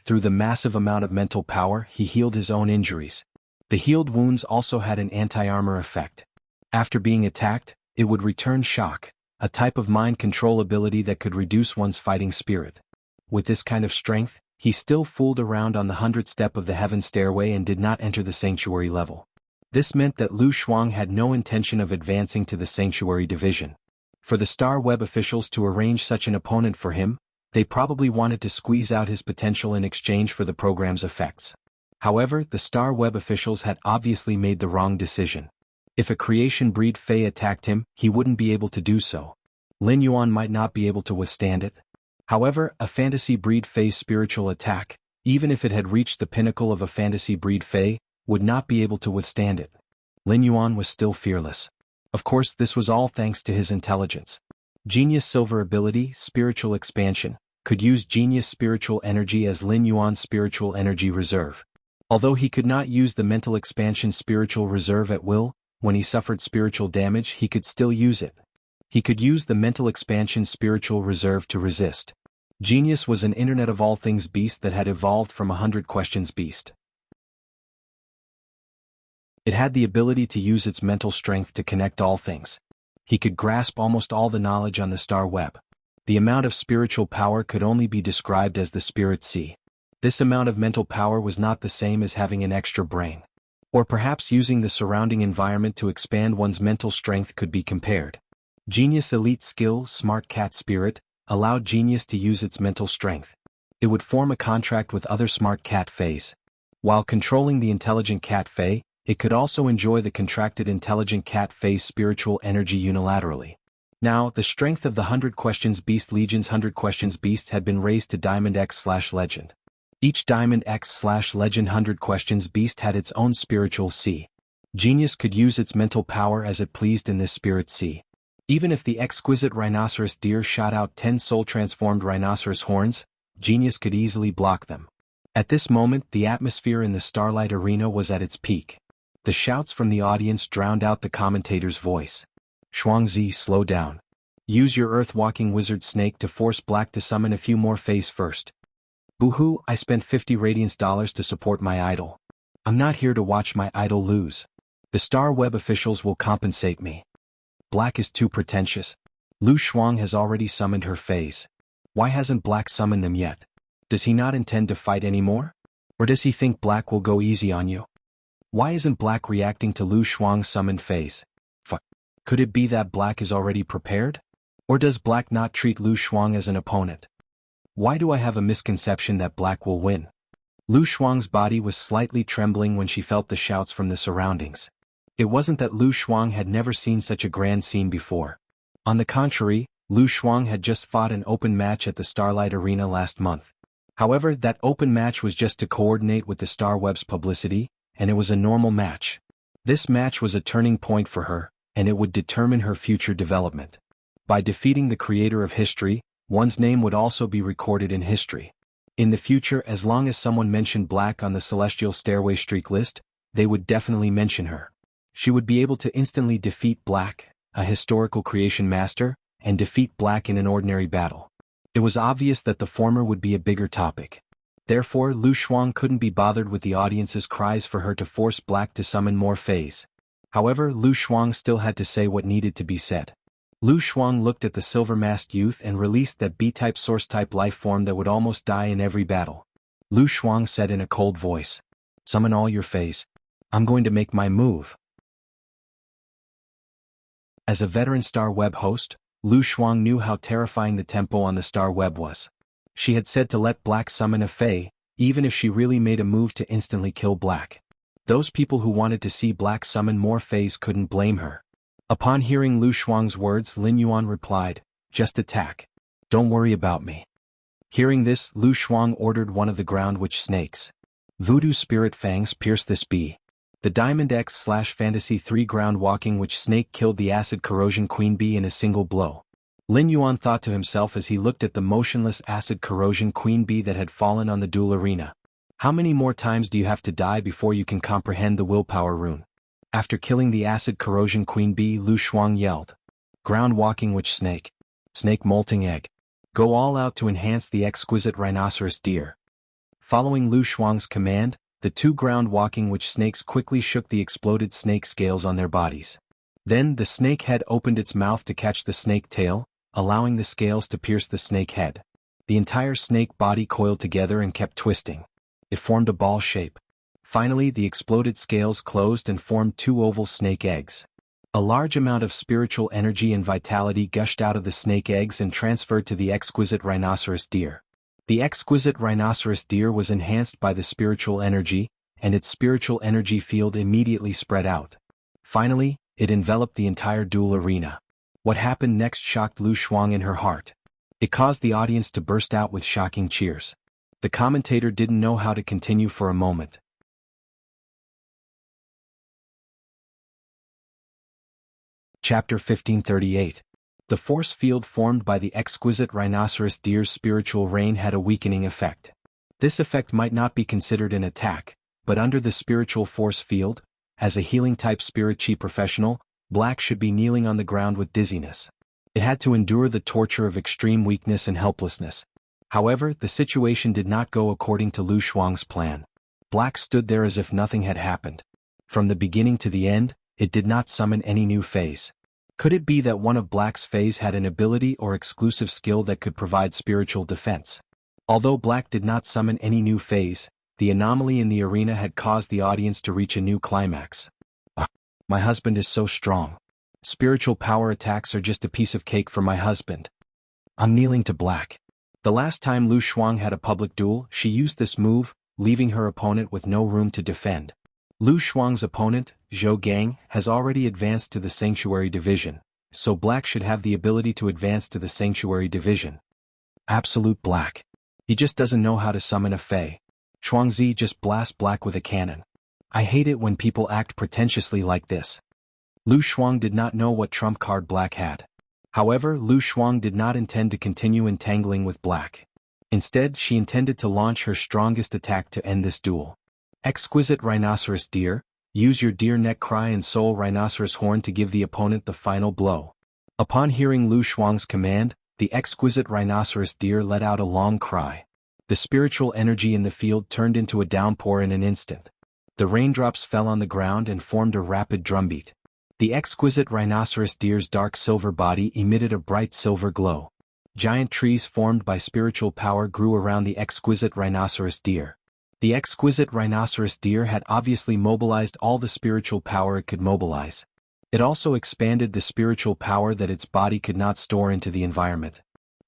Through the massive amount of mental power, he healed his own injuries. The healed wounds also had an anti-armor effect. After being attacked, it would return shock, a type of mind control ability that could reduce one's fighting spirit. With this kind of strength, he still fooled around on the 100th step of the heaven stairway and did not enter the sanctuary level. This meant that Lu Shuang had no intention of advancing to the sanctuary division. For the Star Web officials to arrange such an opponent for him, they probably wanted to squeeze out his potential in exchange for the program's effects. However, the Star Web officials had obviously made the wrong decision. If a creation breed fae attacked him, he wouldn't be able to do so. Lin Yuan might not be able to withstand it. However, a fantasy breed fae's spiritual attack, even if it had reached the pinnacle of a fantasy breed fae, would not be able to withstand it. Lin Yuan was still fearless. Of course, this was all thanks to his intelligence. Genius Silver ability, Spiritual Expansion, could use Genius Spiritual Energy as Lin Yuan's spiritual energy reserve. Although he could not use the Mental Expansion Spiritual Reserve at will, when he suffered spiritual damage he could still use it. He could use the Mental Expansion Spiritual Reserve to resist. Genius was an Internet of All Things beast that had evolved from 100 Questions beast. It had the ability to use its mental strength to connect all things. He could grasp almost all the knowledge on the star web. The amount of spiritual power could only be described as the Spirit Sea. This amount of mental power was not the same as having an extra brain. Or perhaps using the surrounding environment to expand one's mental strength could be compared. Genius Elite Skill, Smart Cat Spirit, allowed Genius to use its mental strength. It would form a contract with other Smart Cat Faes. While controlling the Intelligent Cat Fae, it could also enjoy the contracted Intelligent Cat Fae's spiritual energy unilaterally. Now, the strength of the 100 Questions Beast Legion's 100 Questions Beast had been raised to Diamond X/Legend. Each Diamond X/Legend 100 Questions Beast had its own spiritual sea. Genius could use its mental power as it pleased in this spirit sea. Even if the exquisite rhinoceros deer shot out 10 soul-transformed rhinoceros horns, Genius could easily block them. At this moment, the atmosphere in the Starlight Arena was at its peak. The shouts from the audience drowned out the commentator's voice. Shuangzi, slow down. Use your earth-walking wizard snake to force Black to summon a few more faes first. Boo-hoo, I spent 50 Radiance dollars to support my idol. I'm not here to watch my idol lose. The Star Web officials will compensate me. Black is too pretentious. Lu Shuang has already summoned her faes. Why hasn't Black summoned them yet? Does he not intend to fight anymore? Or does he think Black will go easy on you? Why isn't Black reacting to Lu Shuang's summoned faes? Could it be that Black is already prepared? Or does Black not treat Lu Shuang as an opponent? Why do I have a misconception that Black will win? Lu Shuang's body was slightly trembling when she felt the shouts from the surroundings. It wasn't that Lu Shuang had never seen such a grand scene before. On the contrary, Lu Shuang had just fought an open match at the Starlight Arena last month. However, that open match was just to coordinate with the Star Web's publicity, and it was a normal match. This match was a turning point for her, and it would determine her future development. By defeating the creator of history, one's name would also be recorded in history. In the future, as long as someone mentioned Black on the Celestial Stairway streak list, they would definitely mention her. She would be able to instantly defeat Black, a historical creation master, and defeat Black in an ordinary battle. It was obvious that the former would be a bigger topic. Therefore, Lu Shuang couldn't be bothered with the audience's cries for her to force Black to summon more faes. However, Lu Shuang still had to say what needed to be said. Lu Shuang looked at the silver-masked youth and released that B-type source-type life form that would almost die in every battle. Lu Shuang said in a cold voice, "Summon all your faes. I'm going to make my move." As a veteran Star Web host, Lu Shuang knew how terrifying the tempo on the Star Web was. She had said to let Black summon a Fae, even if she really made a move to instantly kill Black. Those people who wanted to see Black summon more Faes couldn't blame her. Upon hearing Lu Shuang's words, Lin Yuan replied, "Just attack. Don't worry about me." Hearing this, Lu Shuang ordered one of the ground witch snakes. Voodoo spirit fangs pierced this bee. The Diamond X/Fantasy 3 ground walking witch snake killed the acid corrosion queen bee in a single blow. Lin Yuan thought to himself as he looked at the motionless acid corrosion queen bee that had fallen on the duel arena. How many more times do you have to die before you can comprehend the willpower rune? After killing the acid corrosion queen bee, Lu Shuang yelled, "Ground walking witch snake. Snake molting egg. Go all out to enhance the exquisite rhinoceros deer." Following Lu Shuang's command, the two ground walking witch snakes quickly shook the exploded snake scales on their bodies. Then the snake head opened its mouth to catch the snake tail, allowing the scales to pierce the snake head. The entire snake body coiled together and kept twisting. It formed a ball shape. Finally, the exploded scales closed and formed two oval snake eggs. A large amount of spiritual energy and vitality gushed out of the snake eggs and transferred to the exquisite rhinoceros deer. The exquisite rhinoceros deer was enhanced by the spiritual energy, and its spiritual energy field immediately spread out. Finally, it enveloped the entire duel arena. What happened next shocked Lu Shuang in her heart. It caused the audience to burst out with shocking cheers. The commentator didn't know how to continue for a moment. Chapter 1538. The force field formed by the exquisite rhinoceros deer's spiritual rain had a weakening effect. This effect might not be considered an attack, but under the spiritual force field, as a healing-type spirit chi professional, Black should be kneeling on the ground with dizziness. It had to endure the torture of extreme weakness and helplessness. However, the situation did not go according to Lu Shuang's plan. Black stood there as if nothing had happened. From the beginning to the end, it did not summon any new phase. Could it be that one of Black's phase had an ability or exclusive skill that could provide spiritual defense? Although Black did not summon any new phase, the anomaly in the arena had caused the audience to reach a new climax. My husband is so strong. Spiritual power attacks are just a piece of cake for my husband. I'm kneeling to Black. The last time Lu Shuang had a public duel, she used this move, leaving her opponent with no room to defend. Lu Shuang's opponent, Zhou Gang, has already advanced to the Sanctuary Division, so Black should have the ability to advance to the Sanctuary Division. Absolute Black. He just doesn't know how to summon a Fae. Chuangzi just blasts Black with a cannon. I hate it when people act pretentiously like this. Lu Shuang did not know what trump card Black had. However, Lu Shuang did not intend to continue entangling with Black. Instead, she intended to launch her strongest attack to end this duel. Exquisite rhinoceros deer, use your deer neck cry and soul rhinoceros horn to give the opponent the final blow. Upon hearing Lu Shuang's command, the exquisite rhinoceros deer let out a long cry. The spiritual energy in the field turned into a downpour in an instant. The raindrops fell on the ground and formed a rapid drumbeat. The exquisite rhinoceros deer's dark silver body emitted a bright silver glow. Giant trees formed by spiritual power grew around the exquisite rhinoceros deer. The exquisite rhinoceros deer had obviously mobilized all the spiritual power it could mobilize. It also expanded the spiritual power that its body could not store into the environment.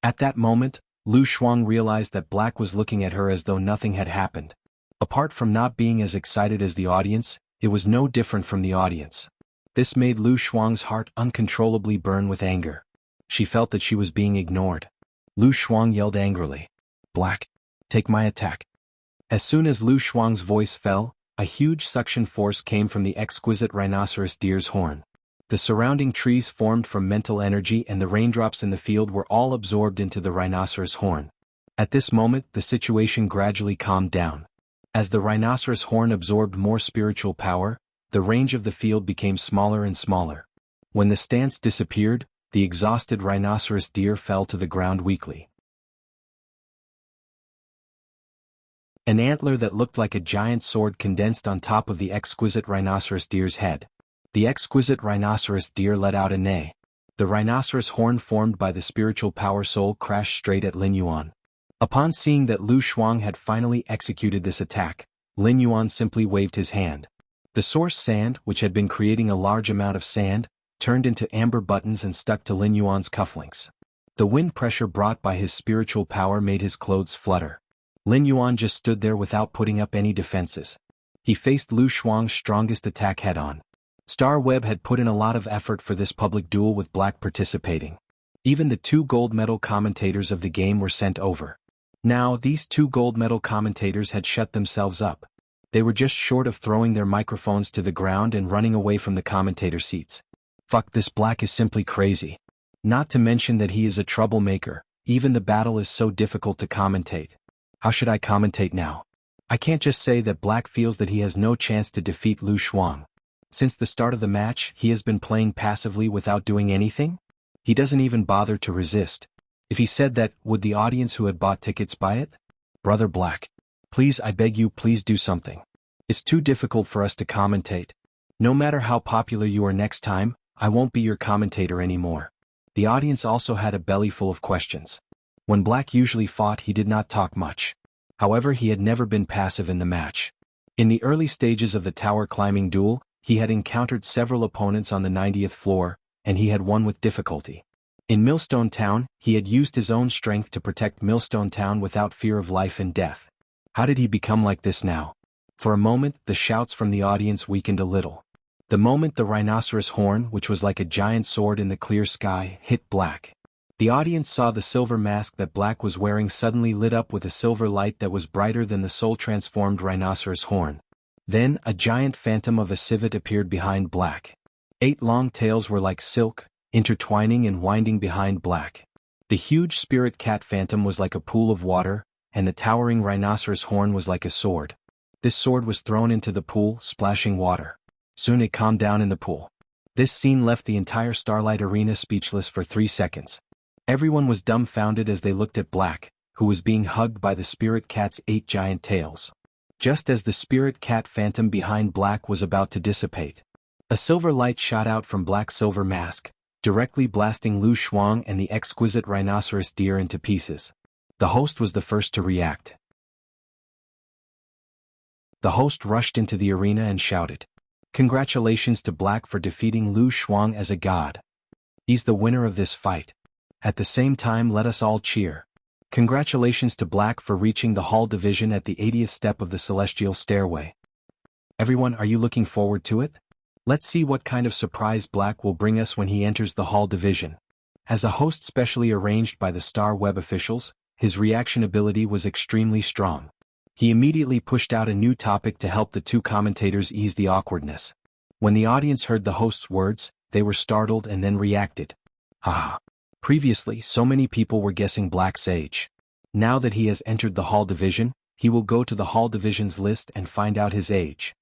At that moment, Lu Shuang realized that Black was looking at her as though nothing had happened. Apart from not being as excited as the audience, it was no different from the audience. This made Lu Shuang's heart uncontrollably burn with anger. She felt that she was being ignored. Lu Shuang yelled angrily, "Black, take my attack." As soon as Lu Shuang's voice fell, a huge suction force came from the exquisite rhinoceros deer's horn. The surrounding trees formed from mental energy and the raindrops in the field were all absorbed into the rhinoceros horn. At this moment, the situation gradually calmed down. As the rhinoceros horn absorbed more spiritual power, the range of the field became smaller and smaller. When the stance disappeared, the exhausted rhinoceros deer fell to the ground weakly. An antler that looked like a giant sword condensed on top of the exquisite rhinoceros deer's head. The exquisite rhinoceros deer let out a neigh. The rhinoceros horn formed by the spiritual power soul crashed straight at Lin Yuan. Upon seeing that Lu Shuang had finally executed this attack, Lin Yuan simply waved his hand. The source sand, which had been creating a large amount of sand, turned into amber buttons and stuck to Lin Yuan's cufflinks. The wind pressure brought by his spiritual power made his clothes flutter. Lin Yuan just stood there without putting up any defenses. He faced Lu Shuang's strongest attack head-on. Star Web had put in a lot of effort for this public duel with Black participating. Even the 2 gold medal commentators of the game were sent over. Now, these 2 gold medal commentators had shut themselves up. They were just short of throwing their microphones to the ground and running away from the commentator seats. Fuck, this Black is simply crazy. Not to mention that he is a troublemaker. Even the battle is so difficult to commentate. How should I commentate now? I can't just say that Black feels that he has no chance to defeat Lu Shuang. Since the start of the match, he has been playing passively without doing anything? He doesn't even bother to resist. If he said that, would the audience who had bought tickets buy it? Brother Black. Please, I beg you, please do something. It's too difficult for us to commentate. No matter how popular you are next time, I won't be your commentator anymore. The audience also had a belly full of questions. When Black usually fought, he did not talk much. However, he had never been passive in the match. In the early stages of the tower climbing duel, he had encountered several opponents on the 90th floor, and he had won with difficulty. In Millstone Town, he had used his own strength to protect Millstone Town without fear of life and death. How did he become like this now? For a moment, the shouts from the audience weakened a little. The moment the rhinoceros horn, which was like a giant sword in the clear sky, hit Black. The audience saw the silver mask that Black was wearing suddenly lit up with a silver light that was brighter than the soul-transformed rhinoceros horn. Then, a giant phantom of a civet appeared behind Black. 8 long tails were like silk, intertwining and winding behind Black. The huge spirit cat phantom was like a pool of water, and the towering rhinoceros horn was like a sword. This sword was thrown into the pool, splashing water. Soon it calmed down in the pool. This scene left the entire Starlight Arena speechless for 3 seconds. Everyone was dumbfounded as they looked at Black, who was being hugged by the spirit cat's 8 giant tails. Just as the spirit cat phantom behind Black was about to dissipate, a silver light shot out from Black's silver mask, directly blasting Lu Shuang and the exquisite rhinoceros deer into pieces. The host was the first to react. The host rushed into the arena and shouted, "Congratulations to Black for defeating Lu Shuang as a god. He's the winner of this fight. At the same time, let us all cheer. Congratulations to Black for reaching the Hall Division at the 80th step of the Celestial Stairway. Everyone, are you looking forward to it? Let's see what kind of surprise Black will bring us when he enters the Hall Division." As a host specially arranged by the Star Web officials, his reaction ability was extremely strong. He immediately pushed out a new topic to help the 2 commentators ease the awkwardness. When the audience heard the host's words, they were startled and then reacted. Haha. Previously, so many people were guessing Black's age. Now that he has entered the Hall Division, he will go to the Hall Division's list and find out his age.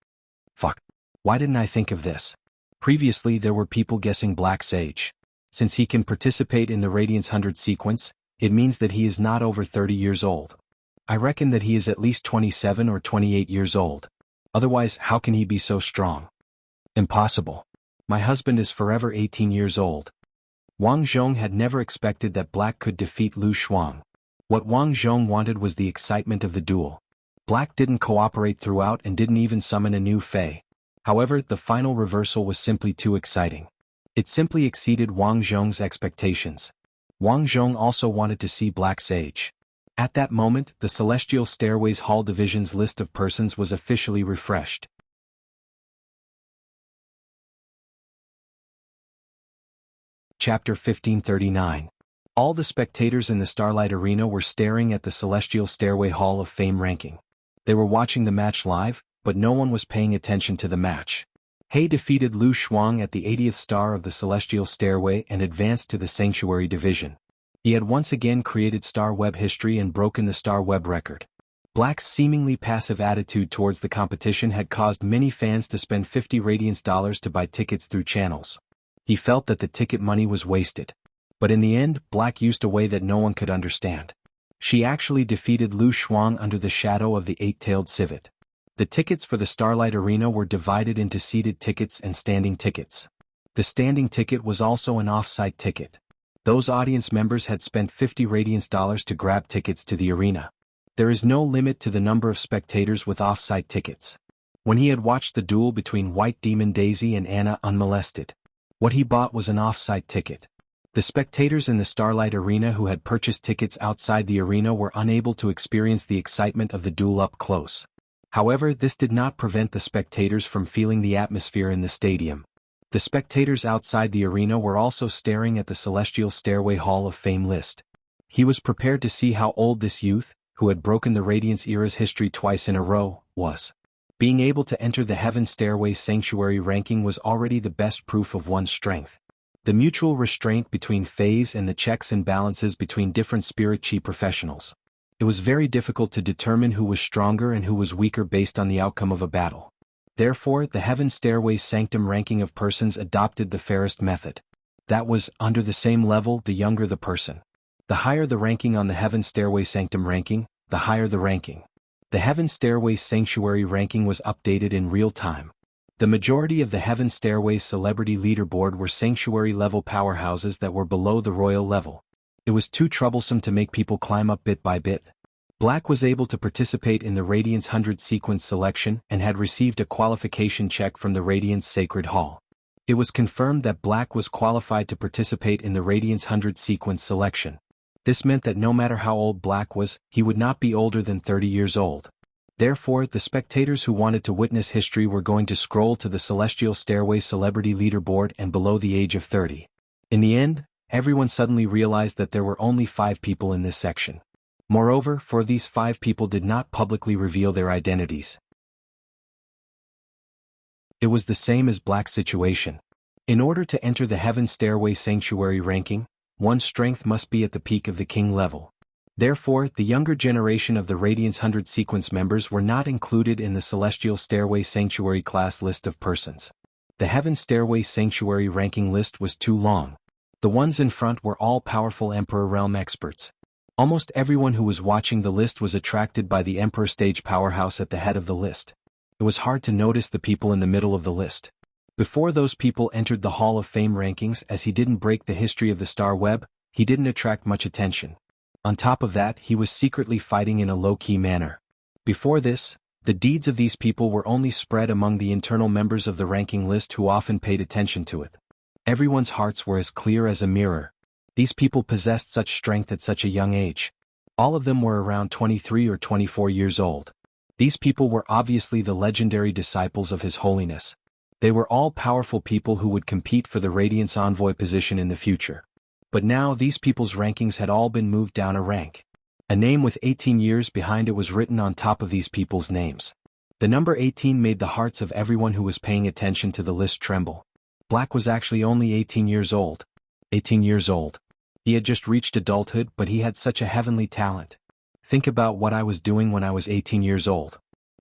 Fuck. Why didn't I think of this? Previously there were people guessing Black's age. Since he can participate in the Radiance 100 sequence, it means that he is not over 30 years old. I reckon that he is at least 27 or 28 years old. Otherwise, how can he be so strong? Impossible. My husband is forever 18 years old. Wang Zhong had never expected that Black could defeat Lu Shuang. What Wang Zhong wanted was the excitement of the duel. Black didn't cooperate throughout and didn't even summon a new Fei. However, the final reversal was simply too exciting. It simply exceeded Wang Zhong's expectations. Wang Zhong also wanted to see Black's age. At that moment, the Celestial Stairways Hall Division's list of persons was officially refreshed. Chapter 1539. All the spectators in the Starlight Arena were staring at the Celestial Stairway Hall of Fame ranking. They were watching the match live, but no one was paying attention to the match. He defeated Lu Shuang at the 80th star of the Celestial Stairway and advanced to the Sanctuary Division. He had once again created Star Web history and broken the Star Web record. Black's seemingly passive attitude towards the competition had caused many fans to spend $50 Radiance to buy tickets through channels. He felt that the ticket money was wasted. But in the end, Black used a way that no one could understand. She actually defeated Lu Shuang under the shadow of the 8-tailed civet. The tickets for the Starlight Arena were divided into seated tickets and standing tickets. The standing ticket was also an off-site ticket. Those audience members had spent $50 Radiance to grab tickets to the arena. There is no limit to the number of spectators with off-site tickets. When he had watched the duel between White Demon Daisy and Anna unmolested, what he bought was an off-site ticket. The spectators in the Starlight Arena who had purchased tickets outside the arena were unable to experience the excitement of the duel up close. However, this did not prevent the spectators from feeling the atmosphere in the stadium. The spectators outside the arena were also staring at the Celestial Stairway Hall of Fame list. He was prepared to see how old this youth, who had broken the Radiance era's history twice in a row, was. Being able to enter the Heaven Stairway Sanctuary ranking was already the best proof of one's strength. The mutual restraint between phase and the checks and balances between different spirit chi professionals. It was very difficult to determine who was stronger and who was weaker based on the outcome of a battle. Therefore, the Heaven Stairway Sanctum ranking of persons adopted the fairest method. That was, under the same level, the younger the person. The higher the ranking on the Heaven Stairway Sanctum ranking, the higher the ranking. The Heaven Stairway Sanctuary ranking was updated in real time. The majority of the Heaven Stairway Celebrity Leaderboard were sanctuary-level powerhouses that were below the royal level. It was too troublesome to make people climb up bit by bit. Black was able to participate in the Radiance 100 sequence selection and had received a qualification check from the Radiance Sacred Hall. It was confirmed that Black was qualified to participate in the Radiance 100 sequence selection. This meant that no matter how old Black was, he would not be older than 30 years old. Therefore, the spectators who wanted to witness history were going to scroll to the Celestial Stairway Celebrity Leaderboard and below the age of 30. In the end, everyone suddenly realized that there were only 5 people in this section. Moreover, these 5 people did not publicly reveal their identities. It was the same as Black's situation. In order to enter the Heaven Stairway Sanctuary ranking, one's strength must be at the peak of the king level. Therefore, the younger generation of the Radiance 100 sequence members were not included in the Celestial Stairway Sanctuary class list of persons. The Heaven Stairway Sanctuary ranking list was too long. The ones in front were all powerful Emperor Realm experts. Almost everyone who was watching the list was attracted by the Emperor Stage powerhouse at the head of the list. It was hard to notice the people in the middle of the list. Before those people entered the Hall of Fame rankings, as he didn't break the history of the star web, he didn't attract much attention. On top of that, he was secretly fighting in a low-key manner. Before this, the deeds of these people were only spread among the internal members of the ranking list who often paid attention to it. Everyone's hearts were as clear as a mirror. These people possessed such strength at such a young age. All of them were around 23 or 24 years old. These people were obviously the legendary disciples of His Holiness. They were all powerful people who would compete for the Radiance Envoy position in the future. But now these people's rankings had all been moved down a rank. A name with 18 years behind it was written on top of these people's names. The number 18 made the hearts of everyone who was paying attention to the list tremble. Black was actually only 18 years old. 18 years old. He had just reached adulthood, but he had such a heavenly talent. Think about what I was doing when I was 18 years old.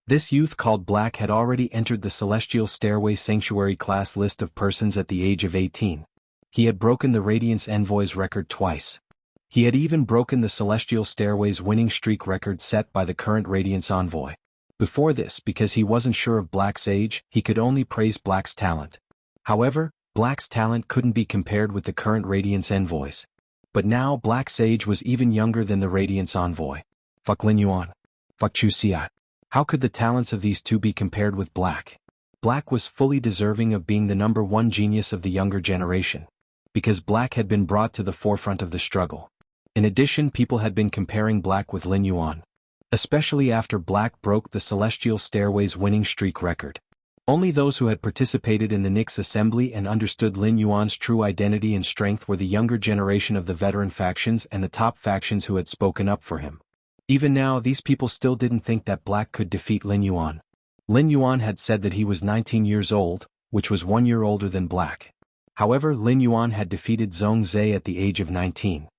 This youth called Black had already entered the Celestial Stairway Sanctuary class list of persons at the age of 18. He had broken the Radiance Envoy's record twice. He had even broken the Celestial Stairway's winning streak record set by the current Radiance Envoy. Before this, because he wasn't sure of Black's age, he could only praise Black's talent. However, Black's talent couldn't be compared with the current Radiance Envoys. But now Black's age was even younger than the Radiance Envoy. Fuck Lin Yuan. Fuck Chu Xiat. How could the talents of these two be compared with Black? Black was fully deserving of being the number 1 genius of the younger generation. Because Black had been brought to the forefront of the struggle. In addition, people had been comparing Black with Lin Yuan. Especially after Black broke the Celestial Stairway's winning streak record. Only those who had participated in the Nyx assembly and understood Lin Yuan's true identity and strength were the younger generation of the veteran factions and the top factions who had spoken up for him. Even now, these people still didn't think that Black could defeat Lin Yuan. Lin Yuan had said that he was 19 years old, which was 1 year older than Black. However, Lin Yuan had defeated Zhong Zhe at the age of 19.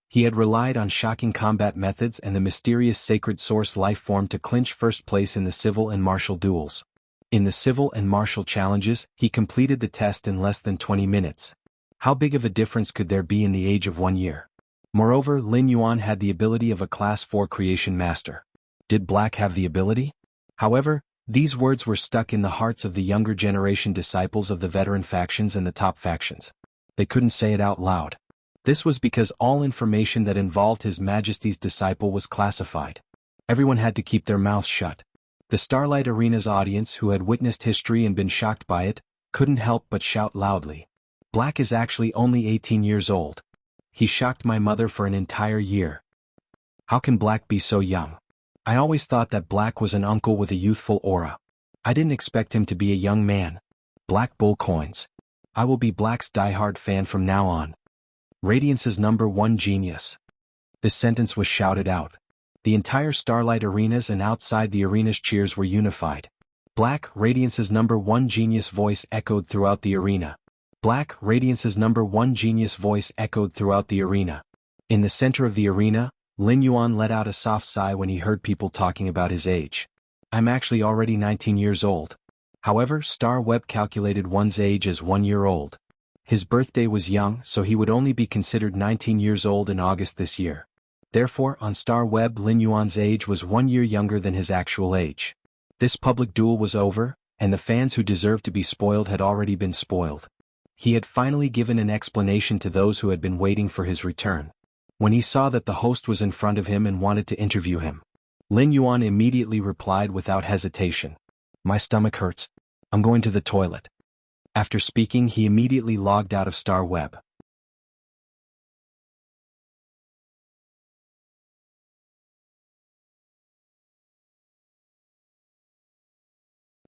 He had relied on shocking combat methods and the mysterious sacred source life form to clinch first place in the civil and martial duels. In the civil and martial challenges, he completed the test in less than 20 minutes. How big of a difference could there be in the age of 1 year? Moreover, Lin Yuan had the ability of a Class 4 creation master. Did Black have the ability? However, these words were stuck in the hearts of the younger generation disciples of the veteran factions and the top factions. They couldn't say it out loud. This was because all information that involved His Majesty's disciple was classified. Everyone had to keep their mouths shut. The Starlight Arena's audience, who had witnessed history and been shocked by it, couldn't help but shout loudly. Black is actually only 18 years old. He shocked my mother for an entire year. How can Black be so young? I always thought that Black was an uncle with a youthful aura. I didn't expect him to be a young man. Black Bull Coins. I will be Black's diehard fan from now on. Radiance's #1 genius. This sentence was shouted out. The entire Starlight Arenas and outside the arena's cheers were unified. Black Radiance's #1 genius voice echoed throughout the arena. Black Radiance's #1 genius voice echoed throughout the arena. In the center of the arena, Lin Yuan let out a soft sigh when he heard people talking about his age. I'm actually already 19 years old. However, Star Web calculated one's age as 1 year old. His birthday was young, so he would only be considered 19 years old in August this year. Therefore, on Star Web, Lin Yuan's age was 1 year younger than his actual age. This public duel was over, and the fans who deserved to be spoiled had already been spoiled. He had finally given an explanation to those who had been waiting for his return. When he saw that the host was in front of him and wanted to interview him, Lin Yuan immediately replied without hesitation. My stomach hurts. I'm going to the toilet. After speaking, he immediately logged out of Star Web.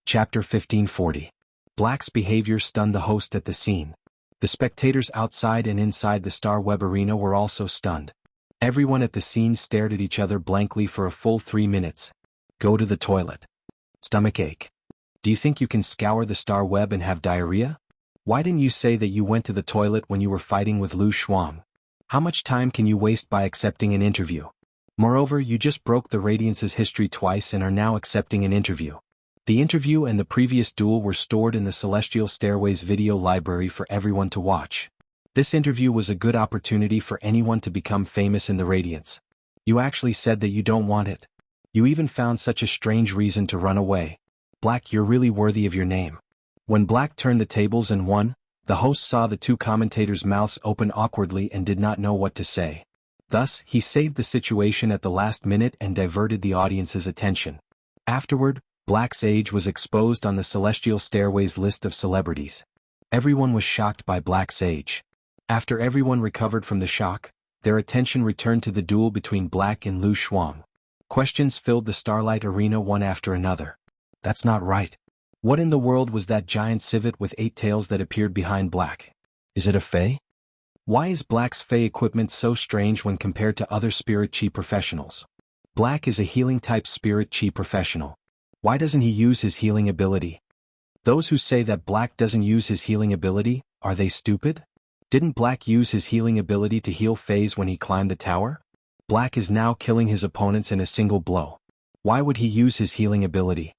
Chapter 1540. Black's behavior stunned the host at the scene. The spectators outside and inside the Star Web arena were also stunned. Everyone at the scene stared at each other blankly for a full 3 minutes. Go to the toilet. Stomachache. Do you think you can scour the Star Web and have diarrhea? Why didn't you say that you went to the toilet when you were fighting with Lu Shuang? How much time can you waste by accepting an interview? Moreover, you just broke the Radiance's history twice and are now accepting an interview. The interview and the previous duel were stored in the Celestial Stairways video library for everyone to watch. This interview was a good opportunity for anyone to become famous in the Radiance. You actually said that you don't want it. You even found such a strange reason to run away. Black, you're really worthy of your name. When Black turned the tables and won, the host saw the two commentators' mouths open awkwardly and did not know what to say. Thus, he saved the situation at the last minute and diverted the audience's attention. Afterward, Black's age was exposed on the Celestial Stairways list of celebrities. Everyone was shocked by Black's age. After everyone recovered from the shock, their attention returned to the duel between Black and Lu Shuang. Questions filled the Starlight Arena one after another. That's not right. What in the world was that giant civet with 8 tails that appeared behind Black? Is it a Fae? Why is Black's Fae equipment so strange when compared to other Spirit Chi professionals? Black is a healing-type Spirit Chi professional. Why doesn't he use his healing ability? Those who say that Black doesn't use his healing ability, are they stupid? Didn't Black use his healing ability to heal Faes when he climbed the tower? Black is now killing his opponents in a single blow. Why would he use his healing ability?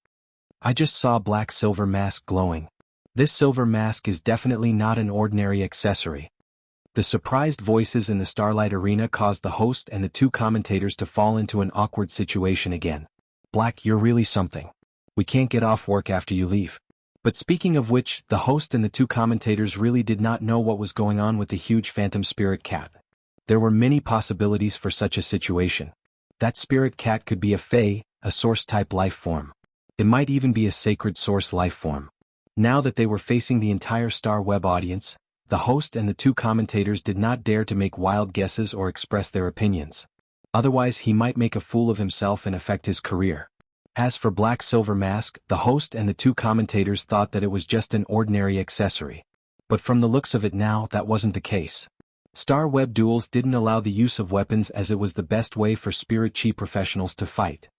I just saw Black's silver mask glowing. This silver mask is definitely not an ordinary accessory. The surprised voices in the Starlight Arena caused the host and the two commentators to fall into an awkward situation again. Black, you're really something. We can't get off work after you leave. But speaking of which, the host and the two commentators really did not know what was going on with the huge phantom spirit cat. There were many possibilities for such a situation. That spirit cat could be a Fae, a source-type life form. It might even be a sacred source life form. Now that they were facing the entire Star Web audience, the host and the two commentators did not dare to make wild guesses or express their opinions. Otherwise he might make a fool of himself and affect his career. As for Black Silver Mask, the host and the two commentators thought that it was just an ordinary accessory. But from the looks of it now, that wasn't the case. Star Web duels didn't allow the use of weapons as it was the best way for Spirit Chi professionals to fight.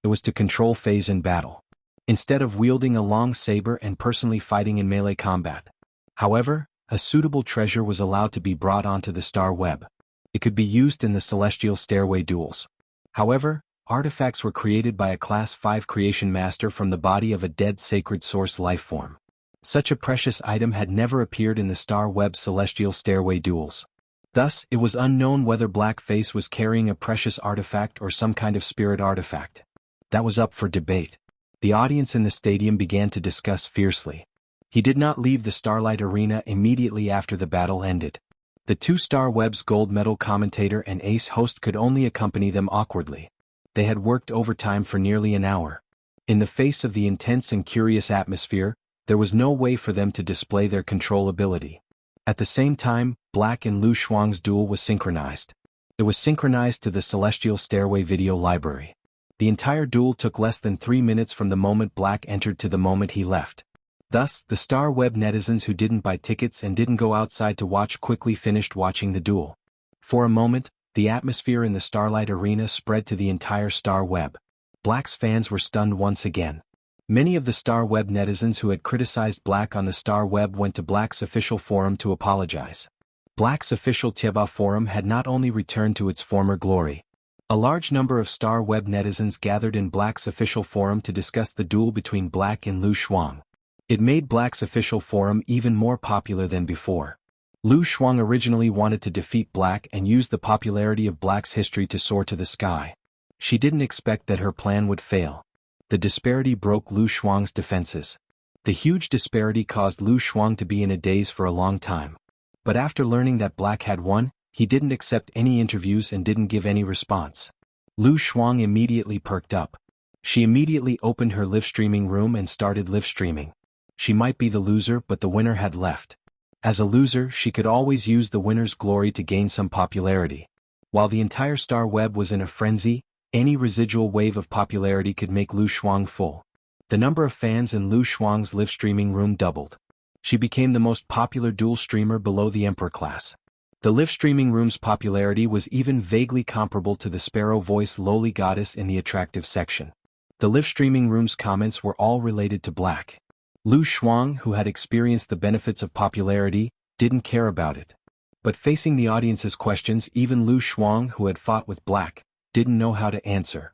It was to control Faes in battle, instead of wielding a long saber and personally fighting in melee combat. However, a suitable treasure was allowed to be brought onto the Star Web. It could be used in the Celestial Stairway duels. However, artifacts were created by a Class 5 creation master from the body of a dead sacred source life form. Such a precious item had never appeared in the Star Web Celestial Stairway duels. Thus, it was unknown whether Blackface was carrying a precious artifact or some kind of spirit artifact. That was up for debate. The audience in the stadium began to discuss fiercely. He did not leave the Starlight Arena immediately after the battle ended. The two Star Web's gold medal commentator and ace host could only accompany them awkwardly. They had worked overtime for nearly an hour. In the face of the intense and curious atmosphere, There was no way for them to display their control ability. At the same time, Black and Lu Shuang's duel was synchronized. It was synchronized to the Celestial Stairway video library. The entire duel took less than 3 minutes from the moment Black entered to the moment he left. Thus, the Star Web netizens who didn't buy tickets and didn't go outside to watch quickly finished watching the duel. For a moment, the atmosphere in the Starlight Arena spread to the entire Star Web. Black's fans were stunned once again. Many of the Star Web netizens who had criticized Black on the Star Web went to Black's official forum to apologize. Black's official Tieba forum had not only returned to its former glory. A large number of Star Web netizens gathered in Black's official forum to discuss the duel between Black and Lu Shuang. It made Black's official forum even more popular than before. Lu Shuang originally wanted to defeat Black and use the popularity of Black's history to soar to the sky. She didn't expect that her plan would fail. The disparity broke Lu Shuang's defenses. The huge disparity caused Lu Shuang to be in a daze for a long time. But after learning that Black had won, he didn't accept any interviews and didn't give any response. Lu Shuang immediately perked up. She immediately opened her live streaming room and started live streaming. She might be the loser, but the winner had left. As a loser, she could always use the winner's glory to gain some popularity. While the entire Star Web was in a frenzy, any residual wave of popularity could make Lu Shuang full. The number of fans in Lu Shuang's live streaming room doubled. She became the most popular dual streamer below the Emperor class. The live streaming room's popularity was even vaguely comparable to the sparrow-voiced lowly goddess in the attractive section. The live streaming room's comments were all related to Black. Lu Shuang, who had experienced the benefits of popularity, didn't care about it. But facing the audience's questions, even Lu Shuang, who had fought with Black, didn't know how to answer.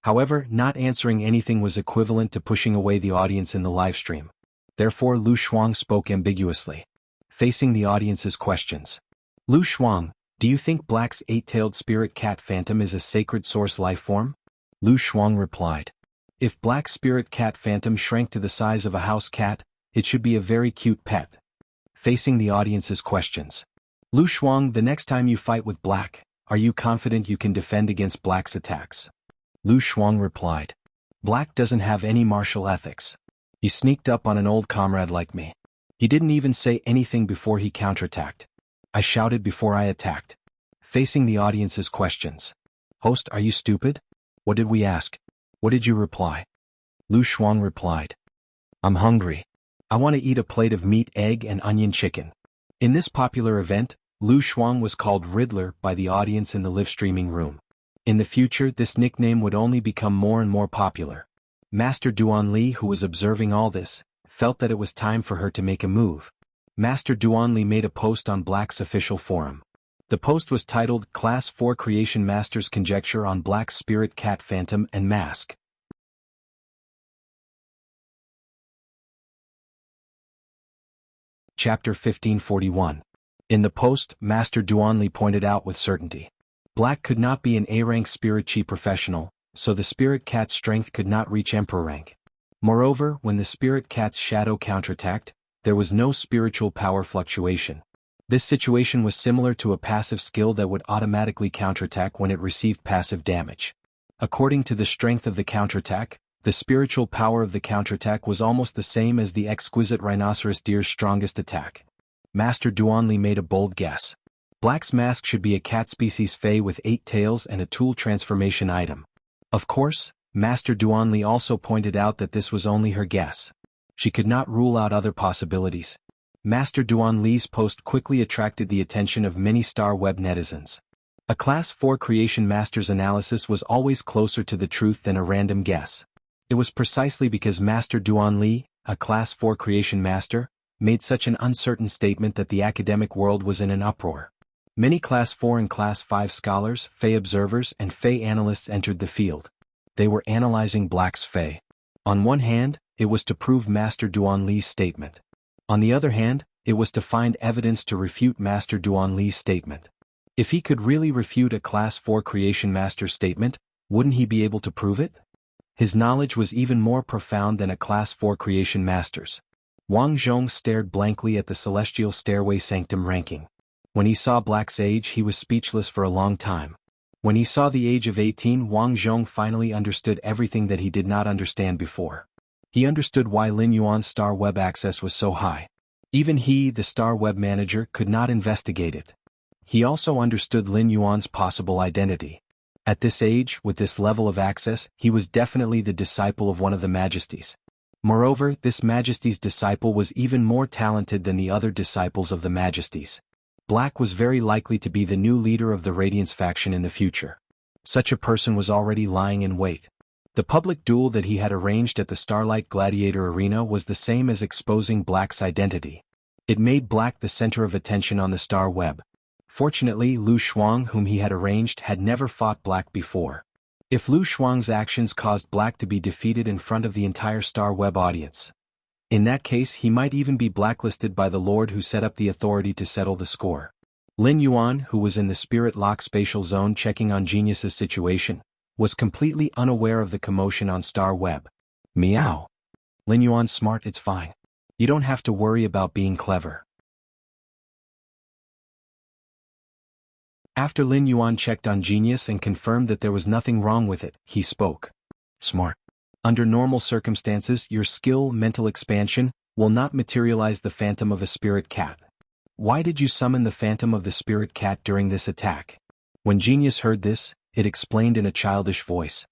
However, not answering anything was equivalent to pushing away the audience in the livestream. Therefore, Lu Shuang spoke ambiguously. Facing the audience's questions. Lu Shuang, do you think Black's 8-tailed spirit cat phantom is a sacred source life form? Lu Shuang replied. If Black's spirit cat phantom shrank to the size of a house cat, it should be a very cute pet. Facing the audience's questions. Lu Shuang, the next time you fight with Black, are you confident you can defend against Black's attacks? Lu Shuang replied. Black doesn't have any martial ethics. He sneaked up on an old comrade like me. He didn't even say anything before he counterattacked. I shouted before I attacked. Facing the audience's questions. Host, are you stupid? What did we ask? What did you reply? Lu Shuang replied. I'm hungry. I want to eat a plate of meat, egg, and onion chicken. In this popular event, Lu Shuang was called Riddler by the audience in the live streaming room. In the future, this nickname would only become more and more popular. Master Duan Li, who was observing all this, felt that it was time for her to make a move. Master Duan Li made a post on Black's official forum. The post was titled Class 4 Creation Master's Conjecture on Black's Spirit Cat Phantom and Mask. Chapter 1541. In the post, Master Duan Li pointed out with certainty. Black could not be an A-rank spirit chi professional, so the spirit cat's strength could not reach Emperor rank. Moreover, when the spirit cat's shadow counterattacked, there was no spiritual power fluctuation. This situation was similar to a passive skill that would automatically counterattack when it received passive damage. According to the strength of the counterattack, the spiritual power of the counterattack was almost the same as the exquisite rhinoceros deer's strongest attack. Master Duan Li made a bold guess. Black's mask should be a cat species fey with 8 tails and a tool transformation item. Of course, Master Duan Li also pointed out that this was only her guess. She could not rule out other possibilities. Master Duan Li's post quickly attracted the attention of many Star Web netizens. A Class 4 Creation Master's analysis was always closer to the truth than a random guess. It was precisely because Master Duan Li, a Class 4 Creation Master, made such an uncertain statement that the academic world was in an uproar. Many Class 4 and Class 5 scholars, Fey observers, and Fey analysts entered the field. They were analyzing Black's Fey. On one hand, it was to prove Master Duan Li's statement. On the other hand, it was to find evidence to refute Master Duan Li's statement. If he could really refute a Class 4 Creation Master's statement, wouldn't he be able to prove it? His knowledge was even more profound than a Class 4 Creation Master's. Wang Zhong stared blankly at the Celestial Stairway Sanctum ranking. When he saw Black's age, he was speechless for a long time. When he saw the age of 18, Wang Zhong finally understood everything that he did not understand before. He understood why Lin Yuan's star web access was so high. Even he, the star web manager, could not investigate it. He also understood Lin Yuan's possible identity. At this age, with this level of access, he was definitely the disciple of one of the majesties. Moreover, this majesty's disciple was even more talented than the other disciples of the majesties. Black was very likely to be the new leader of the Radiance faction in the future. Such a person was already lying in wait. The public duel that he had arranged at the Starlight Gladiator Arena was the same as exposing Black's identity. It made Black the center of attention on the star web. Fortunately, Lu Shuang, whom he had arranged, had never fought Black before. If Lu Shuang's actions caused Black to be defeated in front of the entire star web audience, in that case he might even be blacklisted by the Lord who set up the authority to settle the score. Lin Yuan, who was in the spirit lock spatial zone checking on Genius's situation, was completely unaware of the commotion on star web. Meow. Lin Yuan's smart, it's fine. You don't have to worry about being clever. After Lin Yuan checked on Genius and confirmed that there was nothing wrong with it, he spoke. Smart. Under normal circumstances, your skill, mental expansion, will not materialize the phantom of a spirit cat. Why did you summon the phantom of the spirit cat during this attack? When Genius heard this, it explained in a childish voice.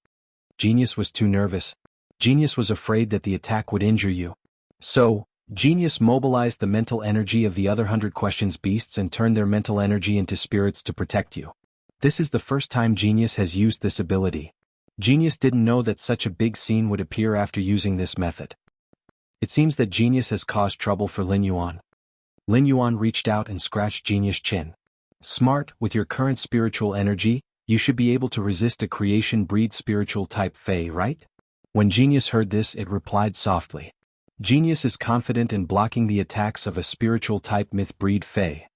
Genius was too nervous. Genius was afraid that the attack would injure you. So, Genius mobilized the mental energy of the other 100 Questions beasts and turned their mental energy into spirits to protect you. This is the first time Genius has used this ability. Genius didn't know that such a big scene would appear after using this method. It seems that Genius has caused trouble for Lin Yuan. Lin Yuan reached out and scratched Genius' chin. Smart, with your current spiritual energy, you should be able to resist a creation breed spiritual type Fey, right? When Genius heard this, it replied softly. Genius is confident in blocking the attacks of a spiritual type myth breed Fey.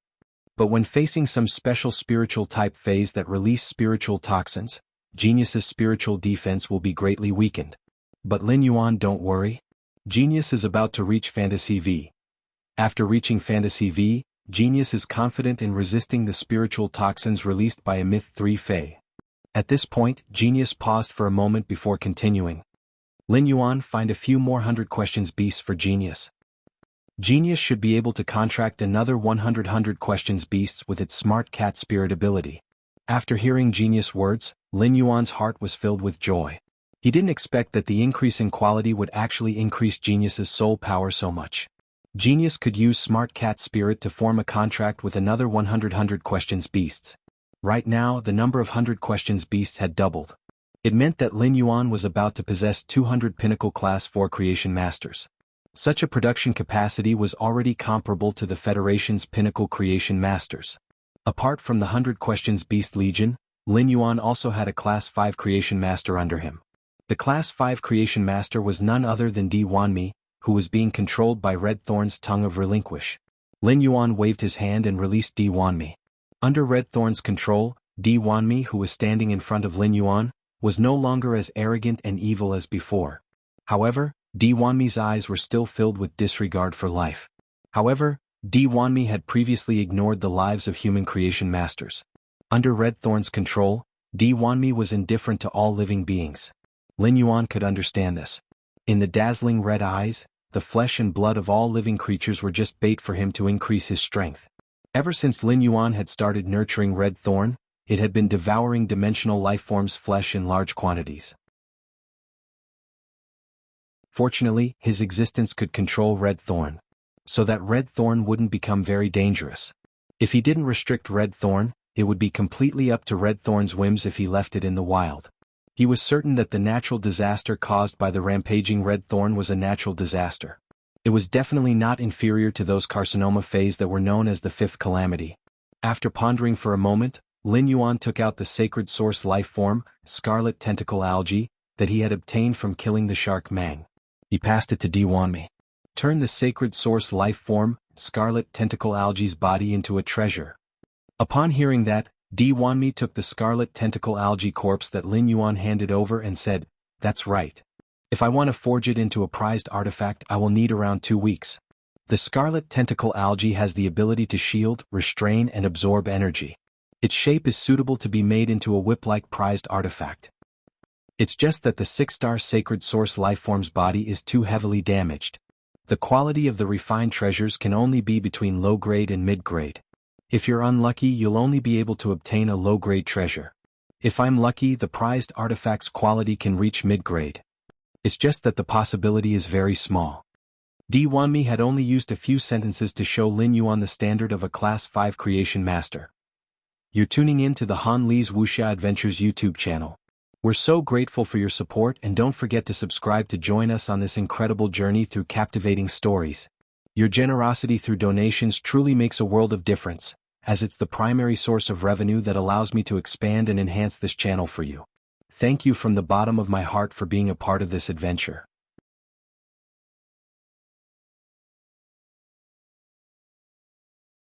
But when facing some special spiritual type Feys that release spiritual toxins, Genius's spiritual defense will be greatly weakened. But Lin Yuan, don't worry. Genius is about to reach Fantasy V. After reaching Fantasy V, Genius is confident in resisting the spiritual toxins released by a Myth 3 Fey. At this point, Genius paused for a moment before continuing. Lin Yuan, find a few more 100 Questions beasts for Genius. Genius should be able to contract another 100 Questions beasts with its Smart Cat Spirit ability. After hearing Genius' words, Lin Yuan's heart was filled with joy. He didn't expect that the increase in quality would actually increase Genius's soul power so much. Genius could use Smart Cat Spirit to form a contract with another 100 Questions beasts. Right now, the number of 100 Questions beasts had doubled. It meant that Lin Yuan was about to possess 200 Pinnacle Class 4 Creation Masters. Such a production capacity was already comparable to the Federation's Pinnacle Creation Masters. Apart from the 100 Questions Beast Legion, Lin Yuan also had a Class 5 Creation Master under him. The Class 5 Creation Master was none other than Di Wanmi, who was being controlled by Red Thorn's Tongue of Relinquish. Lin Yuan waved his hand and released Di Wanmi. Under Red Thorn's control, Di Wanmi, who was standing in front of Lin Yuan, was no longer as arrogant and evil as before. However, Di Wanmi's eyes were still filled with disregard for life. However, Di Wanmi had previously ignored the lives of human creation masters. Under Red Thorn's control, Di Wanmi was indifferent to all living beings. Lin Yuan could understand this. In the dazzling red eyes, the flesh and blood of all living creatures were just bait for him to increase his strength. Ever since Lin Yuan had started nurturing Red Thorn, it had been devouring dimensional lifeforms' flesh in large quantities. Fortunately, his existence could control Red Thorn, so that Red Thorn wouldn't become very dangerous. If he didn't restrict Red Thorn, it would be completely up to Red Thorn's whims if he left it in the wild. He was certain that the natural disaster caused by the rampaging Red Thorn was a natural disaster. It was definitely not inferior to those carcinoma Feys that were known as the Fifth Calamity. After pondering for a moment, Lin Yuan took out the sacred source life form, Scarlet Tentacle Algae, that he had obtained from killing the shark Mang. He passed it to Di Wanmi. Turn the sacred source life form, Scarlet Tentacle Algae's body into a treasure. Upon hearing that, Di Wanmi took the Scarlet Tentacle Algae corpse that Lin Yuan handed over and said, "That's right. If I want to forge it into a prized artifact, I will need around 2 weeks. The Scarlet Tentacle Algae has the ability to shield, restrain and absorb energy. Its shape is suitable to be made into a whip-like prized artifact. It's just that the 6-star sacred source lifeform's body is too heavily damaged. The quality of the refined treasures can only be between low-grade and mid-grade. If you're unlucky, you'll only be able to obtain a low-grade treasure. If I'm lucky, the prized artifact's quality can reach mid-grade. It's just that the possibility is very small. Wanmi had only used a few sentences to show Lin Yuan the standard of a Class 5 creation master. You're tuning in to the Han Li's Wuxia Adventures YouTube channel. We're so grateful for your support, and don't forget to subscribe to join us on this incredible journey through captivating stories. Your generosity through donations truly makes a world of difference, as it's the primary source of revenue that allows me to expand and enhance this channel for you. Thank you from the bottom of my heart for being a part of this adventure.